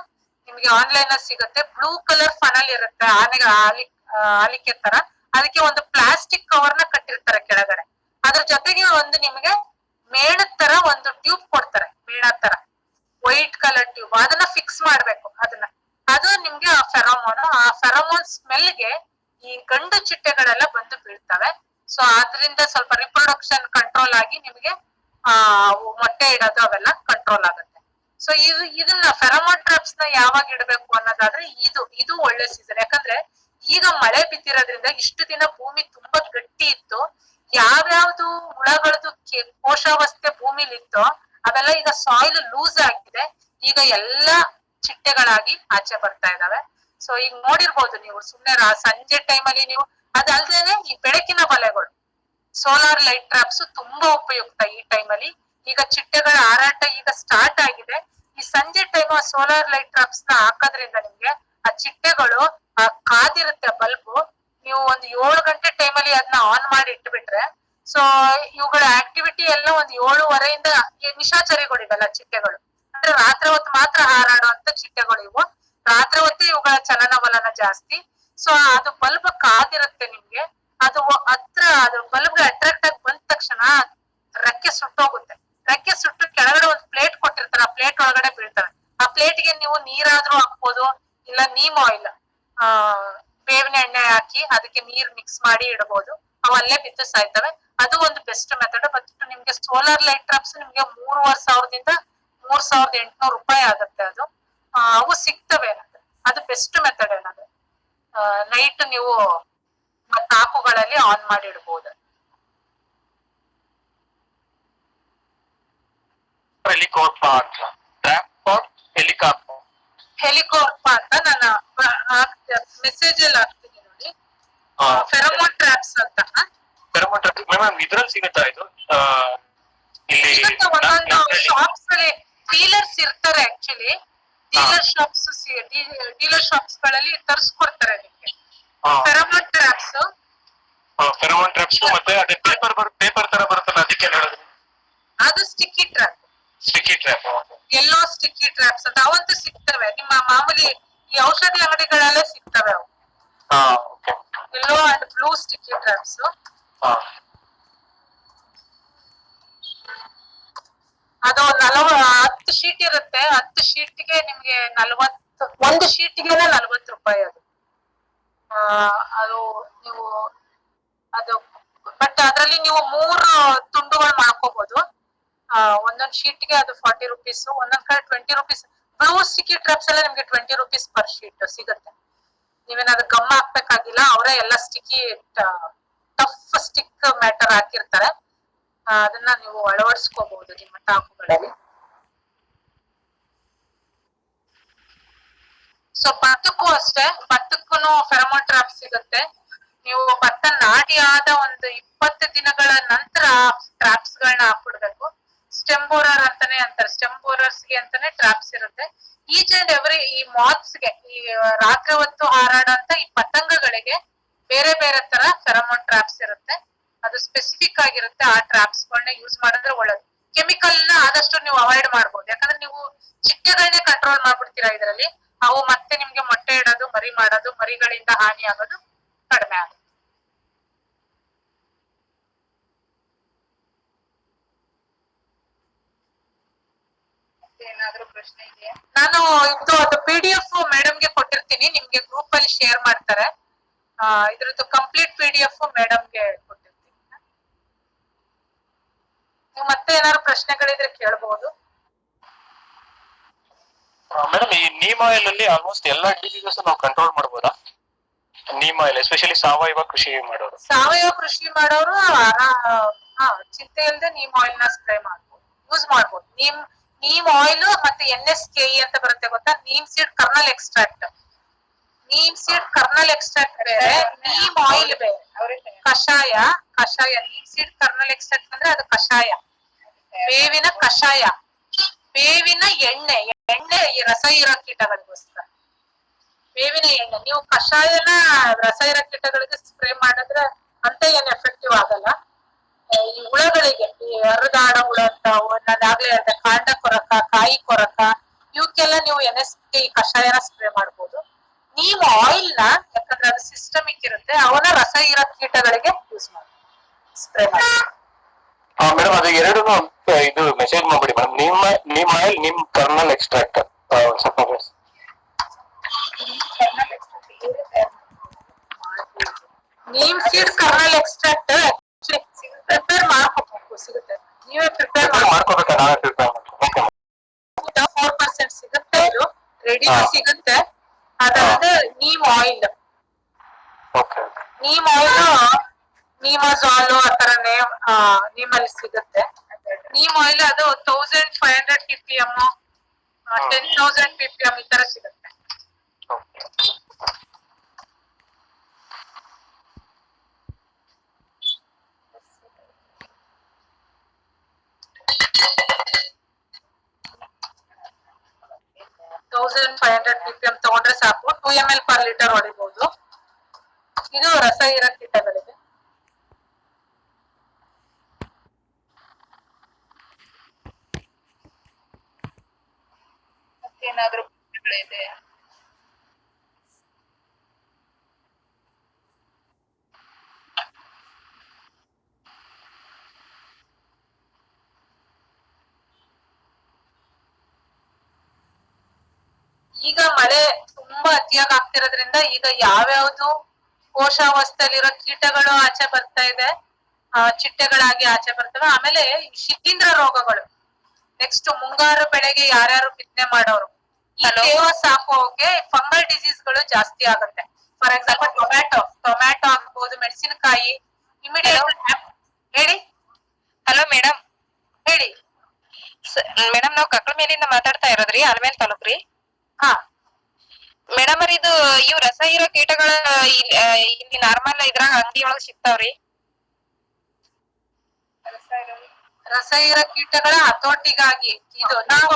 ನಿಮ್ಗೆ ಆನ್ಲೈನ್ ಅಲ್ಲಿ ಸಿಗುತ್ತೆ. ಬ್ಲೂ ಕಲರ್ ಫನಲ್ ಇರುತ್ತೆ, ಆಲಿಕೆ ತರ. ಅದಕ್ಕೆ ಒಂದು ಪ್ಲಾಸ್ಟಿಕ್ ಕವರ್ ನ ಕಟ್ಟಿರ್ತಾರೆ ಕೆಳಗಡೆ. ಅದ್ರ ಜೊತೆಗೆ ಒಂದು ನಿಮ್ಗೆ ಮೇಣದ ತರ ಒಂದು ಟ್ಯೂಬ್ ಕೊಡ್ತಾರೆ, ಮೇಣ ತರ ವೈಟ್ ಕಲರ್ ಟ್ಯೂಬ್. ಅದನ್ನ ಫಿಕ್ಸ್ ಮಾಡ್ಬೇಕು. ಅದು ನಿಮ್ಗೆ ಆ ಫೆರಮೋನ್ ಸ್ಮೆಲ್ಗೆ ಈ ಗಂಡು ಚಿಟ್ಟೆಗಳೆಲ್ಲ ಬಂದು ಬೀಳ್ತವೆ. ಸೊ ಆದ್ರಿಂದ ಸ್ವಲ್ಪ ರಿಪ್ರೊಡಕ್ಷನ್ ಕಂಟ್ರೋಲ್ ಆಗಿ ನಿಮ್ಗೆ ಮೊಟ್ಟೆ ಇಡೋದು ಅವೆಲ್ಲ ಕಂಟ್ರೋಲ್ ಆಗುತ್ತೆ. ಸೊ ಇದನ್ನ ಫೆರಮೋನ್ ಟ್ರಾಪ್ಸ್ ನ ಯಾವಾಗ ಇಡಬೇಕು ಅನ್ನೋದಾದ್ರೆ ಇದು ಒಳ್ಳೆ ಸೀಸನ್. ಯಾಕಂದ್ರೆ ಈಗ ಮಳೆ ಬಿದ್ದಿರೋದ್ರಿಂದ ಇಷ್ಟು ದಿನ ಭೂಮಿ ತುಂಬಾ ಗಟ್ಟಿ ಇತ್ತು. ಯಾವ್ಯಾವ್ದು ಹುಳಗಳದ್ದು ಕೋಶಾವಸ್ಥೆ ಭೂಮಿಲಿ ಇತ್ತೋ ಅವೆಲ್ಲ ಈಗ ಸಾಯಿಲ್ ಲೂಸ್ ಆಗಿದೆ. ಈಗ ಎಲ್ಲಾ ಚಿಟ್ಟೆಗಳಾಗಿ ಆಚೆ ಬರ್ತಾ ಇದಾವೆ. ಸೊ ಈಗ ನೋಡಿರ್ಬೋದು ನೀವು ಸುಮ್ನೆ ಸಂಜೆ ಟೈಮಲ್ಲಿ ನೀವು ಅದಲ್ದೇನೆ ಈ ಬೆಳಕಿನ ಬಲೆಗಳು ಸೋಲಾರ್ ಲೈಟ್ ಟ್ರಾಪ್ಸ್ ತುಂಬಾ ಉಪಯುಕ್ತ ಈ ಟೈಮಲ್ಲಿ. ಈಗ ಚಿಟ್ಟೆಗಳ ಹಾರಾಟ ಈಗ ಸ್ಟಾರ್ಟ್ ಆಗಿದೆ. ಈ ಸಂಜೆ ಟೈಮ್ ಸೋಲಾರ್ ಲೈಟ್ ಟ್ರಾಪ್ಸ್ ನ ಹಾಕೋದ್ರಿಂದ ನಿಮ್ಗೆ ಆ ಚಿಟ್ಟೆಗಳು ಕಾದಿರುತ್ತೆ ಬಲ್ಬ್. ನೀವು ಒಂದು 7 ಗಂಟೆ ಟೈಮಲ್ಲಿ ಅದನ್ನ ಆನ್ ಮಾಡಿ ಇಟ್ಬಿಟ್ರೆ ಸೊ ಇವುಗಳ ಆಕ್ಟಿವಿಟಿ ಎಲ್ಲ ಒಂದು 7:30 ನಿಶಾಚರಿಗಳಿವೆಲ್ಲ ಚಿಟ್ಟೆಗಳು ಅಂದ್ರೆ ರಾತ್ರಿ ಹೊತ್ತು ಮಾತ್ರ ಹಾರಾಡುವಂತ ಚಿಟ್ಟೆಗಳು ಇವು. ರಾತ್ರಿ ಹೊತ್ತು ಇವುಗಳ ಚಲನವಲನ ಜಾಸ್ತಿ. ಸೊ ಅದು ಬಲ್ಬ್ ಕಾದಿರುತ್ತೆ ನಿಮ್ಗೆ. ಅದು ಅದು ಬಲ್ಬ್ಗೆ ಅಟ್ರಾಕ್ಟ್ ಆಗಿ ಬಂದ ತಕ್ಷಣ ರೆಕ್ಕೆ ಸುಟ್ಟೋಗುತ್ತೆ. ರೆಕ್ಕೆ ಸುಟ್ಟು ಕೆಳಗಡೆ ಒಂದು ಪ್ಲೇಟ್ ಕೊಟ್ಟಿರ್ತಾರೆ, ಆ ಪ್ಲೇಟ್ ಒಳಗಡೆ ಬೀಳ್ತವೆ. ಆ ಪ್ಲೇಟ್ಗೆ ನೀವು ನೀರಾದ್ರೂ ಹಾಕ್ಬೋದು, ಇಲ್ಲ ನೀಮ್ ಆಯಿಲ್ ಬೇವಿನ ಎಣ್ಣೆ ಹಾಕಿ ಅದಕ್ಕೆ ನೀರ್ ಮಿಕ್ಸ್ ಮಾಡಿ ಇಡಬಹುದು. ಅವಲ್ಲೇ ಬಿದ್ದು ಸಾಯ್ತವೆ. ಅದು ಒಂದು ಬೆಸ್ಟ್ ಮೆಥಡ್. ಬಟ್ ನಿಮ್ಗೆ ಸೋಲಾರ್ ಲೈಟ್ ಟ್ರಾಪ್ಸ್ ನಿಮ್ಗೆ 3,500 3,800 ರೂಪಾಯಿ ಆಗುತ್ತೆ. ಅದು ಅವು ಸಿಗ್ತವೆ ಏನಂದ್ರೆ ಅದು ಬೆಸ್ಟ್ ಮೆಥಡ್ ಏನಂದ್ರೆ ನೈಟ್ ನೀವು ತಾಪುಗಳಲ್ಲಿ ಆನ್ ಮಾಡಿ ಇಡಬಹುದು. ಹೆಲಿಕಾಪ್ಟ ಅಂತ ನಾನು ಮೆಸೇಜ್ ಅಲ್ಲಿ ಹಾಕ್ತೀನಿ ನೋಡಿ. ಫೆರಮೋನ್ ಟ್ರಾಪ್ಸ್ ಅಂತ ಇದ್ರಲ್ಲಿ ಸಿಗುತ್ತಾ ಇದು? ಒಂದೊಂದು ಶಾಪ್ಸ್ ಅಲ್ಲಿ ಡೀಲರ್ಸ್ ಇರ್ತಾರೆ. ಆಕ್ಚುಲಿ ಡೀಲರ್ ಶಾಪ್ಸ್ ಗಳಲ್ಲಿ ತರಿಸ್ಕೊಡ್ತಾರೆ ನಿಮ್ಗೆ ಫೆರಮೋನ್ ಟ್ರಾಪ್ಸ್. ಫೆರಮೋನ್ ಟ್ರಾಪ್ಸ್ ಮತ್ತೆ ಅದೇ ಪೇಪರ್ ತರ ಬರುತ್ತಲ್ಲ, ಅದಕ್ಕೆ ಹೇಳಿದ್ರು ಅದು ಸ್ಟಿಕ್ಕಿ ಟ್ರಾಪ್. ಎಲ್ಲೋ ಸ್ಟಿಕ್ಕಿ ಟ್ರಾಪ್ಸ್ ಅಂತ ಅವಂತೂ ಸಿಗ್ತವೆ. ನಿಮ್ಮ ಮಾಮೂಲಿ ಈ ಔಷಧಿ ಅಂಗಡಿಗಳಲ್ಲೇ ಸಿಗ್ತವೆ ಅವು. ಎಲ್ಲೋ ಅಂಡ್ ಬ್ಲೂ ಸ್ಟಿಕ್ಕಿ ಟ್ರಾಪ್ಸ್. ಅದು 10 ಶೀಟ್ ಇರುತ್ತೆ. 10 ಶೀಟ್ಗೆ ನಿಮ್ಗೆ 1 ಶೀಟ್ಗೆ 40 ರೂಪಾಯಿ. ಅದು ನೀವು ಅದು ಬಟ್ ಅದ್ರಲ್ಲಿ ನೀವು 3 ತುಂಡುಗಳು ಮಾಡ್ಕೋಬಹುದು. ಒಂದೊಂದ್ ಶೀಟ್ಗೆ ಅದು 40 ರುಪೀಸ್, ಒಂದೊಂದ್ ಕಡೆ 20 ರುಪೀಸ್. ಬ್ಲೂ ಸ್ಟಿಕ್ಕಿ ಟ್ರಾಪ್ಸ್ ಎಲ್ಲ ನಿಮ್ಗೆ 20 ರುಪೀಸ್ ಪರ್ ಶೀಟ್ ಸಿಗುತ್ತೆ. ನೀವೇನಾದ್ರು ಗಮ್ ಹಾಕ್ಬೇಕಾಗಿಲ್ಲ, ಅವರೇ ಎಲ್ಲ ಸ್ಟಿಕ್ಕಿ ಟಫ್ ಸ್ಟಿಕ್ ಮ್ಯಾಟರ್ ಹಾಕಿರ್ತಾರೆ. ಅದನ್ನ ನೀವು ಅಳವಡಿಸ್ಕೋಬಹುದು ನಿಮ್ಮ ತಾಪುಗಳಲ್ಲಿ. ಸೊ ಭತ್ತಕ್ಕೂ ಅಷ್ಟೇ, ಭತ್ತಕ್ಕೂ ಫೆರಮೋನ್ ಟ್ರಾಪ್ ಸಿಗುತ್ತೆ. ನೀವು ಭತ್ತ ನಾಟಿ ಆದ ಒಂದು 20 ದಿನಗಳ ನಂತರ ಟ್ರಾಪ್ಸ್ ಗಳನ್ನ ಹಾಕ್ಬಿಡ್ಬೇಕು. ಸ್ಟೆಮ್ ಬೋರರ್ ಅಂತಾನೆ ಅಂತಾರೆ. ಸ್ಟೆಮ್ ಬೋರರ್ಸ್ ಗೆ ಅಂತಾನೆ ಟ್ರಾಪ್ಸ್ ಇರುತ್ತೆ. ಈಚ್ ಅಂಡ್ ಎವ್ರಿ ಈ ಮಾತ್ಸ್ ಗೆ, ಈ ರಾತ್ರಿ ಹೊತ್ತು ಹಾರಾಡಂತ ಈ ಪತಂಗಗಳಿಗೆ ಬೇರೆ ಬೇರೆ ತರ ಫೆರಮೋನ್ ಟ್ರಾಪ್ಸ್ ಇರುತ್ತೆ. ಅದು ಸ್ಪೆಸಿಫಿಕ್ ಆಗಿರುತ್ತೆ. ಆ ಟ್ರಾಪ್ಸ್ ಗಳನ್ನ ಯೂಸ್ ಮಾಡಿದ್ರೆ ಒಳ್ಳೇದು. ಕೆಮಿಕಲ್ ನ ಆದಷ್ಟು ನೀವು ಅವಾಯ್ಡ್ ಮಾಡ್ಬೋದು. ಯಾಕಂದ್ರೆ ನೀವು ಚಿಟ್ಟೆಗಳನ್ನೇ ಕಂಟ್ರೋಲ್ ಮಾಡ್ಬಿಡ್ತೀರಾ ಇದರಲ್ಲಿ. ಅವು ಮತ್ತೆ ನಿಮ್ಗೆ ಮೊಟ್ಟೆ ಇಡೋದು, ಮರಿ ಮಾಡೋದು, ಮರಿಗಳಿಂದ ಹಾನಿ ಆಗೋದು ಕಡಿಮೆ ಆಗುತ್ತೆ. ಏನಾದ್ರೂ ಪ್ರಶ್ನೆ ಇದೆಯಾ? ನಾನು ಇದು ಅದು PDF ಮೇಡಮ್ಗೆ ಕೊಟ್ಟಿರ್ತೀನಿ, ನಿಮ್ಗೆ ಗ್ರೂಪ್ ಅಲ್ಲಿ ಶೇರ್ ಮಾಡ್ತಾರೆ. ಇದ್ರದ್ದು ಕಂಪ್ಲೀಟ್ PDF ಮೇಡಮ್ಗೆ ಕೊಟ್ಟಿರ್ತೀನಿ. ನೀವು ಮತ್ತೆ ಏನಾದ್ರು ಪ್ರಶ್ನೆಗಳಿದ್ರೆ ಕೇಳಬಹುದು. ಮೇಡಮ್, ಈ ನೀಮ್ ಆಯಿಲ್ ಅಲ್ಲಿ ಆಲ್ಮೋಸ್ಟ್ ಎಲ್ಲಾ ಡಿಸೀಸಸ್ ನಾವು ಕಂಟ್ರೋಲ್ ಮಾಡಬಹುದಾ? ನೀಮ್ ಆಯಿಲ್ ಎಸ್ಪೆಷಲಿ ಸಾವಯವ ಕೃಷಿ ಮಾಡೋರು ಚಿಂತೆ ಇಲ್ಲದೆ ನೀಮ್ ಆಯಿಲ್ ನ ಸ್ಪ್ರೇ ಮಾಡ್ಬೋದು, ಯೂಸ್ ಮಾಡ್ಬೋದು. ನೀಮ್ ಆಯಿಲ್ ಮತ್ತೆ NSKE ಅಂತ ಬರುತ್ತೆ ಗೊತ್ತಾ? Neem seed kernel extract. Neem seed kernel extract ಬೇರೆ, ನೀಮ್ ಆಯಿಲ್ ಬೇರೆ. ಕಷಾಯ ನೀಮ್ ಸೀಡ್ ಕರ್ನಲ್ ಎಕ್ಸ್ಟ್ರಾಕ್ಟ್ ಅಂದ್ರೆ ಅದು ಕಷಾಯ, ಬೇವಿನ ಕಷಾಯ. ಬೇವಿನ ಎಣ್ಣೆ ಈ ರಸ ಇರೋ ಕೀಟಗಳಿಗೋಸ್ಕರ ಬೇವಿನ ಎಣ್ಣೆ. ನೀವು ಕಷಾಯನ ರಸ ಇರೋ ಕೀಟಗಳಿಗೆ ಸ್ಪ್ರೇ ಮಾಡಿದ್ರೆ ಅಂತ ಏನ್ ಎಫೆಕ್ಟಿವ್ ಆಗಲ್ಲ. ಈ ಹುಳಗಳಿಗೆ, ಈ ಹರಿದಾಡ ಹುಳ ಅಂತ ನಾನು ಆಗ್ಲೇ ಹೇಳಿದೆ, ಕಾಂಡ ಕೊರಕ, ಕಾಯಿ ಕೊರಕ, ಇವಕ್ಕೆಲ್ಲ ನೀವು NSKE ಕಷಾಯನ ಸ್ಪ್ರೇ ಮಾಡ್ಬೋದು. ನೀವು ಆಯಿಲ್ ನ, ಯಾಕಂದ್ರೆ ಅದು ಸಿಸ್ಟಮಿಕ್ ಇರುತ್ತೆ, ಅವನ ರಸ ಇರೋ ಕೀಟಗಳಿಗೆ ಯೂಸ್ ಮಾಡಿ ಸ್ಪ್ರೇ ಮಾಡಿ. ಮೇಡಮ್, ಅದು ಎರಡು ಇದು ಮೆಸೇಜ್ ಮಾಡ್ಬಿಡಿ madam. Neem oil, neem kernel extract neem seed kernel extract prepare ಮಾಡ್ಕೋಬೇಕು, ಸಿಗುತ್ತೆ. ನೀವೇ ಪ್ರಿಪೇರ್ ಮಾಡ್ಕೋಬೇಕಾ? ನಾವೇ ಪ್ರಿಪೇರ್ 4% ಸಿಗುತ್ತೆ, ಇದು ರೆಡಿ ಸಿಗುತ್ತೆ. ಅದಾದ್ರೆ ನೀಮ್ ಆಯಿಲ್, ನೀಮಜಾಲು ಆ ತರನೇ ನೀಮಲ್ಲಿ ಸಿಗುತ್ತೆ. ನೀಮ್ ಆಯಿಲ್ ಅದು 1500 ppm 10,000 ppm ಈ ತರ ಸಿಗುತ್ತೆ. ಓಕೆ. ತೌಸಂಡ್ 500 ppm ತಗೊಂಡ್ರೆ ಸಾಕು. 2 ml per ಲೀಟರ್ ಹೊಡಿಬಹುದು. ಇದು ರಸ ಹೀರೋ ಕೀಟಗಳಿಗೆ. ಮತ್ತೇನಾದ್ರೂ ಇದೆ? ಈಗ ಮಳೆ ತುಂಬಾ ಅತಿಯಾಗಿ ಆಗ್ತಿರೋದ್ರಿಂದ ಈಗ ಯಾವ್ಯಾವ್ದು ಕೋಶಾವಸ್ಥೆಯಲ್ಲಿರೋ ಕೀಟಗಳು ಆಚೆ ಬರ್ತಾ ಇದೆ, ಚಿಟ್ಟೆಗಳಾಗಿ ಆಚೆ ಬರ್ತವೆ. ಆಮೇಲೆ ಶಿಲೀಂಧ್ರ ರೋಗಗಳು. ನೆಕ್ಸ್ಟ್ ಮುಂಗಾರು ಬೆಳೆಗೆ ಯಾರ್ಯಾರು ಬಿತ್ತನೆ ಮಾಡೋರು ಈ ತೇವ ಸಾಕೋಕೆ ಫಂಗಲ್ ಡಿಸೀಸ್ ಗಳು ಜಾಸ್ತಿ ಆಗುತ್ತೆ. ಫಾರ್ ಎಕ್ಸಾಂಪಲ್ ಟೊಮ್ಯಾಟೊ ಆಗ್ಬೋದು, ಮೆಣಸಿನಕಾಯಿ. ಇಮಿಡಿಯೇಟ್ ಹೇಳಿ. Hello madam. ಹೇಳಿ ಮೇಡಮ್, ನಾವು ಕಕ್ಕಳ ಮೇಲಿಂದ ಮಾತಾಡ್ತಾ ಇರೋದ್ರಿ, ಆಲ್ಮೇಲ್ ತಾಲೂಕ್ರಿ. ಹಾ ಮೇಡಮ್ ಅವ್ರ ಇದು ಇವ್ ರಸ ಹೀರೋ ಕೀಟಗಳ ಇಲ್ಲಿ ನಾರ್ಮಲ್ ಇದ್ರಾಗ ಅಂಗಡಿ ಒಳಗ್ ಸಿಗ್ತಾವ್ರಿ? ರಸ ಹೀರೋ ಕೀಟಗಳ ಹತೋಟಿಗಾಗಿ ಇದು ನೀಮ್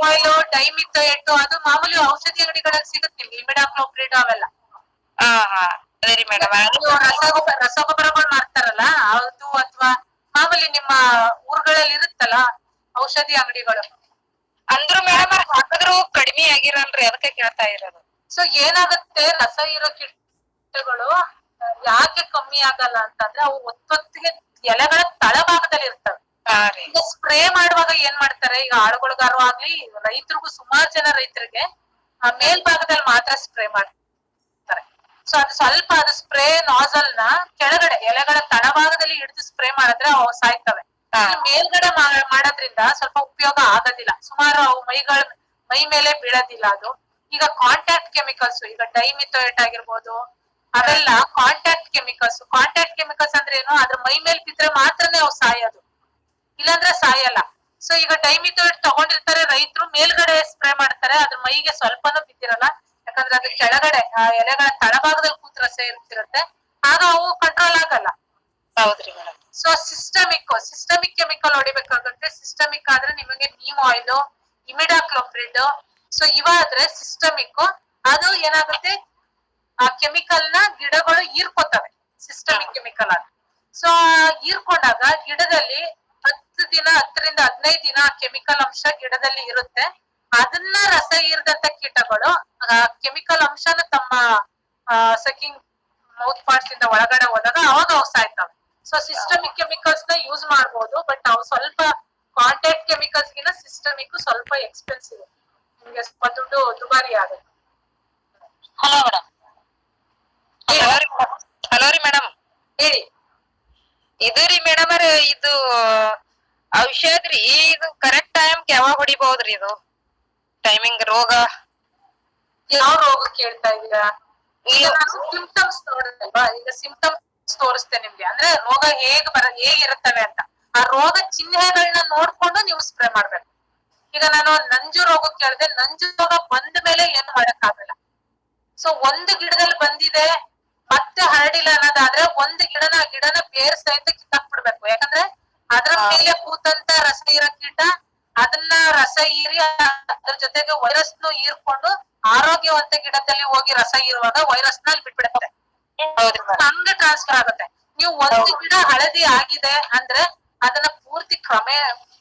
ಆಯಿಲ್, ಡೈಮಿಥೋಯೇಟ್, ಅದು ಮಾಮೂಲಿ ಔಷಧಿ ಅಂಗಡಿಗಳಲ್ಲಿ ಸಿಗುತ್ತೆ. ಇಮಿಡಾಕ್ಲೋಪ್ರಿಡ್ ಅವೆಲ್ಲ. ಅದೇ ರೀ ಮೇಡಮ್. ರಸಗೊಬ್ಬರಗಳು ಮಾಡ್ತಾರಲ್ಲ ಅದು, ಅಥವಾ ಮಾಮೂಲಿ ನಿಮ್ಮ ಊರುಗಳಲ್ಲಿ ಇರುತ್ತಲ್ಲ ಔಷಧಿ ಅಂಗಡಿಗಳು. ಅಂದ್ರು ಮೇಡಮ್ ಹಾಕಿದ್ರು ಕಡಿಮೆ ಆಗಿರಲ್ರಿ, ಅದಕ್ಕೆ ಕೇಳ್ತಾ ಇರೋದು. ಸೊ ಏನಾಗುತ್ತೆ, ರಸ ಹೀರೋ ಕೀಟಗಳು ಯಾಕೆ ಕಮ್ಮಿ ಆಗಲ್ಲ ಅಂತಂದ್ರೆ ಅವು ಒತ್ತೊತ್ತಿಗೆ ಎಲೆಗಳ ತಳಭಾಗದಲ್ಲಿ ಇರ್ತವೆ. ಈಗ ಸ್ಪ್ರೇ ಮಾಡುವಾಗ ಏನ್ ಮಾಡ್ತಾರೆ, ಈಗ ಆಳುಗಳಿಗಾರು ಆಗ್ಲಿ ರೈತರಿಗೂ, ಸುಮಾರು ಜನ ರೈತರಿಗೆ ಮೇಲ್ಭಾಗದಲ್ಲಿ ಮಾತ್ರ ಸ್ಪ್ರೇ ಮಾಡ್ತಾರೆ. ಸೊ ಅದು ಸ್ವಲ್ಪ ಅದು ಸ್ಪ್ರೇ ನಾಸಲ್ ನ ಕೆಳಗಡೆ ಎಲೆಗಳ ತಳಭಾಗದಲ್ಲಿ ಹಿಡಿದು ಸ್ಪ್ರೇ ಮಾಡಿದ್ರೆ ಅವು ಸಾಯ್ತವೆ. ಮೇಲ್ಗಡೆ ಮಾಡೋದ್ರಿಂದ ಸ್ವಲ್ಪ ಉಪಯೋಗ ಆಗೋದಿಲ್ಲ. ಸುಮಾರು ಅವು ಮೈ ಮೇಲೆ ಬೀಳೋದಿಲ್ಲ ಅದು. ಈಗ ಕಾಂಟ್ಯಾಕ್ಟ್ ಕೆಮಿಕಲ್ಸ್, ಈಗ ಡೈಮಿಥೋಯೇಟ್ ಆಗಿರ್ಬೋದು, ಅವೆಲ್ಲ ಕಾಂಟ್ಯಾಕ್ಟ್ ಕೆಮಿಕಲ್ಸ್. ಕಾಂಟ್ಯಾಕ್ಟ್ ಕೆಮಿಕಲ್ಸ್ ಅಂದ್ರೆ ಏನು, ಅದ್ರ ಮೈ ಮೇಲೆ ಬಿದ್ರೆ ಮಾತ್ರನೇ ಅವು ಸಾಯೋದು, ಇಲ್ಲಾಂದ್ರೆ ಸಾಯಲ್ಲ. ಸೊ ಈಗ ಡೈಮಿಥೋಯೇಟ್ ತಗೊಂಡಿರ್ತಾರೆ ರೈತರು, ಮೇಲ್ಗಡೆ ಸ್ಪ್ರೇ ಮಾಡ್ತಾರೆ, ಅದ್ರ ಮೈಗೆ ಸ್ವಲ್ಪನೂ ಬಿದ್ದಿರಲ್ಲ. ಯಾಕಂದ್ರೆ ಅದು ಕೆಳಗಡೆ ಎಲೆಗಳ ತಳಭಾಗದಲ್ಲಿ ಕೂತ್ ರಸ ಇರ್ತಿರುತ್ತೆ, ಆಗ ಅವು ಕಂಟ್ರೋಲ್ ಆಗಲ್ಲ. ಹೌದ್ರಿ ಮೇಡಮ್. ಸೊ ಸಿಸ್ಟಮಿಕ್ ಕೆಮಿಕಲ್ ಹೊಡಿಬೇಕಾಗುತ್ತೆ. ಸಿಸ್ಟಮಿಕ್ ಆದ್ರೆ ನಿಮಗೆ ನೀಮ್ ಆಯಿಲ್, ಇಮಿಡಾಕ್ಲೋಪ್ರಿಡ್. ಸೊ ಇವಾದ್ರೆ ಸಿಸ್ಟಮಿಕ್, ಅದು ಏನಾಗುತ್ತೆ, ಆ ಕೆಮಿಕಲ್ ನ ಗಿಡಗಳು ಹೀರ್ಕೋತವೆ. ಸಿಸ್ಟಮಿಕ್ ಕೆಮಿಕಲ್ ಆದ್ರೆ ಸೊ ಹೀರ್ಕೊಂಡಾಗ ಗಿಡದಲ್ಲಿ 10ರಿಂದ 15 ದಿನ ಕೆಮಿಕಲ್ ಅಂಶ ಗಿಡದಲ್ಲಿ ಇರುತ್ತೆ. ಅದನ್ನ ರಸ ಹೀರ್ದಂತ ಕೀಟಗಳು ಕೆಮಿಕಲ್ ಅಂಶನ ತಮ್ಮ ಸಕಿಂಗ್ ಮೌತ್ ಪಾರ್ಟ್ಸ್ ಇಂದ ಒಳಗಡೆ ಹೋದಾಗ ಅವಾಗ ಅವು ಸಾಯ್ತವೆ. ಸೊ ಸಿಸ್ಟಮಿಕ್ ಕೆಮಿಕಲ್ಸ್ ನ ಯೂಸ್ ಮಾಡ್ಬೋದು, ಬಟ್ ಅವು ಸ್ವಲ್ಪ ಕಾಂಟ್ಯಾಕ್ಟ್ ಕೆಮಿಕಲ್ಸ್ ಗಿನ ಸಿಸ್ಟಮಿಕ್ ಸ್ವಲ್ಪ ಎಕ್ಸ್ಪೆನ್ಸಿವ್, ನಿಮ್ಗೆ ಸ್ವಲ್ಪ ದುಡ್ಡು ದುಬಾರಿ ಆಗುತ್ತೆ. Hello madam. ಹಲೋ ರೀ ಮೇಡಮ್. ಹೇಳಿ. ಇದು ರೀ ಮೇಡಮ್ ಅವ್ರ, ಇದು ಔಷಧ ರೀ, ಇದು ಕರೆಕ್ಟ್ ಟೈಮ್ ಯಾವಾಗ ಹೊಡಿಬಹುದ್ರಿ? ಇದು ಟೈಮಿಂಗ್ ರೋಗ ಯಾವ ರೋಗ ಕೇಳ್ತಾ ಇದೀರಾ? ಈಗ ನಾನು ಸಿಂಪ್ಟಮ್ಸ್ ನೋಡಿದಲ್ವಾ, ಈಗ ಸಿಂಪ್ಟಮ್ಸ್ ತೋರಿಸ್ತೇನೆ ನಿಮ್ಗೆ. ಅಂದ್ರೆ ರೋಗ ಹೇಗಿರುತ್ತವೆ ಅಂತ, ಆ ರೋಗ ಚಿಹ್ನೆಗಳನ್ನ ನೋಡ್ಕೊಂಡು ನೀವು ಸ್ಪ್ರೇ ಮಾಡ್ಬೇಕು. ಈಗ ನಾನು ನಂಜು ರೋಗ ಕೇಳಿದೆ, ನಂಜು ರೋಗ ಬಂದ ಮೇಲೆ ಏನು ಮಾಡಕ್ಕಾಗಲ್ಲ. ಸೊ ಒಂದು ಗಿಡದಲ್ಲಿ ಬಂದಿದೆ ಮತ್ತೆ ಹರಡಿಲ್ಲ ಅನ್ನೋದಾದ್ರೆ ಒಂದು ಗಿಡನ ಬೇರ್ ಸಹಿತ ಕಿತ್ತಾಕ್ಬಿಡ್ಬೇಕು. ಯಾಕಂದ್ರೆ ಅದ್ರ ಮೇಲೆ ಕೂತಂತ ರಸ ಹೀರೋ ಕೀಟ ಅದನ್ನ ರಸ ಹೀರಿ ಅದ್ರ ಜೊತೆಗೆ ವೈರಸ್ ನು ಹೀರ್ಕೊಂಡು ಆರೋಗ್ಯವಂತ ಗಿಡದಲ್ಲಿ ಹೋಗಿ ರಸ ಹೀರುವಾಗ ವೈರಸ್ ನ ಬಿಟ್ಬಿಡುತ್ತೆ, ಹಂಗೆ ಟ್ರಾನ್ಸ್ಫರ್ ಆಗುತ್ತೆ. ನೀವು ಒಂದು ಗಿಡ ಹಳದಿ ಆಗಿದೆ ಅಂದ್ರೆ ಅದನ್ನ ಪೂರ್ತಿ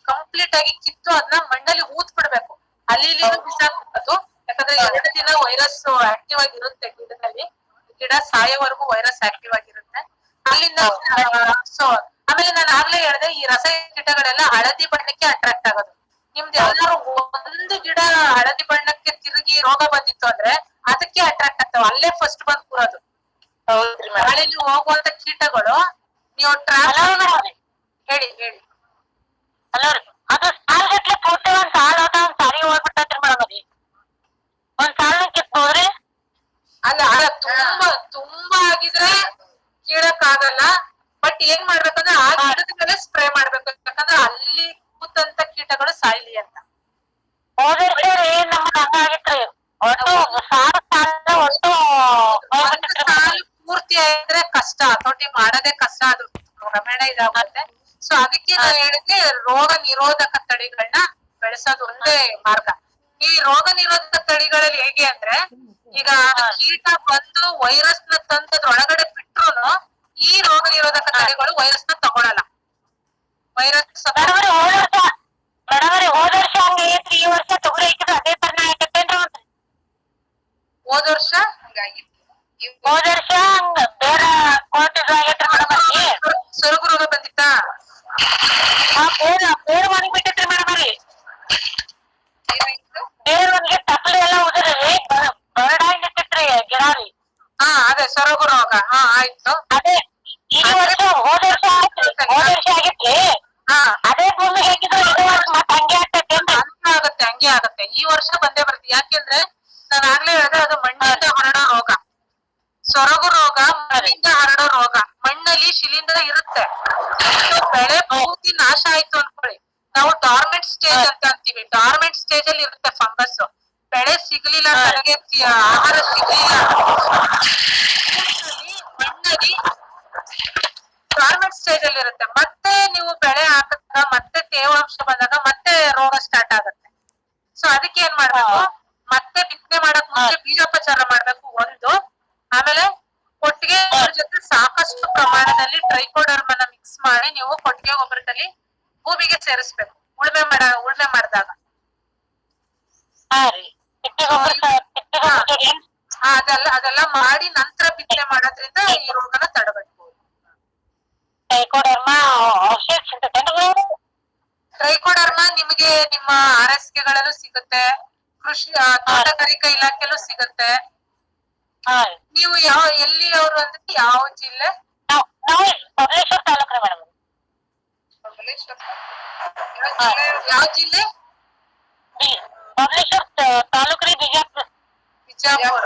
ಕಂಪ್ಲೀಟ್ ಆಗಿ ಕಿತ್ತು ಅದನ್ನ ಮಣ್ಣಲ್ಲಿ ಊತ್ ಬಿಡ್ಬೇಕು, ಅಲ್ಲಿ ಇಲ್ಲಿ ಬಿಸಾಕ್ಬಿಟ್ಟು. ಯಾಕಂದ್ರೆ 2 ದಿನ ವೈರಸ್ ಆಕ್ಟಿವ್ ಆಗಿರುತ್ತೆ ಗಿಡದಲ್ಲಿ, ಗಿಡ ಸಾಯೋವರೆಗೂ ವೈರಸ್ ಆಕ್ಟಿವ್ ಆಗಿರುತ್ತೆ. ಅಲ್ಲಿಂದ ಸೊ ಆಮೇಲೆ ನಾನು ಆಗ್ಲೇ ಹೇಳಿದೆ, ಈ ರಸ ಕೀಟಗಳೆಲ್ಲ ಹಳದಿ ಬಣ್ಣಕ್ಕೆ ಅಟ್ರಾಕ್ಟ್ ಆಗೋದು. ನಿಮ್ದು ಎಲ್ಲಾರು ಒಂದು ಗಿಡ ಹಳದಿ ಬಣ್ಣಕ್ಕೆ ತಿರುಗಿ ರೋಗ ಬಂದಿತ್ತು ಅಂದ್ರೆ ಅದಕ್ಕೆ ಅಟ್ರಾಕ್ಟ್ ಆಗ್ತಾವ, ಅಲ್ಲೇ ಫಸ್ಟ್ ಬಂದ್ ಕೂರೋದು. ಗಾಳಿಲಿ ಹೋಗುವಂತ ಕೀಟಗಳು ನೀವು ಹೇಳಿ ಹೇಳಿ. ಹಲೋ ರೀ, ಅದು ಸಾಲ್ಗಟ್ಲೆ ಪೂರ್ತಿ ಒಂದ್ ಸಾಲ್ ಹೋದ ಒಂದ್ ಸಾರಿ ಹೋಗ್ಬಿಟ್ಟೈತ್ರಿ ಮೇಡಮ್. ಅದಿ ಒಂದ್ ಸಾಲ್ನ ಕಿತ್ಬೋದ್ರಿ? ಅಲ್ಲ ತುಂಬಾ ಆಗಿದ್ರೆ ಕೀಳಕ್ ಆಗಲ್ಲ, ಬಟ್ ಏನ್ ಮಾಡ್ಬೇಕಂದ್ರೆ ಆ ಗಿಡದ ಮೇಲೆ ಸ್ಪ್ರೇ ಮಾಡ್ಬೇಕು. ಯಾಕಂದ್ರೆ ಅಲ್ಲಿ ಕೂತಂತ ಕೀಟಗಳು ಸಾಯ್ಲಿ ಅಂತ. ಹೋದ ವರ್ಷ ರೀ ನಮ್ಗ್ ಹಂಗಾಗಿತ್ರಿ ಒಟ್ಟು ಸಾಲ ಒಟ್ಟು ಒಂದು ಸಾಲು ಪೂರ್ತಿ ಆದ್ರೆ ಕಷ್ಟ, ಹತೋಟಿ ಮಾಡೋದೇ ಕಷ್ಟ, ಅದು ಕ್ರಮೇಣ ಇದಾಗುತ್ತೆ. ಸೊ ಅದಕ್ಕೆ ನಾನು ಹೇಳಿದ್ರೆ ರೋಗ ನಿರೋಧಕ ತಳಿಗಳನ್ನ ಬೆಳೆಸೋದು ಒಂದೇ ಮಾರ್ಗ. ಈ ರೋಗ ನಿರೋಧಕ ತಳಿಗಳಲ್ಲಿ ಹೇಗೆ ಅಂದ್ರೆ, ಈಗ ಕೀಟ ಬಂದು ವೈರಸ್ ನ ತಂದದ್ರೊಳಗಡೆ ಬಿಟ್ರುನು ಈ ರೋಗ ನಿರೋಧಕ ತಳಿಗಳು ವೈರಸ್ ನ ತಗೊಳಲ್ಲ. ವೈರಸ್ ಮೇಡಮರಿ ಹೋದ ವರ್ಷ ಹಂಗೈತ್ರಿ, ಈ ವರ್ಷ ತೊಗರಿ ಹಾಕಿದ್ರೆ ಅದೇ ತರನ ಆಯ್ತೇನ್ರಿ ಮತ್ತೆ? ಹೋದ ವರ್ಷ ಹಂಗಾಗಿತ್ತು. ಹೋದ ವರ್ಷ ಹಂಗ ಬೇರೆ ಕ್ವಾಲಿಟಿ ಆಗೈತ್ರಿ ಮೇಡಮರಿ. ಸೊರಗು ರೋಗ ಬಂದಿತ್ತಾ? ಬೇರೆ ಒಣಗಿಬಿಟ್ಟೈತ್ರಿ ಮೇಡಮರಿ. ಬೇರೆ ಒಣಗಿ ತಪ್ಪಲೆ ಎಲ್ಲ ಉದುರಿ ಬರಡಾಗಿ ನಿಂತೈತ್ರಿ ಗಿಡ ರೀ. ಹಾ ಅದೇ ಸೊರಗು ರೋಗ. ಹಾ ಆಯ್ತು. ಅದೇ ಈ ವರ್ಷ ಹೋದ ವರ್ಷ ಆಯ್ತ್ರಿ, ಹೋದ ವರ್ಷ ಆಗಿತ್ರಿ. ಹಾ ಅದೇ ಭೂಮಿ ಹಾಕಿದ್ರೆ ಇದು ವರ್ಷ ಮತ್ತೆ ಹಂಗೆ ಆಗ್ತೈತೇನ್ರಿ? ಹಂಗೆ ಆಗತ್ತೆ. ಈ ವರ್ಷ ಬಂದೇ ಬರುತ್ತೆ. ಯಾಕೆಂದ್ರೆ ನಾನು ಆಗ್ಲೇ ಹೇಳಿದೆ, ಅದು ಮಣ್ಣಿಂದ ಹರಡೋ ರೋಗ. ಸೊರಗು ರೋಗ ಮಣ್ಣಿಂದ ಹರಡೋ ರೋಗ. ಮಣ್ಣಲ್ಲಿ ಶಿಲೀಂಧ್ರ ಇರುತ್ತೆ. ಬೆಳೆ ಪೂರ್ತಿ ನಾಶ ಆಯ್ತು ಅನ್ಕೊಳ್ಳಿ, ನಾವು ಡಾರ್ಮೆಂಟ್ ಸ್ಟೇಜ್ ಅಂತ ಅಂತೀವಿ. ಡಾರ್ಮೆಂಟ್ ಸ್ಟೇಜ್ ಅಲ್ಲಿ ಇರುತ್ತೆ ಫಂಗಸ್. ಬೆಳೆ ಸಿಗ್ಲಿಲ್ಲ, ಬೆಳೆಗೆ ಆಹಾರ ಸಿಗ್ಲಿಲ್ಲ, ಮಣ್ಣಲ್ಲಿ ಡಾರ್ಮೆಂಟ್ ಸ್ಟೇಜ್ ಅಲ್ಲಿ ಇರುತ್ತೆ. ಮತ್ತೆ ನೀವು ಬೆಳೆ ಹಾಕಿದಾಗ ಮತ್ತೆ ತೇವಾಂಶ ಬಂದಾಗ ಮತ್ತೆ ರೋಗ ಸ್ಟಾರ್ಟ್ ಆಗುತ್ತೆ. ಸೊ ಅದಕ್ಕೆ ಏನ್ ಮಾಡ್ಬೇಕು, ಮತ್ತೆ ಬಿತ್ತನೆ ಮಾಡಕ್ ಮುಂಚೆ ಬೀಜೋಪಚಾರ ಮಾಡ್ಬೇಕು ಒಂದು. ಆಮೇಲೆ ಕೊಟ್ಟಿಗೆ ಜೊತೆ ಸಾಕಷ್ಟು ಪ್ರಮಾಣದಲ್ಲಿ ಟ್ರೈಕೋಡರ್ಮನ ಮಿಕ್ಸ್ ಮಾಡಿ ನೀವು ಕೊಟ್ಟಿಗೆ ಗೊಬ್ಬರದಲ್ಲಿ ಭೂಮಿಗೆ ಸೇರಿಸ್ಬೇಕು ಉಳುಮೆ ಮಾಡಿದಾಗ. ಹಾ ರೀ, ಅದೆಲ್ಲ ಮಾಡಿ ನಂತರ ಬಿತ್ತನೆ ಮಾಡೋದ್ರಿಂದ ಈ ರೋಗನ ತಡೆಗಟ್ಟಬಹುದು. ಟ್ರೈಕೋಡರ್ಮ ಔಷಧ ಸಿಗ್ತೈತೇನ್ರಿ? ಟ್ರೈಕೋಡರ್ಮ ನಿಮ್ಗೆ ನಿಮ್ಮ ಆರೈಕೆಗಳಲ್ಲೂ ಸಿಗುತ್ತೆ, ಕೃಷಿ ತೋಟಗಾರಿಕಾ ಇಲಾಖೆಲ್ಲೂ ಸಿಗುತ್ತೆ. ಹಾ ರೀ. ನೀವು ಎಲ್ಲಿ ಅವರು ಅಂದ್ರೆ ಯಾವ ಜಿಲ್ಲೆ? ನಾವು ಬಬಲೇಶ್ವರ ತಾಲೂಕ್ ರೀ ಮೇಡಮ್. ಯಾವ ಜಿಲ್ಲೆ? ಬಬಲೇಶ್ವರ ತಾಲೂಕ್ ರೀ, ಬಿಜಾಪುರ. ಬಿಜಾಪುರ.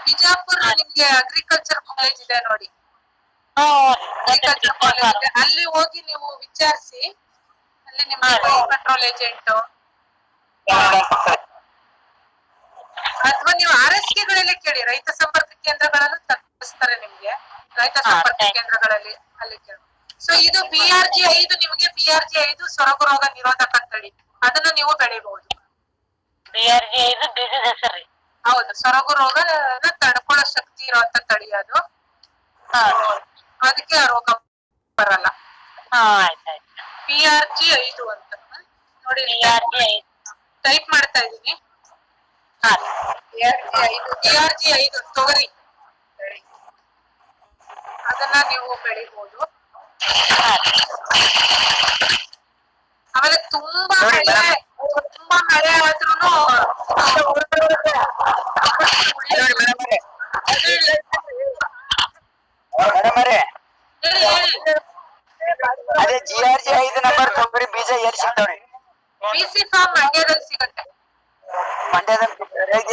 ಬಿಜಾಪುರ ನಿಮ್ಗೆ ಅಗ್ರಿಕಲ್ಚರ್ ಕಾಲೇಜ್ ಇದೆ ನೋಡಿ. ಅಗ್ರಿಕಲ್ಚರ್ ಕಾಲೇಜ್ ಇದೆ, ಅಲ್ಲಿ ಹೋಗಿ ನೀವು ವಿಚಾರಿಸಿ. ಅಲ್ಲಿ ನಿಮ್ಗೆ ಕಂಟ್ರೋಲ್ ಏಜೆಂಟ್ ಅಥವಾ ನೀವು ಆರೈಕೆಗಳಲ್ಲಿ ಕೇಳಿ. ರೈತ ಸಂಪರ್ಕ ಕೇಂದ್ರಗಳಲ್ಲೂ ತಲುಪಿಸ್ತಾರೆ ನಿಮ್ಗೆ. ರೈತ ಸಂಪರ್ಕ ಕೇಂದ್ರಗಳಲ್ಲಿ ಅಲ್ಲಿ ಕೇಳಿ. ಸೊ ಇದು BRG5 ನಿಮ್ಗೆ BRG5 ಸೊರಗು ರೋಗ ನಿರೋಧಕ ತಳಿ, ಅದನ್ನ ನೀವು ಬೆಳಿಬಹುದು. BRG5 ಬೀಜದ ಹೆಸರು. ಹೌದು, ಸೊರಗು ರೋಗ ತಡ್ಕೊಳ್ಳೋ ಶಕ್ತಿ ಇರುವಂತ ತಳಿ ಅದು. ಅದಕ್ಕೆ ಆ ರೋಗ ಬರಲ್ಲ. ಆಯ್ತಾಯ್ತು. BRG5 ಅಂತ ನೋಡಿ, ಟೈಪ್ ಮಾಡ್ತಾ ಇದೀನಿ. BRG5 ತೊಗರಿ ಅದನ್ನ ನೀವು ಬೆಳಿಬಹುದು. ಆಮೇಲೆ ತುಂಬಾ ಮಳೆ ಆದ್ರೂನು ಅದೇ GRG5 ನಂಬರ್ ತೊಗರಿ ಬೀಜ ಎಲ್ಲಿ ಸಿಗ್ತಾವ್ರಿ? BC ಫಾರ್ಮ್ ಮಂಡ್ಯದಲ್ಲಿ ಸಿಗುತ್ತೆ.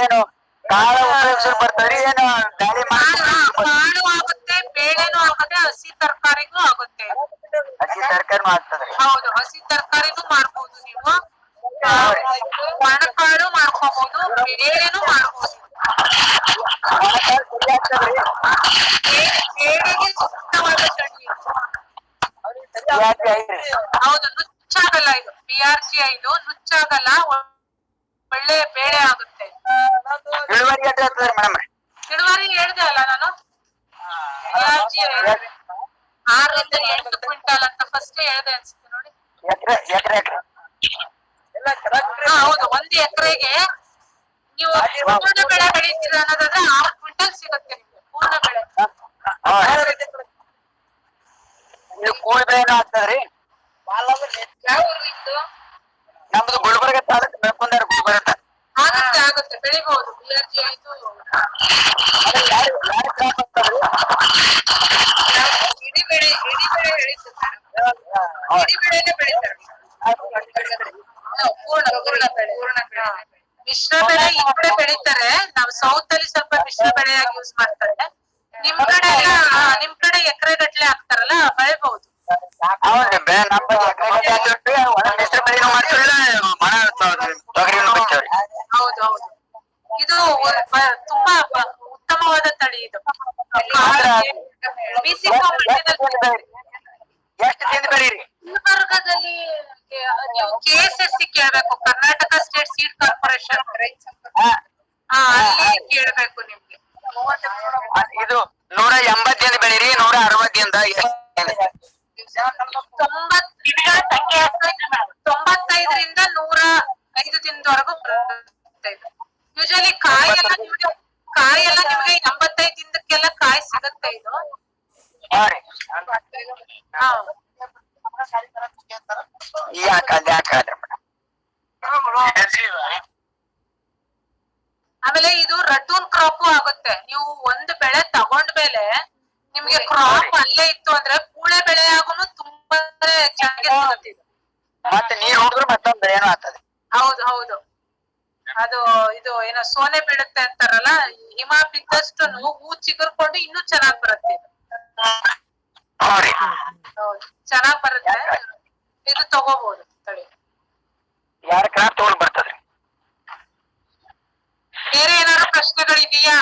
ಏನು ಕಾಳ ಉಪಯೋಗಿಸಲು ಬರ್ತಾವ್ರಿ? ಏನು ಗಾಳಿ ಕಾಳು ಆಗುತ್ತೆ, ಬೇಳೆನೂ ಆಗುತ್ತೆ, ಹಸಿ ತರಕಾರಿನೂ ಆಗುತ್ತೆ. ಹಸಿ ತರಕಾರಿನೂ ಆಗ್ತದ್ರಿ? ಹೌದು, ಹಸಿ ತರಕಾರಿನೂ ಮಾಡ್ಬೋದು ನೀವು, ಒಣಕಾಳು ಮಾಡ್ಕೋಬಹುದು, ಬೇಳೆನೂ ಮಾಡ್ಬೋದು. ಬೇಳೆಗೆ ಸೂಕ್ತವಾದ ತಳಿ. ಹೌದು, ನುಚ್ಚಾಗಲ್ಲ ಇದು. BRG5 ನುಚ್ಚಾಗಲ್ಲ, ಒಳ್ಳೆ ಬೇಳೆ ಆಗುತ್ತೆ. ಇಳುವರಿ ಎಷ್ಟು ಆಗ್ತದ್ರಿ ಮೇಡಮ್? ಇಳುವರಿ ಹೇಳ್ದೆ ಅಲ್ಲ ನಾನು, BRG5 6 ರಿಂದ 8 ಕ್ವಿಂಟಾಲ್ ಅಂತ ಫಸ್ಟ್ ಹೇಳ್ದೆ ಅನ್ಸುತ್ತೆ ನೋಡಿ. ಎಕರೆ ಹೌದು, 1 ಎಕರೆಗೆ ನೀವು ಪೂರ್ಣ ಬೆಳೆ ಬೆಳಿತೀರ ಅನ್ನೋದಾದ್ರೆ 6 ಕ್ವಿಂಟಲ್ ಸಿಗುತ್ತೆ ನಿಮ್ಗೆ ಪೂರ್ಣ ಬೆಳೆ. ನೀವು ಕೂಲಿ ಬೆಳೆನೂ ಆಗ್ತದ್ರಿ? ಯಾವ ಊರು ನಿಮ್ದು? ನಮ್ದು ಗುಲ್ಬರ್ಗ ತಾಲೂಕು ಬೆಳ್ಕೊಂಡಾರ. ಗುಲ್ಬರ್ಗ ಆಗುತ್ತೆ ಬೆಳಿಬಹುದು. BRG5 ಇಡೀ ಬೆಳೆ ಬೆಳೀತಾರೆ, ಇಡೀ ಬೆಳೆನೇ ಬೆಳೀತಾರೆ. ಪೂರ್ಣ ಬೆಳೆ. ಮಿಶ್ರ ಬೆಳೆ ಈ ಕಡೆ ಬೆಳೀತಾರೆ, ನಾವು ಸೌತ್ ಅಲ್ಲಿ ಸ್ವಲ್ಪ ಮಿಶ್ರ ಬೆಳೆಯಾಗಿ ಯೂಸ್ ಮಾಡ್ತಾರೆ. ನಿಮ್ ಕಡೆ ಎಕರೆ ಗಟ್ಲೆ ಹಾಕ್ತಾರಲ್ಲ, ಬೆಳಿಬಹುದು. ಹೌದ್ರಿ, ನಮ್ಮ ಎಕರೆ ಗಟ್ಲೆ ಹಾಕಿರ್ತೀವಿ. ಒಂದ್ ಹೆಸರು ಬೆಳೆನೂ ಮಾಡ್ತೀವಿ, ತೊಗರಿನೂ ಬಿಡ್ತೇವ್ರಿ. ಹೌದು ಇದು ತುಂಬಾ ಉತ್ತಮವಾದ ತಳಿ ಇದು. ಬಿಸಿ ಎಷ್ಟು ತಿಂದು ಬೆಳೀರಿ? ಗುಲ್ಬರ್ಗದಲ್ಲಿ ನೀವು KSSC ಕೇಳ್ಬೇಕು, ಕರ್ನಾಟಕ ಸ್ಟೇಟ್ ಸೀಡ್ ಕಾರ್ಪೊರೇಷನ್. ಅಲ್ಲಿ ಕೇಳ್ಬೇಕು ನಿಮ್ಗೆ. ಇದು 180 ದಿನ ಬೆಳೀರಿ, 160 ದಿನದ ಎಷ್ಟು? 95ರಿಂದ 105 ದಿನದವರೆಗೂ ಬರುತ್ತೆ. ಯೂಶಲಿ ಕಾಯಿ ಎಲ್ಲ ನಿಮ್ಗೆ 85 ದಿನಕ್ಕೆಲ್ಲ ಕಾಯಿ ಸಿಗುತ್ತೆ ಇದು. ಆಮೇಲೆ ಇದು ರಟೂನ್ ಕ್ರಾಪ್ ಆಗುತ್ತೆ. ನೀವು ಒಂದು ಬೆಳೆ ತಗೊಂಡ್ಮೇಲೆ ನಿಮ್ಗೆ ಕ್ರಾಪ್ ಅಲ್ಲೇ ಇತ್ತು ಅಂದ್ರೆ ಕೂಳೆ ಬೆಳೆ ಆಗುನು ತುಂಬಾ ಚೆನ್ನಾಗಿ ಇದು. ಮತ್ತೆ ನೀರ್ ಹುಡುಗ್ರು ಮತ್ತೊಂದ್ ಬೆಳೆನೂ ಆಗ್ತದೆ. ಹೌದು ಅದು ಇದು ಏನೋ ಸೋನೆ ಬೀಳುತ್ತೆ ಅಂತಾರಲ್ಲ, ಹಿಮ ಬಿದ್ದಷ್ಟು ಹೂ ಚಿಗುರ್ಕೊಂಡು ಇನ್ನೂ ಚೆನ್ನಾಗ್ ಬರುತ್ತೆ ಇದು. ಹೌದು ಚೆನ್ನಾಗ್ ಬರುತ್ತೆ, ಇದು ತಗೋಬಹುದು ತಳಿ. ಯಾರ ಕ್ರಾಪ್ ತಗೊಂಡ್ ಬರ್ತದ್ರಿ? ಬೇರೆ ಏನಾದ್ರು ಪ್ರಶ್ನೆಗಳಿದೆಯಾ?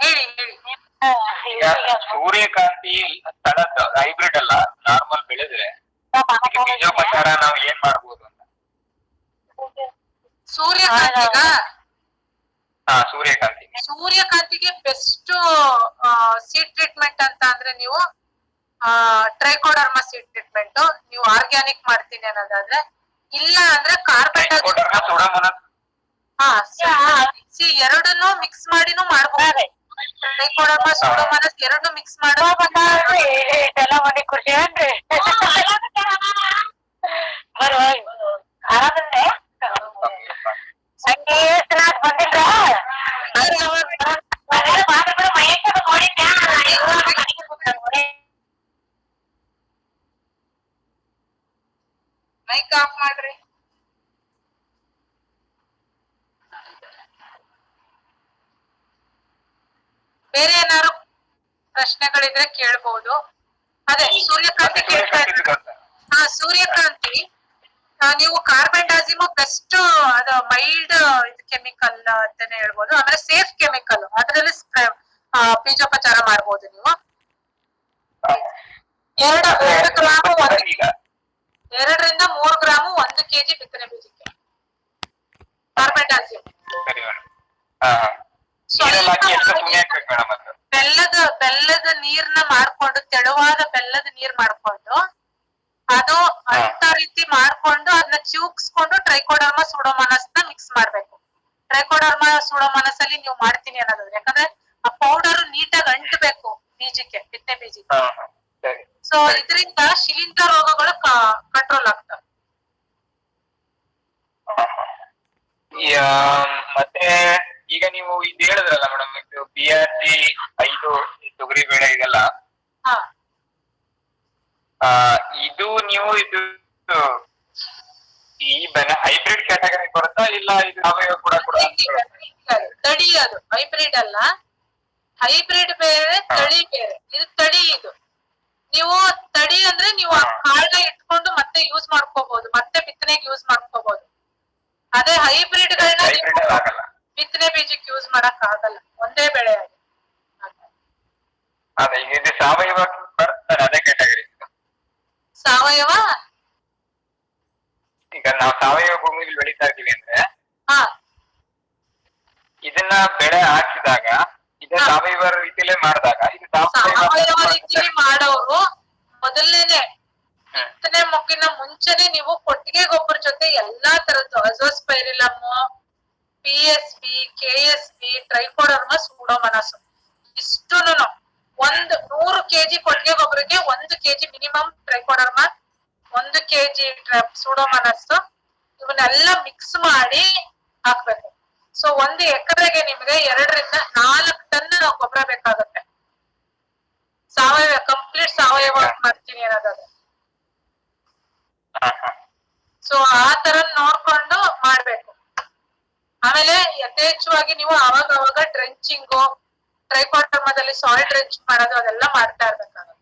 ಹೇಳಿ. ಈಗ ಸೂರ್ಯಕಾಂತಿ ತಳದ ಹೈಬ್ರಿಡ್ ಅಲ್ಲ, ನಾರ್ಮಲ್ ಬೆಳೆದ್ರೆ ಬೀಜೋಪಚಾರ ನಾವು ಏನ್ ಮಾಡ್ಬೋದು ಅಂತ. ಸೂರ್ಯಕಾಂತಿಗೆ ಬೆಸ್ಟ್ ಸೀಡ್ ಟ್ರೀಟ್ಮೆಂಟ್ ಅಂತ ಅಂದ್ರೆ ನೀವು ಟ್ರೈಕೋಡರ್ಮಾ ಸೀಡ್ ಟ್ರೀಟ್ಮೆಂಟ್ ನೀವು ಆರ್ಗ್ಯಾನಿಕ್ ಮಾಡ್ತೀನಿ ಅನ್ನೋದಾದ್ರೆ, ಇಲ್ಲ ಅಂದ್ರೆ ಎರಡನ್ನೂ ಮಿಕ್ಸ್ ಮಾಡಿನೂ ಮಾಡ್ಬೋದು. ಟ್ರೈಕೋಡರ್ಮಾ ಸೂಡೋಮೋನಾಸ್ ಎರಡನ್ನೂ ಮಿಕ್ಸ್ ಮಾಡೋ ಮೈಕ್ ಆಫ್ ಮಾಡ್ರಿ. ಬೇರೆ ಏನಾದ್ರು ಪ್ರಶ್ನೆಗಳಿದ್ರೆ ಕೇಳ್ಬಹುದು. ಅದೇ ಸೂರ್ಯಕಾಂತಿ ಕೇಳ್ತಾ ಇದ್ದಾರೆ. ಸೂರ್ಯಕಾಂತಿ ನೀವು ಕಾರ್ಬೆಂಡಾಜಿಮ್ ಬೆಸ್ಟ್, ಅದು ಮೈಲ್ಡ್ ಇದು ಕೆಮಿಕಲ್ ಅಂತಾನೆ ಹೇಳ್ಬೋದು. ಆಮೇಲೆ ಸೇಫ್ ಕೆಮಿಕಲ್, ಅದರಲ್ಲಿ ಬೀಜೋಪಚಾರ ಮಾಡ್ಬೋದು ನೀವು. 2 ಗ್ರಾಮ್ 2ರಿಂದ 3 ಗ್ರಾಮ್ 1 kg ಬಿತ್ತನೆ ಬೀಜಕ್ಕೆ ಕಾರ್ಬೆಂಡಾಜಿಮ್. ಬೆಲ್ಲದ ನೀರ್ನ ಮಾಡ್ಕೊಂಡು, ತೆಳುವಾದ ಬೆಲ್ಲದ ನೀರ್ ಮಾಡ್ಕೊಂಡು, ಅದು ಅಂತ ರೀತಿ ಮಾಡ್ಕೊಂಡು ಅದನ್ನ ಚಿವುಕ್ಸ್ಕೊಂಡು ಟ್ರೈಕೋಡರ್ಮಾ ಸೂಡೋಮೋನಾಸ್ ನ ಮಿಕ್ಸ್ ಮಾಡ್ಬೇಕು. ಟ್ರೈಕೋಡರ್ಮಾ ಸೂಡೋಮೋನಾಸ್ ಅಲ್ಲಿ ನೀವು ಮಾಡ್ತೀನಿ ಅನ್ನೋದಾದ್ರೆ, ಯಾಕಂದ್ರೆ ಆ ಪೌಡರ್ ನೀಟಾಗಿ ಅಂಟಬೇಕು ಬೀಜಕ್ಕೆ, ಬಿತ್ತನೆ ಬೀಜಕ್ಕೆ. ಸೊ ಇದರಿಂದ ಶಿಲೀಂಧ್ರ ರೋಗಗಳು ಕಂಟ್ರೋಲ್ ಆಗ್ತವೆ. ಮತ್ತೆ ಈಗ ನೀವು ಇದು ಹೇಳಿದ್ರಲ್ಲ ಮೇಡಮ್, ಇದು BRG 5 ತೊಗರಿ ಬೇಳೆ ಇದೆಲ್ಲ, ಇದು ನೀವು ಇದು ಈ ಹೈಬ್ರಿಡ್ ಕ್ಯಾಟಗರಿ ಬರುತ್ತಾ, ಇಲ್ಲ ಇದು ಸಾವಯವ ಕೂಡ ತಳಿ? ಅದು ಹೈಬ್ರಿಡ್ ಅಲ್ಲ, ಹೈಬ್ರಿಡ್ ಬೇರೆ, ತಳಿ ಬೇರೆ. ಇದು ತಳಿ. ಇದು ನೀವು ತಳಿ ಅಂದ್ರೆ ನೀವು ಆ ಕಾಳನ್ನ ಇಟ್ಕೊಂಡು ಮತ್ತೆ ಯೂಸ್ ಮಾಡ್ಕೋಬಹುದು, ಮತ್ತೆ ಬಿತ್ತನೆಗೆ ಯೂಸ್ ಮಾಡ್ಕೋಬಹುದು. ಅದೇ ಹೈಬ್ರಿಡ್ ಗಳನ್ನ ಬಿತ್ತನೆ ಬೀಜಕ್ಕೆ ಯೂಸ್ ಮಾಡಕ್ ಆಗಲ್ಲ, ಒಂದೇ ಬೆಳೆ ಆಗಿ. ಸಾವಯವ ಅದೇ ಕ್ಯಾಟಗರಿ. ಸಾವಯವ ಈಗ ನಾವು ಸಾವಯವ ಭೂಮಿಲಿ ಬೆಳೀತಾ ಇದೀವಿ ಅಂದ್ರೆ, ಇದನ್ನ ಬೆಳೆ ಹಾಕಿದಾಗ ಇದು ಸಾವಯವ ರೀತಿಯಲ್ಲೇ ಮಾಡಿದಾಗ, ಇದು ಸಾವಯವ ರೀತಿಯಲ್ಲಿ ಮಾಡೋರು ಮೊದಲನೇನೆ ಬಿತ್ತನೆ ಮುಗಿನ ಮುಂಚೆನೆ ನೀವು ಕೊಟ್ಟಿಗೆ ಗೊಬ್ಬರ ಜೊತೆ ಎಲ್ಲಾ ತರದ್ದು azospirillum, PSB, KSB, trichoderma pseudomonas ಇಷ್ಟುನು 100 kg ಕೊಟ್ಟಿಗೆ ಗೊಬ್ಬರಕ್ಕೆ 1 kg minimum trichoderma, 1 kg pseudomonas, ಇವನ್ನೆಲ್ಲ ಮಿಕ್ಸ್ ಮಾಡಿ ಹಾಕ್ಬೇಕು. ಸೊ 1 ಎಕರೆಗೆ ನಿಮ್ಗೆ 2ರಿಂದ 4 ಟನ್ ಗೊಬ್ಬರ ಬೇಕಾಗುತ್ತೆ. ಸಾವಯವ ಕಂಪ್ಲೀಟ್ ಸಾವಯವ ಮಾಡ್ತೀನಿ ಅನ್ನೋದಾದ್ರೆ. ಸೊ ಆ ತರ ನೋಡ್ಕೊಂಡು ಮಾಡ್ಬೇಕು. ಆಮೇಲೆ ಯಥೇಚ್ಛವಾಗಿ ನೀವು ಅವಾಗ ಡ್ರೆಂಚಿಂಗು, ಟ್ರೈಕೋಡರ್ಮಾದಲ್ಲಿ ಸಾಯಿಲ್ ಡ್ರೆಂಚ್ ಮಾಡೋದು ಅದೆಲ್ಲ ಮಾಡ್ತಾ ಇರ್ಬೇಕಾಗುತ್ತೆ.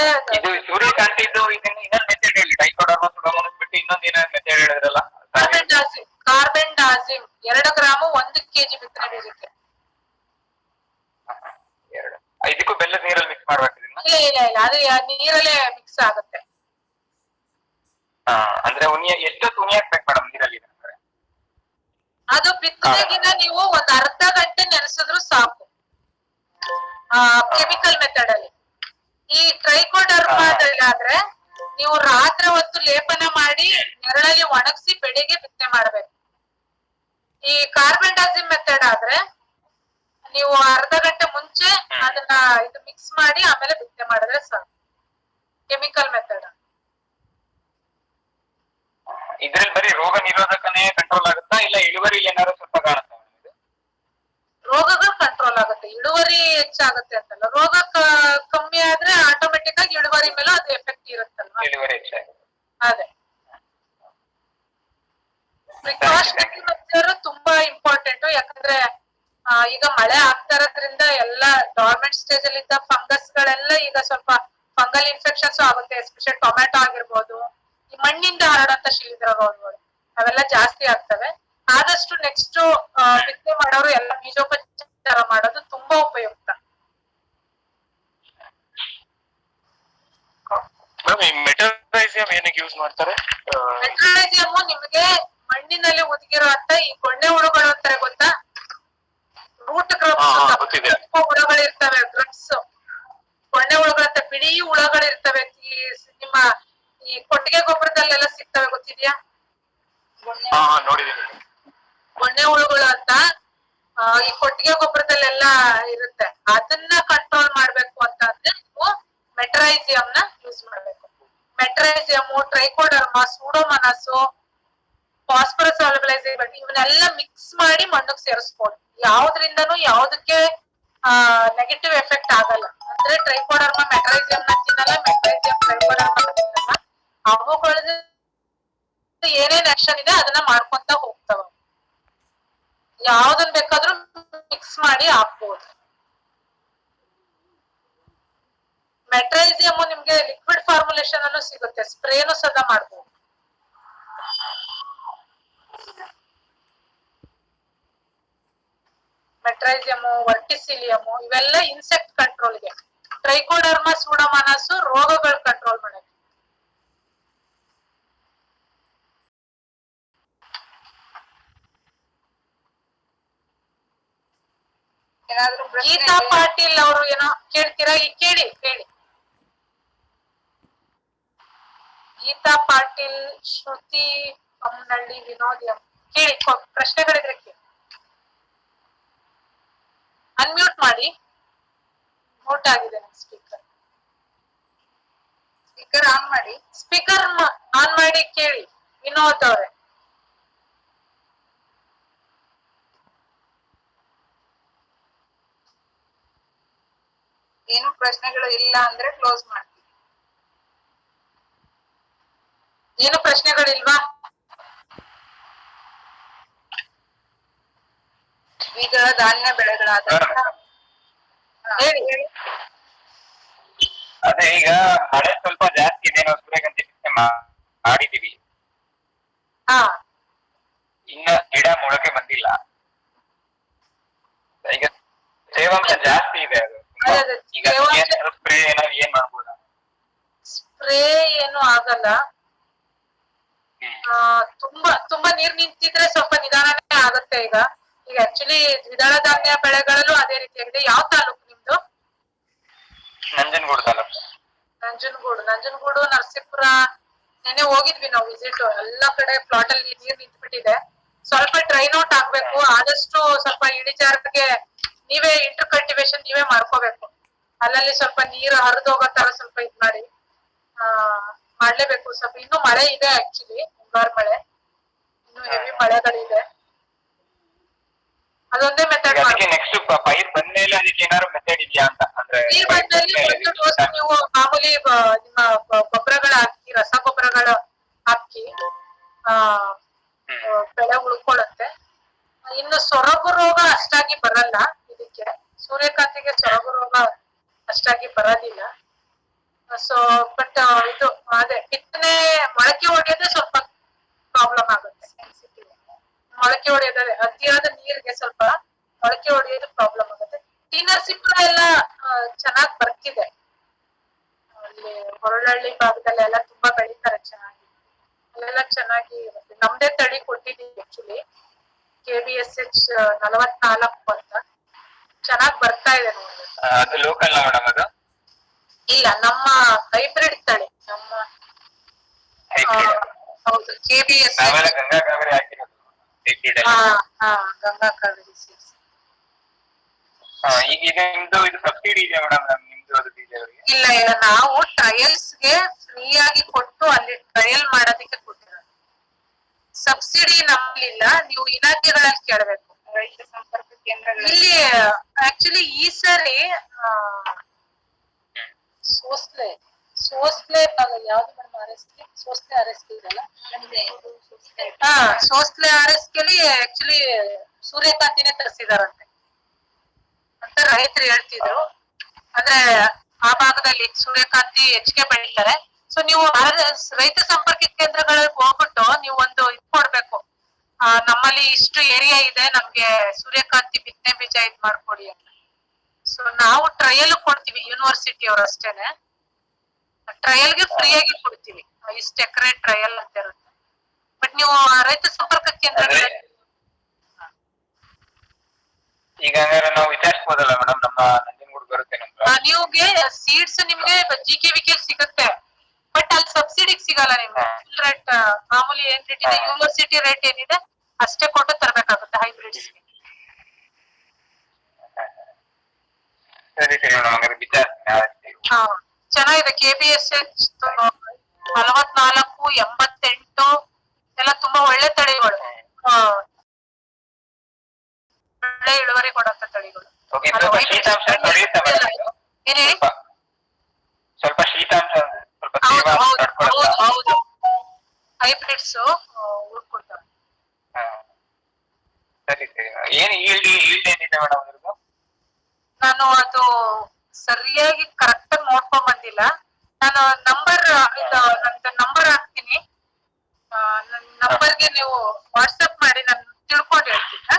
ಮತ್ತೆ ಇದು ಸೂರ್ಯಕಾಂತಿ ಇನ್ನೊಂದ್ ಮೆಥಡ್ ಹೇಳಿ, ಟ್ರೈಕೋಡರ್ಮಾ ಸುಡೋಮೋನಸ್ ಬಿಟ್ಟು ಇನ್ನೊಂದ್ ಏನೋ ಮೆಥಡ್ ಹೇಳಿದ್ರಲ್ಲ. ಕಾರ್ಬೆಂಡಾಜಿಮ್ 2 ಗ್ರಾಮ್ 1 kg ಬಿತ್ತನೆ ಬೀಜಕ್ಕೆ. ಇದಕ್ಕೂ ಬೆಲ್ಲದ ನೀರಲ್ಲಿ ಮಿಕ್ಸ್ ಮಾಡ್ಬೇಕು ಇದನ್ನ? ಇಲ್ಲ ಅದು ನೀರಲ್ಲೇ ಮಿಕ್ಸ್ ಆಗುತ್ತೆ. ಅಂದ್ರೆ ಎಷ್ಟೊತ್ತು ಉನಿ ಹಾಕ್ಬೇಕು ಮೇಡಮ್ ನೀರಲ್ಲಿ? ಅದು ಬಿತ್ತನೆಗಿನ ನೀವು ಒಂದ್ ಅರ್ಧ ಗಂಟೆ ನೆನೆಸಿದ್ರು ಸಾಕು. ಕೆಮಿಕಲ್ ಮೆಥಡ್ ಅಲ್ಲಿ. ಈ ಟ್ರೈಕೋಡರ್ಮಾದಲ್ಲಾದ್ರೆ ನೀವು ರಾತ್ರಿ ಹೊತ್ತು ಲೇಪನ ಮಾಡಿ ನೆರಳಲ್ಲಿ ಒಣಗಿಸಿ ಬೆಳಿಗ್ಗೆ ಬಿತ್ತನೆ ಮಾಡ್ಬೇಕು. ಈ ಕಾರ್ಬೆಂಡಾಜಿಮ್ ಮೆಥಡ್ ಆದ್ರೆ ನೀವು ಅರ್ಧ ಗಂಟೆ ಮುಂಚೆ ಅದನ್ನ ಇದು ಮಿಕ್ಸ್ ಮಾಡಿ ಆಮೇಲೆ ಬಿತ್ತನೆ ಮಾಡಿದ್ರೆ ಸಾಕು. Chemical method. ಇದ್ರಲ್ಲಿ ಬರೀ ರೋಗ ನಿರೋಧಕನೇ ಕಂಟ್ರೋಲ್ ಆಗುತ್ತಾ, ಇಲ್ಲ ಇಳುವರಿ ಏನಾದ್ರು ಸ್ವಲ್ಪ ಕಾಣುತ್ತಾ? ರೋಗಗಳು ಕಂಟ್ರೋಲ್ ಆಗುತ್ತೆ, ಇಳುವರಿ ಹೆಚ್ಚಾಗುತ್ತೆ ಅಂತಲ್ಲ. ರೋಗ ಕಮ್ಮಿ ಆದ್ರೆ ಆಟೋಮೆಟಿಕ್ ಆಗಿ ಇಳುವರಿ ಮೇಲೆ ಅದು ಎಫೆಕ್ಟ್ ಇರುತ್ತಲ್ವಾ? ಇಳುವರಿ ಹೆಚ್ಚಾಗುತ್ತೆ. ಅದೇ ಪ್ರಿಕಾಷನರಿ ಮೆಥಡ್ ತುಂಬಾ ಇಂಪಾರ್ಟೆಂಟ್. ಯಾಕಂದ್ರೆ ಈಗ ಮಳೆ ಆಗ್ತಾ ಇರೋದ್ರಿಂದ ಎಲ್ಲ ಡಾರ್ಮೆಂಟ್ ಸ್ಟೇಜ್ ಅಲ್ಲಿ ಇದ್ದ ಫಂಗಸ್ ಗಳೆಲ್ಲ ಈಗ ಸ್ವಲ್ಪ ಫಂಗಲ್ ಇನ್ಫೆಕ್ಷನ್ಸ್ ಆಗುತ್ತೆ. ಎಸ್ಪೆಷಲಿ ಟೊಮ್ಯಾಟೊ ಆಗಿರ್ಬೋದು, ಈ ಮಣ್ಣಿಂದ ಹರಡುವಂತ ಶಿಲೀಂಧ್ರ ರೋಗಗಳು ಅವೆಲ್ಲ ಜಾಸ್ತಿ ಆಗ್ತವೆ. ಆದಷ್ಟು ನೆಕ್ಸ್ಟ್ ಬಿತ್ತನೆ ಮಾಡೋರು ಎಲ್ಲ ಬೀಜೋಪಚಾರ ಮಾಡೋದು ತುಂಬಾ ಉಪಯುಕ್ತ. ಮೆಟರೈಸಿಯಂ ಏನಕ್ಕೆ ಯೂಸ್ ಮಾಡ್ತಾರೆ? ಮೆಟರೈಸಿಯಂ ನಿಮಗೆ ಮಣ್ಣಿನಲ್ಲಿ ಒದಗಿರುವಂತ ಈ ಗೊಣ್ಣೆ ಹುಳುಗಳು ಅಂತಾರೆ ಗೊತ್ತಾ? ರೂಟ್ ಗ್ರಬ್ಸ್ ಹುಳಗಳಿರ್ತವೆ. ಗ್ರಬ್ಸ್ ಗೊಣ್ಣೆ ಹುಳುಗಳಂತ ಬಿಳಿ ಹುಳಗಳಿರ್ತವೆ. ನಿಮ್ಮ ಈ ಕೊಟ್ಟಿಗೆ ಗೊಬ್ಬರದಲ್ಲೆಲ್ಲ ಸಿಗ್ತವೆ, ಗೊತ್ತಿದ್ಯಾ? ನೋಡಿದೀನಿ. ಗೊಣ್ಣೆ ಹುಳುಗಳು ಅಂತ ಈ ಕೊಟ್ಟಿಗೆ ಗೊಬ್ಬರದಲ್ಲೆಲ್ಲ ಇರುತ್ತೆ. ಅದನ್ನ ಕಂಟ್ರೋಲ್ ಮಾಡ್ಬೇಕು ಅಂತ ಅಂದ್ರೆ ನೀವು ಮೆಟರೈಸಿಯಂ ನ ಯೂಸ್ ಮಾಡ್ಬೇಕು. Metarhizium, trichoderma, Pseudomonas, phosphorus solubiliser ಇವನ್ನೆಲ್ಲ ಮಿಕ್ಸ್ ಮಾಡಿ ಮಣ್ಣಿಗೆ ಸೇರಿಸ್ಬೋದು. ಯಾವ್ದ್ರಿಂದನೂ ಯಾವ್ದಕ್ಕೆ ನೆಗೆಟಿವ್ ಎಫೆಕ್ಟ್ ಆಗಲ್ಲ. ಅಂದ್ರೆ ಟ್ರೈಕೋಡರ್ಮಾ ಮೆಟರೈಸಿಯಂ ನ ತಿನ್ನಲ್ಲ, ಮೆಟರೈಸಿಯಂ ಟ್ರೈಕೋಡರ್ಮಾ ತಿನ್ನಲ್ಲ. ಅವುಗಳದ್ದು ಏನೇನ್ ಆಕ್ಷನ್ ಇದೆ ಅದನ್ನ ಮಾಡ್ಕೊಂತ ಹೋಗ್ತಾವ. ಯಾವ್ದನ್ ಬೇಕಾದ್ರೂ ಮಿಕ್ಸ್ ಮಾಡಿ ಹಾಕ್ಬೋದು. ಮೆಟ್ರೈಸಿಯಮ್ ನಿಮ್ಗೆ ಲಿಕ್ವಿಡ್ ಫಾರ್ಮುಲೇಷನ್ ಅಲ್ಲೂ ಸಿಗುತ್ತೆ, ಸ್ಪ್ರೇನು ಸದಾ ಮಾಡ್ಬೋದು. ಮೆಟ್ರೈಸಿಯಮು, ವರ್ಟಿಸಿಲಿಯಮು ಇವೆಲ್ಲ ಇನ್ಸೆಕ್ಟ್ ಕಂಟ್ರೋಲ್ಗೆ. ಟ್ರೈಕೋಡರ್ಮಾ ಸೂಡೋಮೋನಾಸ್ ರೋಗಗಳು ಕಂಟ್ರೋಲ್ ಮಾಡಕ್ಕೆ. ಗೀತಾ ಪಾಟೀಲ್ ಅವರು ಏನೋ ಕೇಳ್ತೀರಾ? ಕೇಳಿ. ಗೀತಾ ಪಾಟೀಲ್, ಶ್ರುತಿ ಅಮ್ಮನಹಳ್ಳಿ, ವಿನೋದ್ ಎಂ ಕೇಳಿ. ಪ್ರಶ್ನೆಗಳಿದ್ರೆ ಕೇಳಿ. ಅನ್ಮ್ಯೂಟ್ ಮಾಡಿ. ಮ್ಯೂಟ್ ಆಗಿದೆ ನಿಮ್ ಸ್ಪೀಕರ್. ಸ್ಪೀಕರ್ ಆನ್ ಮಾಡಿ ಕೇಳಿ ವಿನೋದ್ ಅವ್ರೆ. ಏನು ಪ್ರಶ್ನೆಗಳು ಇಲ್ಲ ಅಂದ್ರೆ ಕ್ಲೋಸ್ ಮಾಡ್ತೀವಿ. ಏನು ಪ್ರಶ್ನೆಗಳಿಲ್ವಾ? ದ್ವಿದಳ ಧಾನ್ಯ ಬೆಳೆಗಳಾದ ಹೇಳಿ. ಅದೇ ಈಗ ಮಳೆ ಸ್ವಲ್ಪ ಜಾಸ್ತಿ ಇದೆ, ನಾವು ಸೂರ್ಯಕಾಂತಿ ಬಿತ್ತನೆ ಮಾಡಿದೀವಿ, ಇನ್ನ ಗಿಡ ಮೊಳಕೆ ಬಂದಿಲ್ಲ. ಈಗ ತೇವಾಂಶ ಜಾಸ್ತಿ ಇದೆ. ಅದು ಈಗ ಸ್ಪ್ರೇ ಏನಾದ್ರು ಏನ್ ಮಾಡ್ಬೋದಾ? ಸ್ಪ್ರೇ ಏನು ಆಗಲ್ಲ. ತುಂಬಾ ನೀರ್ ನಿಂತಿದ್ರೆ ಸ್ವಲ್ಪ ನಿಧಾನನೇ ಆಗುತ್ತೆ. ಈಗ ಆಕ್ಚುಲಿ ದ್ವಿದಳ ಧಾನ್ಯ ಬೆಳೆಗಳಲ್ಲೂ ಅದೇ ರೀತಿಯಾಗಿದೆ. ಯಾವ ತಾಲೂಕು ನಿಮ್ದು? ನಂಜನಗೂಡು ತಾಲೂಕು. ನಂಜನಗೂಡು, ನರಸೀಪುರ ನೆನ್ನೆ ಹೋಗಿದ್ವಿ ನಾವು ವಿಸಿಟ್. ಎಲ್ಲಾ ಕಡೆ ಪ್ಲಾಟ್ ಅಲ್ಲಿ ನೀರ್ ನಿಂತ್ಬಿಟ್ಟಿದೆ. ಸ್ವಲ್ಪ ಡ್ರೈನ್ ಔಟ್ ಆಗ್ಬೇಕು. ಆದಷ್ಟು ಸ್ವಲ್ಪ ಇಳಿಜಾರಿಗೆ ನೀವೇ ಇಂಟರ್ ಕಲ್ಟಿವೇಶನ್ ನೀವೇ ಮಾಡ್ಕೋಬೇಕು. ಅಲ್ಲಲ್ಲಿ ಸ್ವಲ್ಪ ನೀರು ಹರಿದೋಗೋ ತರ ಸ್ವಲ್ಪ ಇದ್ ಮಾಡಿ ಮಾಡ್ಲೇಬೇಕು. ಸ್ವಲ್ಪ ಇನ್ನು ಮಳೆ ಇದೆ, ಆಕ್ಚುಲಿ ಮುಂಗಾರು ಮಳೆ, ಇನ್ನು ಹೆವಿ ಮಳೆಗಳಿದೆ. ಅದೊಂದೇ ಮೆಥಡ್. ನೆಕ್ಸ್ಟ್ ಪೈರ್ ಬಂದ್ಮೇಲೆ ಅದಕ್ಕೆ ಏನಾದ್ರು ಮೆಥಡ್ ಇದೆಯಾ ಅಂತ? ಅಂದ್ರೆ ನೀರ್ ಬಂದಲ್ಲಿ ಒಂದು ಡೋಸ್ ನೀವು ಮಾಮೂಲಿ ನಿಮ್ಮ ಗೊಬ್ಬರಗಳು ಹಾಕಿ, ರಸಗೊಬ್ಬರಗಳು ಹಾಕಿ ಬೆಳೆ ಉಳ್ಕೊಳ್ಳುತ್ತೆ. ಇನ್ನು ಸೊರಗು ರೋಗ ಅಷ್ಟಾಗಿ ಬರಲ್ಲ ಇದಕ್ಕೆ. ಸೂರ್ಯಕಾಂತಿಗೆ ಸೊರಗು ರೋಗ ಅಷ್ಟಾಗಿ ಬರೋದಿಲ್ಲ. ಸೊ ಬಟ್ ಇದು ಅದೇ ಬಿತ್ತನೆ ಮೊಳಕೆ ಹೊಡೆಯೋದೇ ಸ್ವಲ್ಪ ಪ್ರಾಬ್ಲಮ್ ಆಗುತ್ತೆ. ಮೊಳಕೆ ಹೊಡೆಯೋದೇ ಅತಿಯಾದ ನೀರಿಗೆ ಸ್ವಲ್ಪ ಮೊಳಕೆ ಹೊಡೆಯೋದು ಪ್ರಾಬ್ಲಮ್ ಆಗುತ್ತೆ. ಟಿ ನರಸೀಪುರ ಎಲ್ಲ ಚೆನ್ನಾಗ್ ಬರ್ತಿದೆ. ಅಲ್ಲಿ ಹೊರಳಹಳ್ಳಿ ಭಾಗದಲ್ಲೆಲ್ಲ ತುಂಬಾ ಬೆಳೀತಾರೆ ಚೆನ್ನಾಗಿ, ಅಲ್ಲೆಲ್ಲ ಚೆನ್ನಾಗಿ ಇರುತ್ತೆ. ನಮ್ದೇ ತಳಿ ಕೊಟ್ಟಿದೀವಿ ಆಕ್ಚುಲಿ, KBSH 44 ಅಂತ ಚೆನ್ನಾಗ್ ಬರ್ತಾ ಇದೆ ನೋಡಿ. ಅದು ಲೋಕಲ್ ಮೇಡಮ್ ಅದು ಇಲ್ಲ, ನಮ್ಮ ಹೈಬ್ರಿಡ್ ತಳಿ, ನಮ್ಮ ಹೌದು KBSH. ಗಂಗಾ ಕಾವೇರಿ ಹಾಕಿರೋದು hybrid ಹಾ ಅಲ್ಲಿ. ಹಾ, ಗಂಗಾ ಕಾವೇರಿ seeds. ಈಗ ನಿಮ್ದು ಇದು ಸಬ್ಸಿಡಿ ಇದೆಯಾ ಮೇಡಮ್ ನಿಮ್ದು ಅದು ಬೀಜಗಳಿಗೆ? ಇಲ್ಲ ಇಲ್ಲ, ನಾವು ಟ್ರಯಲ್ಸ್ಗೆ ಫ್ರೀ ಆಗಿ ಕೊಟ್ಟು ಅಲ್ಲಿ ಟ್ರಯಲ್ ಮಾಡೋದಕ್ಕೆ ಕೊಟ್ಟಿರೋದು. ಸಬ್ಸಿಡಿ ನಮ್ಮಲ್ಲಿಲ್ಲ, ನೀವು ಇಲಾಖೆಗಳಲ್ಲಿ ಕೇಳಬೇಕು. ರೈತ ಸಂಪರ್ಕ ಕೇಂದ್ರಗಳು ಇಲ್ಲಿ ಆಕ್ಚುಲಿ ಈ ಸರಿ ಸೋಸ್ಲೆ ಯಾವ್ದು ಮೇಡಮ್ RSK? ಸೋಸ್ಲೆ RSK ಇದೆಲ್ಲ. ಹಾ, ಸೋಸ್ಲೆ RSKಲಿ ಆಕ್ಚುಲಿ ಸೂರ್ಯಕಾಂತಿನೇ ತರಿಸಿದಾರಂತೆ ಅಂತ ರೈತರು ಹೇಳ್ತಿದ್ರು. ಅಂದ್ರೆ ಆ ಭಾಗದಲ್ಲಿ ಸೂರ್ಯಕಾಂತಿ ಹೆಚ್ಚಿಗೆ ಬೆಳೀತಾರೆ. ಸೊ ನೀವು ರೈತ ಸಂಪರ್ಕ ಕೇಂದ್ರಗಳಿಗೆ ಹೋಗ್ಬಿಟ್ಟು ನೀವು ಒಂದು ಇದು ಕೊಡ್ಬೇಕು, ನಮ್ಮಲ್ಲಿ ಇಷ್ಟು ಏರಿಯಾ ಇದೆ, ನಮ್ಗೆ ಸೂರ್ಯಕಾಂತಿ ಬಿತ್ತನೆ ಬೀಜ ಇದ್ ಮಾಡ್ಕೊಡಿ ಅಂತ. ಸೊ ನಾವು ಟ್ರಯಲ್ ಕೊಡ್ತೀವಿ, ಯೂನಿವರ್ಸಿಟಿ ಅವ್ರು ಅಷ್ಟೇನೆ. ಟ್ರಯಲ್ಗೆ ಫ್ರೀ ಆಗಿ ಕೊಡ್ತೀವಿ, ಇಷ್ಟು ಎಕರೆ ಟ್ರಯಲ್ ಅಂತ ಇರುತ್ತೆ. ಬಟ್ ನೀವು ರೈತ ಸಂಪರ್ಕ ಕೇಂದ್ರಗಳಲ್ಲಿ ಈಗ ನಾವು ವಿಚಾರಿಸಬಹುದಲ್ಲ ಮೇಡಮ್, ನಮ್ಮ ನಂಜನಗೂಡು ಬರುತ್ತೆ ನಮ್ಗೆ. ನೀವ್ಗೆ ಸೀಡ್ಸ್ ನಿಮ್ಗೆ GKVK ಸಿಗುತ್ತೆ, ಬಟ್ ಅಲ್ಲಿ ಸಬ್ಸಿಡಿಗೆ ಸಿಗಲ್ಲ ನಿಮ್ಗೆ. ಫುಲ್ ರೇಟ್ ಮಾಮೂಲಿ ಏನ್ ರೇಟ್ ಇದೆ, ಯೂನಿವರ್ಸಿಟಿ ರೇಟ್ ಏನಿದೆ ಅಷ್ಟೇ ಕೊಟ್ಟು ತರಬೇಕಾಗುತ್ತೆ ಹೈಬ್ರಿಡ್ಸ್. ಸರಿ ಸರಿ ಮೇಡಮ್, ಹಂಗಾದ್ರೆ ವಿಚಾರಿಸ್ತೀನಿ. ಹಾ, ಚೆನ್ನಾಗಿದೆ. KBSH 44, 88 ಎಲ್ಲ ತುಂಬಾ ಒಳ್ಳೆ ತಳಿಗಳು, ಒಳ್ಳೆ ಇಳುವರಿ ಕೊಡಂತ ತಳಿಗಳು. ಶೀತಾಂಶ ತಡೆಯುತ್ತೆ ಮೇಡಮ್, ಏನ್ ಹೇಳಿ? ಸ್ವಲ್ಪ ಶೀತಾಂಶ ಸ್ವಲ್ಪ ಹೌದು ಹೌದು ಹೌದು ತಡ್ಕೊಳಲ್ಲ. ಹೌದು, ಹೈಬ್ರಿಡ್ಸ್ ಉಳ್ಕೊಳ್ತವೆ. ಸರಿ ಸರಿ, ಏನ್ ಈಲ್ಡ್ ಏನಿದೆ ಮೇಡಮ್ ಇವ್ರದ್ದು? ನಾನು ಅದು ಸರಿಯಾಗಿ ಕರೆಕ್ಟ್ ಆಗಿ ನೋಡ್ಕೊಂಡ್ ಬಂದಿಲ್ಲ. ನಾನು ನಂದು ನಂಬರ್ ಹಾಕ್ತೀನಿ, ನನ್ನ ನಂಬರ್ಗೆ ನೀವು ವಾಟ್ಸಪ್ ಮಾಡಿ, ನಾನು ತಿಳ್ಕೊಂಡು ಹೇಳ್ತೀನಿ.